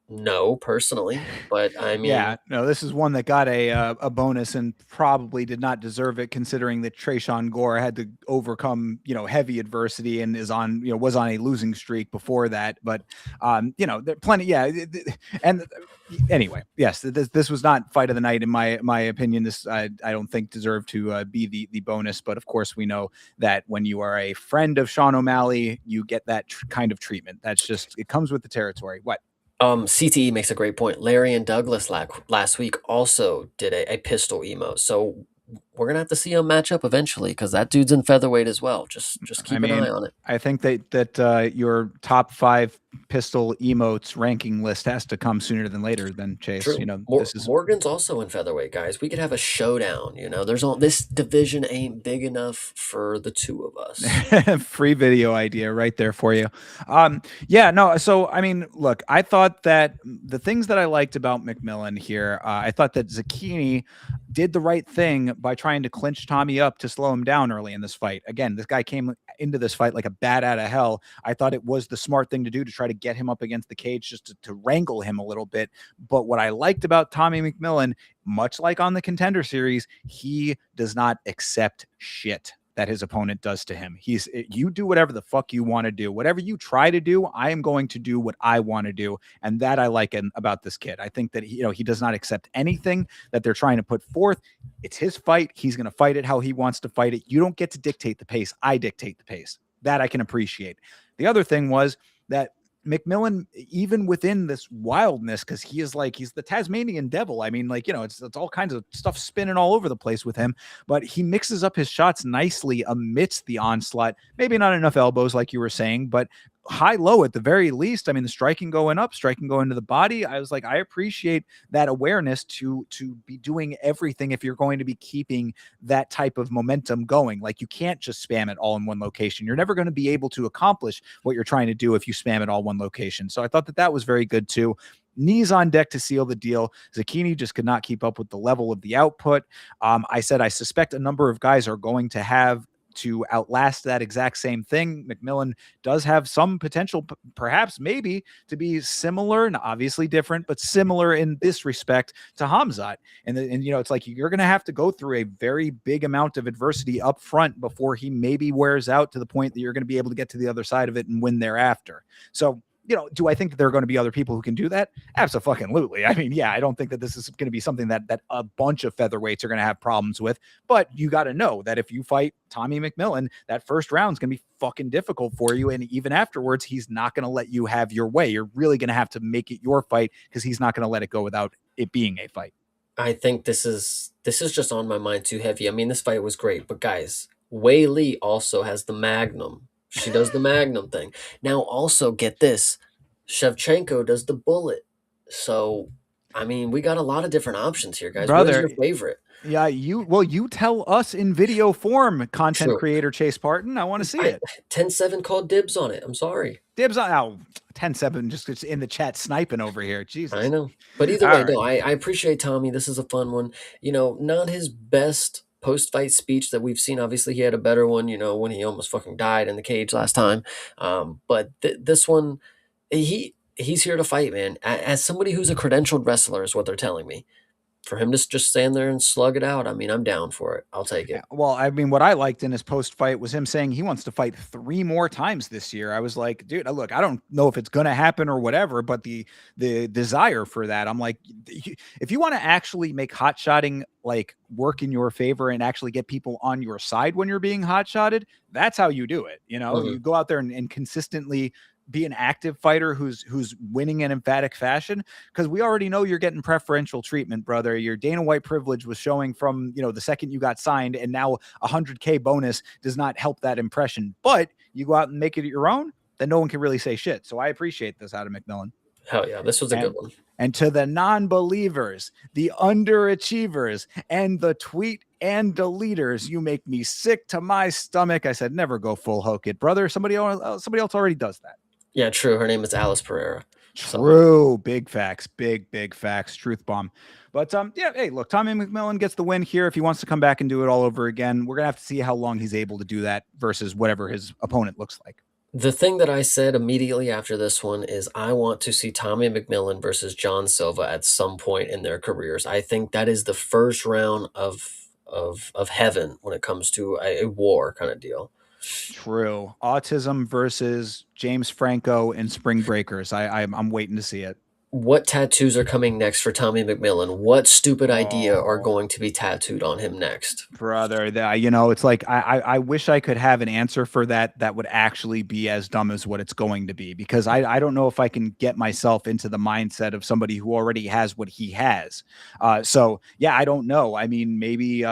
No, personally, but I Yeah, mean, no, this is one that got a bonus and probably did not deserve it, considering that Trayshawn Gore had to overcome heavy adversity and is on was on a losing streak before that. But there plenty. Yeah, and anyway, yes, this was not fight of the night in my opinion. This I don't think deserved to be the bonus. But of course, we know that when you are a friend of Sean O'Malley, you get that kind of treatment. That's just it comes with the territory. What? CTE makes a great point. Larry and Douglas last week also did a pistol emote, so we're gonna have to see them match up eventually because that dude's in featherweight as well. Just I keep an eye mean, on it. I think that your top 5 pistol emotes ranking list has to come sooner than later. Then Chase, True. this is Morgan's also in featherweight, guys. We could have a showdown. There's all this division ain't big enough for the two of us. free video idea right there for you. Yeah, no. So I mean, look, I thought that the things that I liked about McMillan here, I thought that Zucchini did the right thing by trying to clinch Tommy up to slow him down early in this fight. Again, this guy came into this fight like a bat out of hell. I thought it was the smart thing to do to try to get him up against the cage, just to wrangle him a little bit. But what I liked about Tommy McMillan, much like on the Contender Series, he does not accept shit that his opponent does to him. You do whatever the fuck you want to do. Whatever you try to do, I am going to do what I want to do. And that I like about this kid. I think that he does not accept anything that they're trying to put forth. It's his fight. He's going to fight it how he wants to fight it. You don't get to dictate the pace. I dictate the pace. That I can appreciate. The other thing was that McMillan, even within this wildness, because he's the Tasmanian devil. I mean, it's all kinds of stuff spinning all over the place with him, but he mixes up his shots nicely amidst the onslaught. Maybe not enough elbows, like you were saying, but high low at the very least. I mean, the striking going up, striking going to the body. I was like, I appreciate that awareness to be doing everything if you're going to be keeping that type of momentum going. Like, you can't just spam it all in one location. You're never going to be able to accomplish what you're trying to do if you spam it all one location. So I thought that was very good too. Knees on deck to seal the deal. Zucchini just could not keep up with the level of the output. I said I suspect a number of guys are going to have to outlast that exact same thing. McMillan does have some potential, perhaps maybe, to be similar, and obviously different, but similar in this respect to Hamzat. And it's like you're going to have to go through a very big amount of adversity up front before he maybe wears out to the point that you're going to be able to get to the other side of it and win thereafter. So, do I think that there are going to be other people who can do that? Absolutely. I mean, yeah, I don't think that this is going to be something that a bunch of featherweights are going to have problems with, but you got to know that if you fight Tommy McMillan, that first round is going to be fucking difficult for you. And even afterwards, he's not going to let you have your way. You're really going to have to make it your fight because he's not going to let it go without it being a fight. I think this is just on my mind too heavy. I mean, this fight was great, but guys, Wei Lee also has the Magnum. She does the Magnum thing. Now, also get this, Shevchenko does the Bullet. So, I mean, we got a lot of different options here, guys. What is Brother, your favorite? yeah, you tell us in video form, content True. creator Chase Parton. I want to see I it. 10-7 called dibs on it. I'm sorry. Dibs on 10-7, just in the chat sniping over here. I Jesus. know. But either All way, right. no, I appreciate Tommy. This is a fun one. Not his best post fight speech that we've seen. Obviously, he had a better one, when he almost fucking died in the cage last time. But this one, he's here to fight, man. As somebody who's a credentialed wrestler, is what they're telling me. For him to just stand there and slug it out, I mean, I'm down for it. I'll take Yeah, it. well, I mean, what I liked in his post fight was him saying he wants to fight 3 more times this year. I was like, dude, look, I don't know if it's going to happen or whatever, but the desire for that, I'm like, if you want to actually make hot shotting like work in your favor and actually get people on your side when you're being hot shotted, that's how you do it. You Mhm. go out there and consistently be an active fighter who's winning in emphatic fashion, because we already know you're getting preferential treatment, brother. Your Dana White privilege was showing from the second you got signed, and now 100K bonus does not help that impression. But you go out and make it your own, then no one can really say shit. So I appreciate this out of McMillan. Hell yeah, this was a good And one. and to the non-believers, the underachievers, and the tweet and deleters, you make me sick to my stomach. I said, never go full hook it, brother. Somebody else already does that. Yeah, true. Her name is Alice Pereira. So True. Big facts. Big facts. Truth bomb. But yeah, hey, look, Tommy McMillan gets the win here. If he wants to come back and do it all over again, we're gonna have to see how long he's able to do that versus whatever his opponent looks like. The thing that I said immediately after this one is I want to see Tommy McMillan versus John Silva at some point in their careers. I think that is the first round of heaven when it comes to a war kind of deal. True. Autism versus James Franco in Spring Breakers. I'm waiting to see it. What tattoos are coming next for Tommy McMillan? What stupid idea are Oh, going to be tattooed on him next? brother, that you know, it's like I wish I could have an answer for that that would actually be as dumb as what it's going to be, because I don't know if I can get myself into the mindset of somebody who already has what he has. So yeah, I don't know. I mean, maybe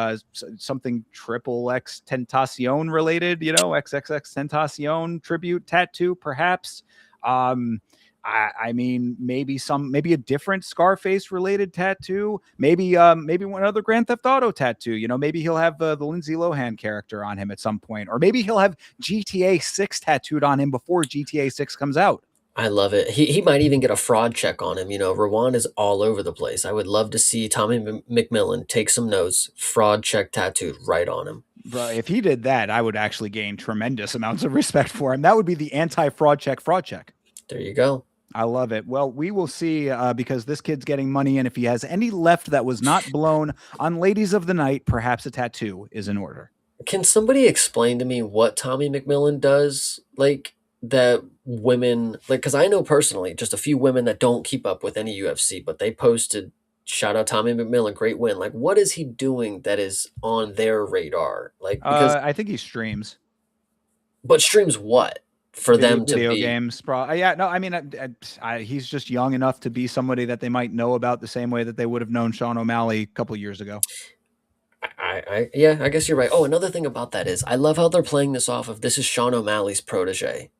something triple X Tentacion related, you know, XXX Tentacion tribute tattoo, perhaps. Um, I mean, maybe a different Scarface related tattoo, maybe one other Grand Theft Auto tattoo. You know, maybe he'll have the Lindsay Lohan character on him at some point, or maybe he'll have GTA 6 tattooed on him before GTA 6 comes out. I love it. He might even get a fraud check on him. You know, Rowan is all over the place. I would love to see Tommy McMillan take some notes, fraud check tattooed right on him. Bro, if he did that, I would actually gain tremendous amounts of respect for him. That would be the anti-fraud check fraud check. There you go. I love it. Well, we will see, because this kid's getting money, and if he has any left that was not blown on Ladies of the Night, perhaps a tattoo is in order. Can somebody explain to me what Tommy McMillan does? Like that women like because I know personally just a few women that don't keep up with any UFC, but they posted shout out Tommy McMillan, great win. Like what is he doing that is on their radar? Like because I think he streams but streams what for them to video be games. Yeah, no, I mean, he's just young enough to be somebody that they might know about the same way that they would have known Sean O'Malley a couple years ago. yeah, I guess you're right. Oh, another thing about that is I love how they're playing this off of this is Sean O'Malley's protege.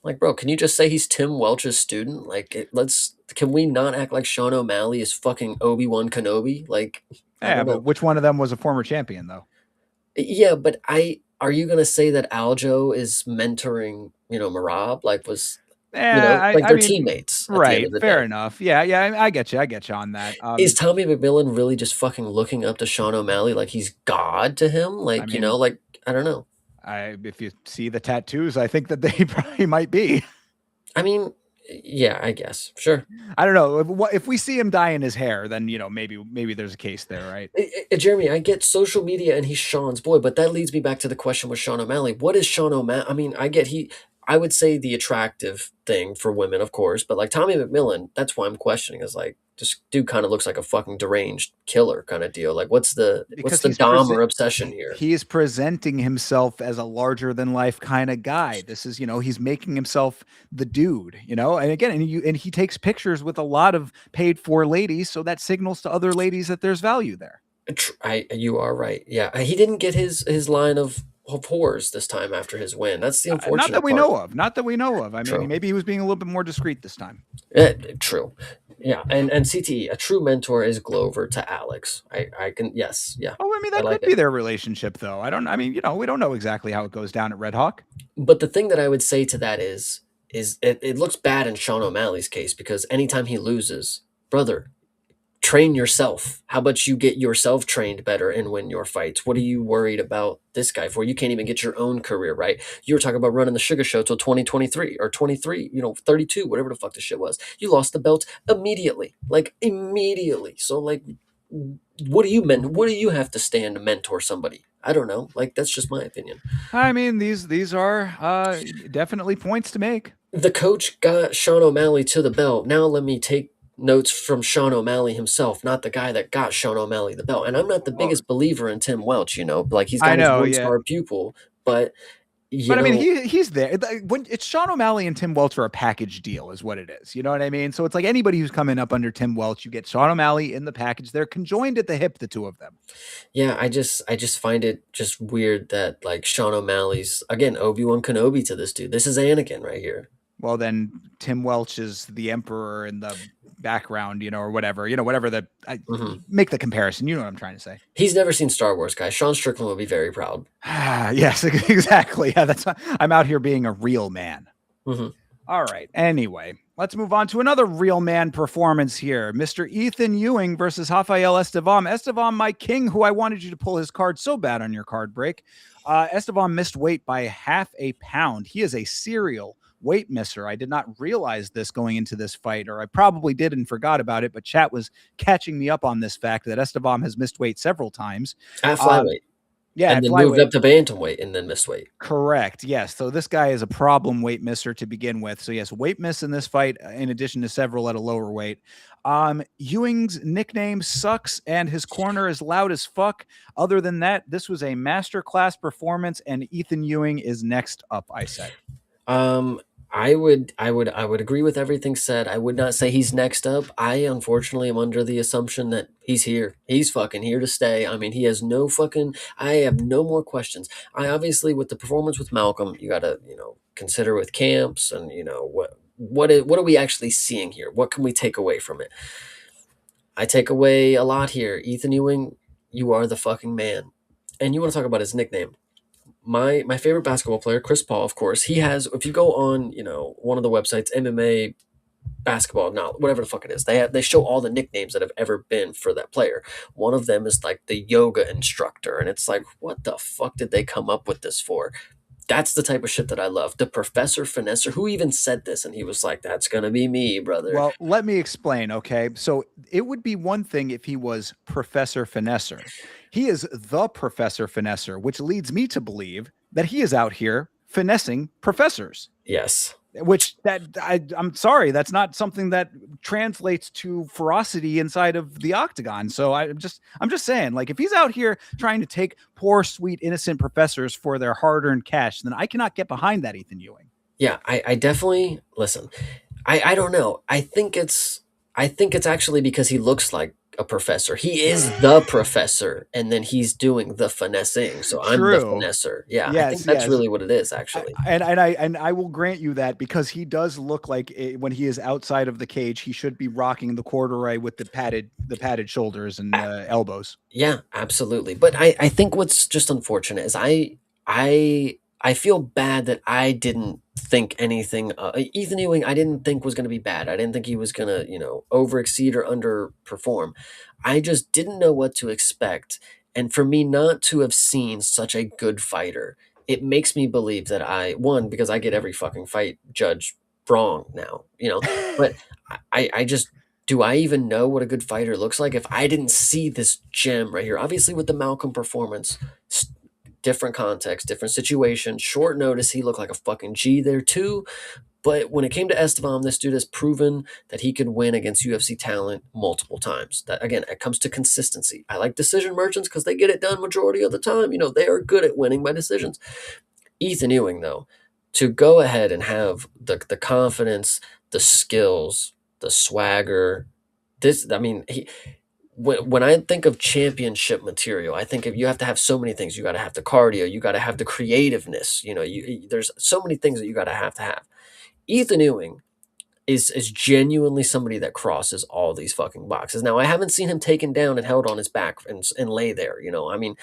Like, bro, can you just say he's Tim Welch's student? Like, can we not act like Sean O'Malley is fucking Obi-Wan Kenobi? Like, I Yeah, don't but know. which one of them was a former champion, though? Yeah, but are you gonna say that Aljo is mentoring, Marab? Like, Yeah, like I they're mean, teammates at the end right, of the fair day. enough. Yeah, yeah, I get you. I get you on that. Is Tommy McMillan really just fucking looking up to Sean O'Malley like he's God to him? I Like, mean, like I don't know. if you see the tattoos, I think that they probably might be. I mean, yeah, I guess. Sure. I don't know. If we see him dye in his hair, then maybe there's a case there, right? Jeremy, I get social media and he's Sean's boy, but that leads me back to the question with Sean O'Malley. What is Sean O'Malley? I mean, I would say the attractive thing for women, of course, but like Tommy McMillan, that's why I'm questioning is like, this dude kind of looks like a fucking deranged killer kind of deal. Like, what's Because the dom or obsession here? he is presenting himself as a larger than life kind of guy. This is, he's making himself the dude, and again, and he takes pictures with a lot of paid for ladies, so that signals to other ladies that there's value there. You are right. Yeah, he didn't get his line of whores this time after his win. That's the Not that unfortunate we part. know of. Not that we know of. I mean, True. maybe he was being a little bit more discreet this time. True. Yeah, and CTE, a true mentor is Glover to Alex. I can yes, yeah, Oh, I mean, I that like could it. be their relationship, though. I mean, we don't know exactly how it goes down at Red Hawk. But the thing that I would say to that is it looks bad in Sean O'Malley's case because anytime he loses, brother, train yourself. How about you get yourself trained better and win your fights? What are you worried about this guy for? You can't even get your own career right. You were talking about running the Sugar Show till 2023 or 23, 32, whatever the fuck the shit was. You lost the belt immediately, like immediately. So like, what do you have to stand to mentor somebody? I don't know. Like that's just my opinion. I mean, these are definitely points to make. The coach got Sean O'Malley to the belt. Now let me take notes from Sean O'Malley himself, not the guy that got Sean O'Malley the belt. And I'm not the Well, biggest believer in Tim Welch, like he's I got his know, one yeah. star pupil, but But I mean, he's there. When it's Sean O'Malley and Tim Welch are a package deal, is what it is. You know what I mean? So it's like anybody who's coming up under Tim Welch, you get Sean O'Malley in the package. They're conjoined at the hip, the two of them. yeah, I just find it just weird that like Sean O'Malley's again Obi-Wan Kenobi to this dude. This is Anakin right here. Well, then Tim Welch is the emperor in the background, or whatever, whatever Hmm. make the comparison. You know what I'm trying to say. He's never seen Star Wars, guys. Sean Strickland would be very proud. Yes, exactly. Yeah, I'm out here being a real man. Hmm. All right. Anyway, Let's move on to another real man performance here. Mr. Ethan Ewing versus Rafael Estevam. Estevam, my king, who I wanted you to pull his card so bad on your card break. Estevam missed weight by half a pound. He is a serial weight misser. I did not realize this going into this fight, or I probably did and forgot about it, but chat was catching me up on this fact that Estevam has missed weight several times. At Um, flyweight, yeah, and at then moved flyweight. up to bantamweight and then missed weight. Correct. Yes. So this guy is a problem weight misser to begin with. So yes, weight miss in this fight, in addition to several at a lower weight. Ewing's nickname sucks, and his corner is loud as fuck. Other than that, this was a masterclass performance, and Ethan Ewing is next up. I said. Um, I would agree with everything said. I would not say he's next up. I unfortunately am under the assumption that he's here. He's fucking here to stay. I mean, he has no fucking. I have no more questions. I obviously with the performance with Malcolm, you gotta consider with camps and what are we actually seeing here? What can we take away from it? I take away a lot here. Ethan Ewing, you are the fucking man. And you want to talk about his nickname? My favorite basketball player, Chris Paul, of course, he has. If you go on, one of the websites, MMA basketball, now whatever the fuck it is, they show all the nicknames that have ever been for that player. One of them is like the yoga instructor, and it's like, what the fuck did they come up with this for? That's the type of shit that I love. The Professor Finesser, who even said this, and he was like, "That's gonna be me, brother." Well, let me explain. Okay. So it would be one thing if he was Professor Finesser. He is the Professor Finesser, which leads me to believe that he is out here finessing professors. Yes. Which I'm sorry, that's not something that translates to ferocity inside of the octagon. So I'm just saying, like, if he's out here trying to take poor, sweet, innocent professors for their hard-earned cash, then I cannot get behind that, Ethan Ewing. Yeah, I definitely listen. I don't know. I think it's actually because he looks like a professor. He is the professor, and then he's doing the finessing. So I'm the True. finesser. Yeah, I think Yes, that's yes. really what it is, actually. And I will grant you that, because he does look like when he is outside of the cage, he should be rocking the corduroy with the padded shoulders and elbows. Yeah, absolutely. But I think what's just unfortunate is I feel bad that I didn't think anything. Ethan Ewing, I didn't think was going to be bad. I didn't think he was going to overexceed or underperform. I just didn't know what to expect. And for me not to have seen such a good fighter, it makes me believe that one, because I get every fucking fight judge wrong now. But I just, do I even know what a good fighter looks like if I didn't see this gem right here? Obviously, with the Malcolm performance, different context, different situation, short notice, he looked like a fucking G there too. But when it came to Estevam, this dude has proven that he could win against UFC talent multiple times. That again, it comes to consistency. I like decision merchants because they get it done majority of the time. They are good at winning by decisions. Ethan Ewing, though, to go ahead and have the confidence, the skills, the swagger. I mean, when I think of championship material, I think you have to have so many things. You got to have the cardio, you got to have the creativeness. There's so many things that you got to have. Ethan Ewing is genuinely somebody that crosses all these fucking boxes. Now, I haven't seen him taken down and held on his back and lay there. I mean,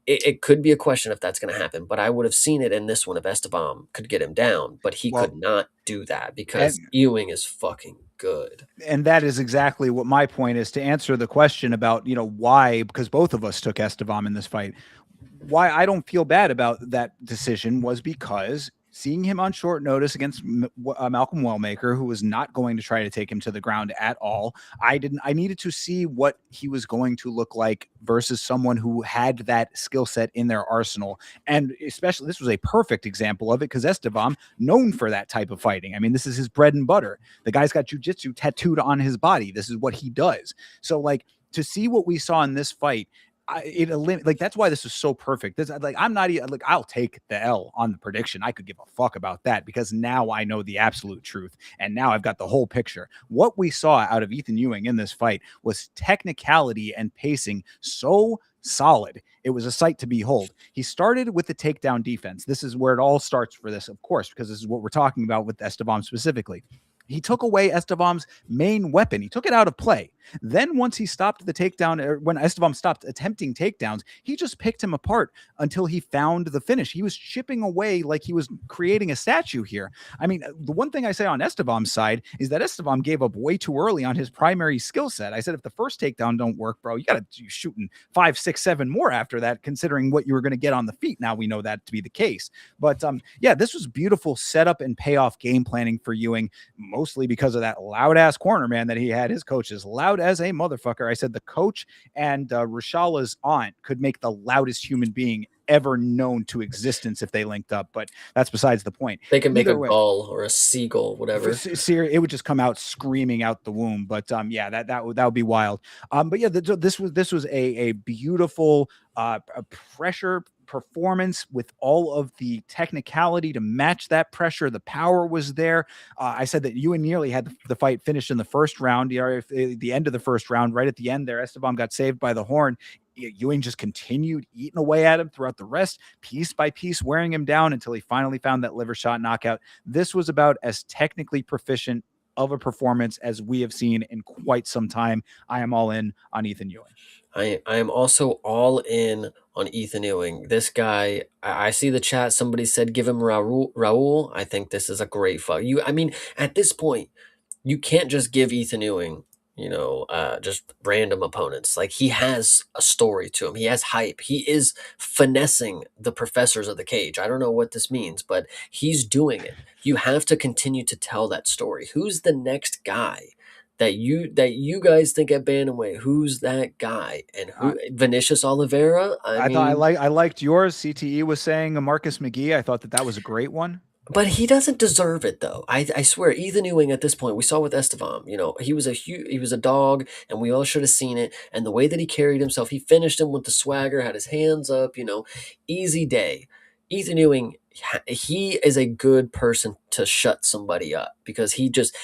it could be a question if that's going to happen, but I would have seen it in this one if Estevam could get him down, but he Well, could not do that and because Ewing is fucking good. and that is exactly what my point is, to answer the question about why, because both of us took Estevam in this fight. Why I don't feel bad about that decision was because seeing him on short notice against Malcolm Wellmaker, who was not going to try to take him to the ground at all, I needed to see what he was going to look like versus someone who had that skill set in their arsenal. And especially, this was a perfect example of it, because Estevam, known for that type of fighting. I mean, this is his bread and butter. The guy's got jujitsu tattooed on his body. This is what he does. So, like, to see what we saw in this fight, that's why this is so perfect. I'm not even like, I'll take the L on the prediction. I could give a fuck about that, because now I know the absolute truth, and now I've got the whole picture. What we saw out of Ethan Ewing in this fight was technicality and pacing so solid. It was a sight to behold. He started with the takedown defense. This is where it all starts for this, of course, because this is what we're talking about with Estevam specifically. He took away Esteban's main weapon. He took it out of play. Then once he stopped the takedown, or when Esteban stopped attempting takedowns, he just picked him apart until he found the finish. He was chipping away like he was creating a statue here. I mean, the one thing I say on Esteban's side is that Esteban gave up way too early on his primary skill set. I said, if the first takedown don't work, bro, you got to shooting 5, 6, 7 more after that, considering what you were going to get on the feet. Now we know that to be the case. But yeah, this was beautiful setup and payoff game planning for Ewing, mostly because of that loud ass corner man that he had. His coach is loud as a motherfucker. I said the coach and Rashala's aunt could make the loudest human being ever known to existence if they linked up, but that's besides the point. They can make a Either way, gull or a seagull, whatever. it would just come out screaming out the womb. But yeah, that would be wild. But yeah, this was a beautiful a pressure performance with all of the technicality to match that pressure. The power was there. I said that Ewan nearly had the fight finished in the first round. If the end of the first round, right at the end there, Esteban got saved by the horn. Ewing just continued eating away at him throughout the rest, piece by piece, wearing him down until he finally found that liver shot knockout. This was about as technically proficient of a performance as we have seen in quite some time. I am all in on Ethan Ewing. I am also all in on Ethan Ewing. This guy, I see the chat. Somebody said give him Raul. I think this is a great fight. I mean, at this point, you can't just give Ethan Ewing, just random opponents. Like, he has a story to him. He has hype. He is finessing the professors of the cage. I don't know what this means, but he's doing it. You have to continue to tell that story. Who's the next guy that you guys think at Bantamweight? Who's that guy? And who Vinicius Oliveira? I mean, I liked yours. CTE was saying Marcus McGee. I thought that was a great one. but he doesn't deserve it, though. I swear, Ethan Ewing at this point, we saw with Estevam, he was a dog, and we all should have seen it. And the way that he carried himself, he finished him with the swagger, had his hands up, easy day. Ethan Ewing, he is a good person to shut somebody up because he just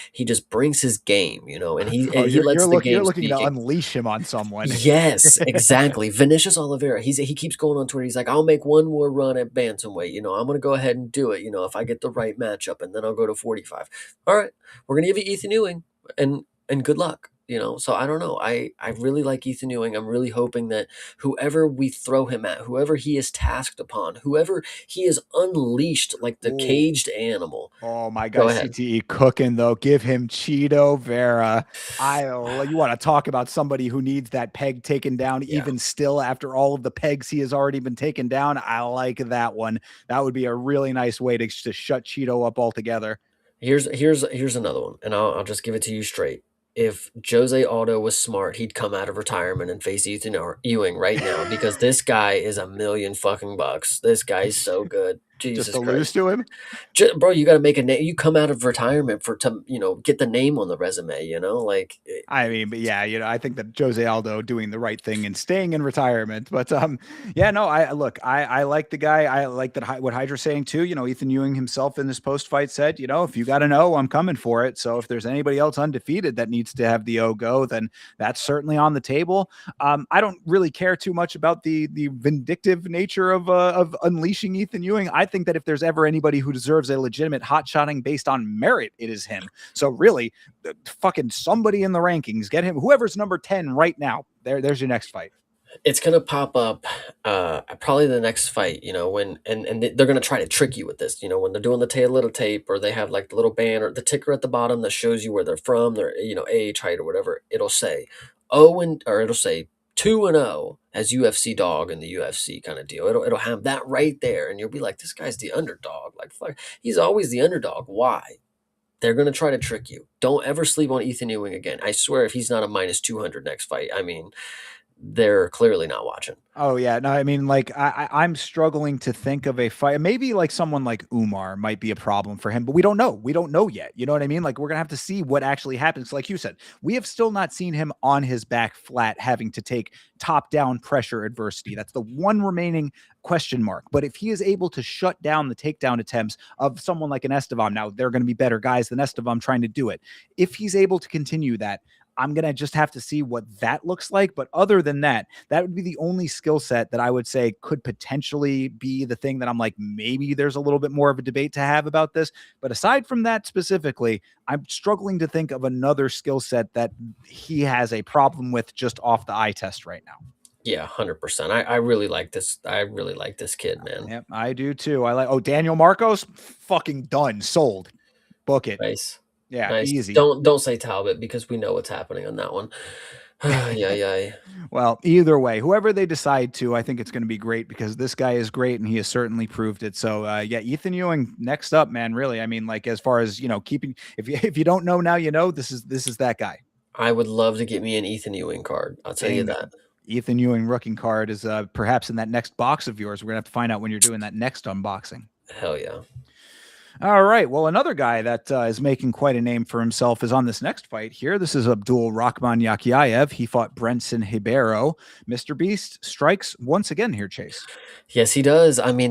brings his game, and he lets the game you're looking speak. to unleash him on someone. Yes, exactly. Vinicius Oliveira, he keeps going on Twitter. He's like, I'll make one more run at bantamweight. I'm going to go ahead and do it. If I get the right matchup, and then I'll go to 45. All right, we're going to give you Ethan Ewing, and good luck. So I don't know. I really like Ethan Ewing. I'm really hoping that whoever we throw him at, whoever he is tasked upon, whoever he is unleashed like the caged animal. Oh my God, CTE cooking though. Give him Cheeto Vera. You want to talk about somebody who needs that peg taken down even still after all of the pegs he has already been taken down. I like that one. That would be a really nice way to shut Cheeto up altogether. Here's another one, and I'll just give it to you straight. If Jose Aldo was smart, he'd come out of retirement and face Ethan Ewing right now because this guy is $1 million fucking bucks. This guy's so good. Jesus just to Christ. lose to him, bro. You got to make a name. You come out of retirement to get the name on the resume. I mean, but yeah, I think that Jose Aldo doing the right thing and staying in retirement. But yeah, no, I like the guy. I like that what Hydra's saying too. Ethan Ewing himself in this post fight said, if you got an O, I'm coming for it. So if there's anybody else undefeated that needs to have the O go, then that's certainly on the table. I don't really care too much about the vindictive nature of unleashing Ethan Ewing. I think that if there's ever anybody who deserves a legitimate hot-shotting based on merit, it is him. So really, fucking somebody in the rankings, get him, whoever's number 10 right now. There's your next fight. It's gonna pop up probably the next fight, when and they're gonna try to trick you with this, when they're doing the tail little tape, or they have like the little band or the ticker at the bottom that shows you where they're from, their age, height, or whatever. It'll say it'll say 2-0 as UFC dog in the UFC kind of deal. It'll have that right there, and you'll be like, this guy's the underdog. Like, fuck, he's always the underdog. Why? They're going to try to trick you. Don't ever sleep on Ethan Ewing again. I swear, if he's not a minus 200 next fight, I mean, they're clearly not watching. Oh yeah, no, I mean, like I'm struggling to think of a fight. Maybe like someone like Umar might be a problem for him, but we don't know. We don't know yet. You know what I mean? Like, we're gonna have to see what actually happens. Like you said, we have still not seen him on his back flat, having to take top-down pressure adversity. That's the one remaining question mark. But if he is able to shut down the takedown attempts of someone like an Estevam, now they're going to be better guys than Estevam trying to do it. If he's able to continue that, I'm going to just have to see what that looks like. But other than that, that would be the only skill set that I would say could potentially be the thing that I'm like, maybe there's a little bit more of a debate to have about this. But aside from that specifically, I'm struggling to think of another skill set that he has a problem with just off the eye test right now. Yeah, 100%. I really like this. I really like this kid, man. Yep, I do too. I like, oh, Daniel Marcos, fucking done, sold, book it. Nice. Yeah, Nice. easy. Don't say Talbot because we know what's happening on that one. Yeah, yeah. Well, either way, whoever they decide to, I think it's going to be great because this guy is great and he has certainly proved it. So, yeah, Ethan Ewing next up, man. Really, I mean, like as far as keeping, if you don't know now, this is that guy. I would love to get me an Ethan Ewing card. I'll tell you Bingo. that. Ethan Ewing rookie card is perhaps in that next box of yours. We're gonna have to find out when you're doing that next unboxing. Hell yeah. All right. Well, another guy that is making quite a name for himself is on this next fight here. This is Abdul Rahman Yakiaev. He fought Brenson Ribeiro. Mr. Beast strikes once again here, Chase. Yes, he does. I mean,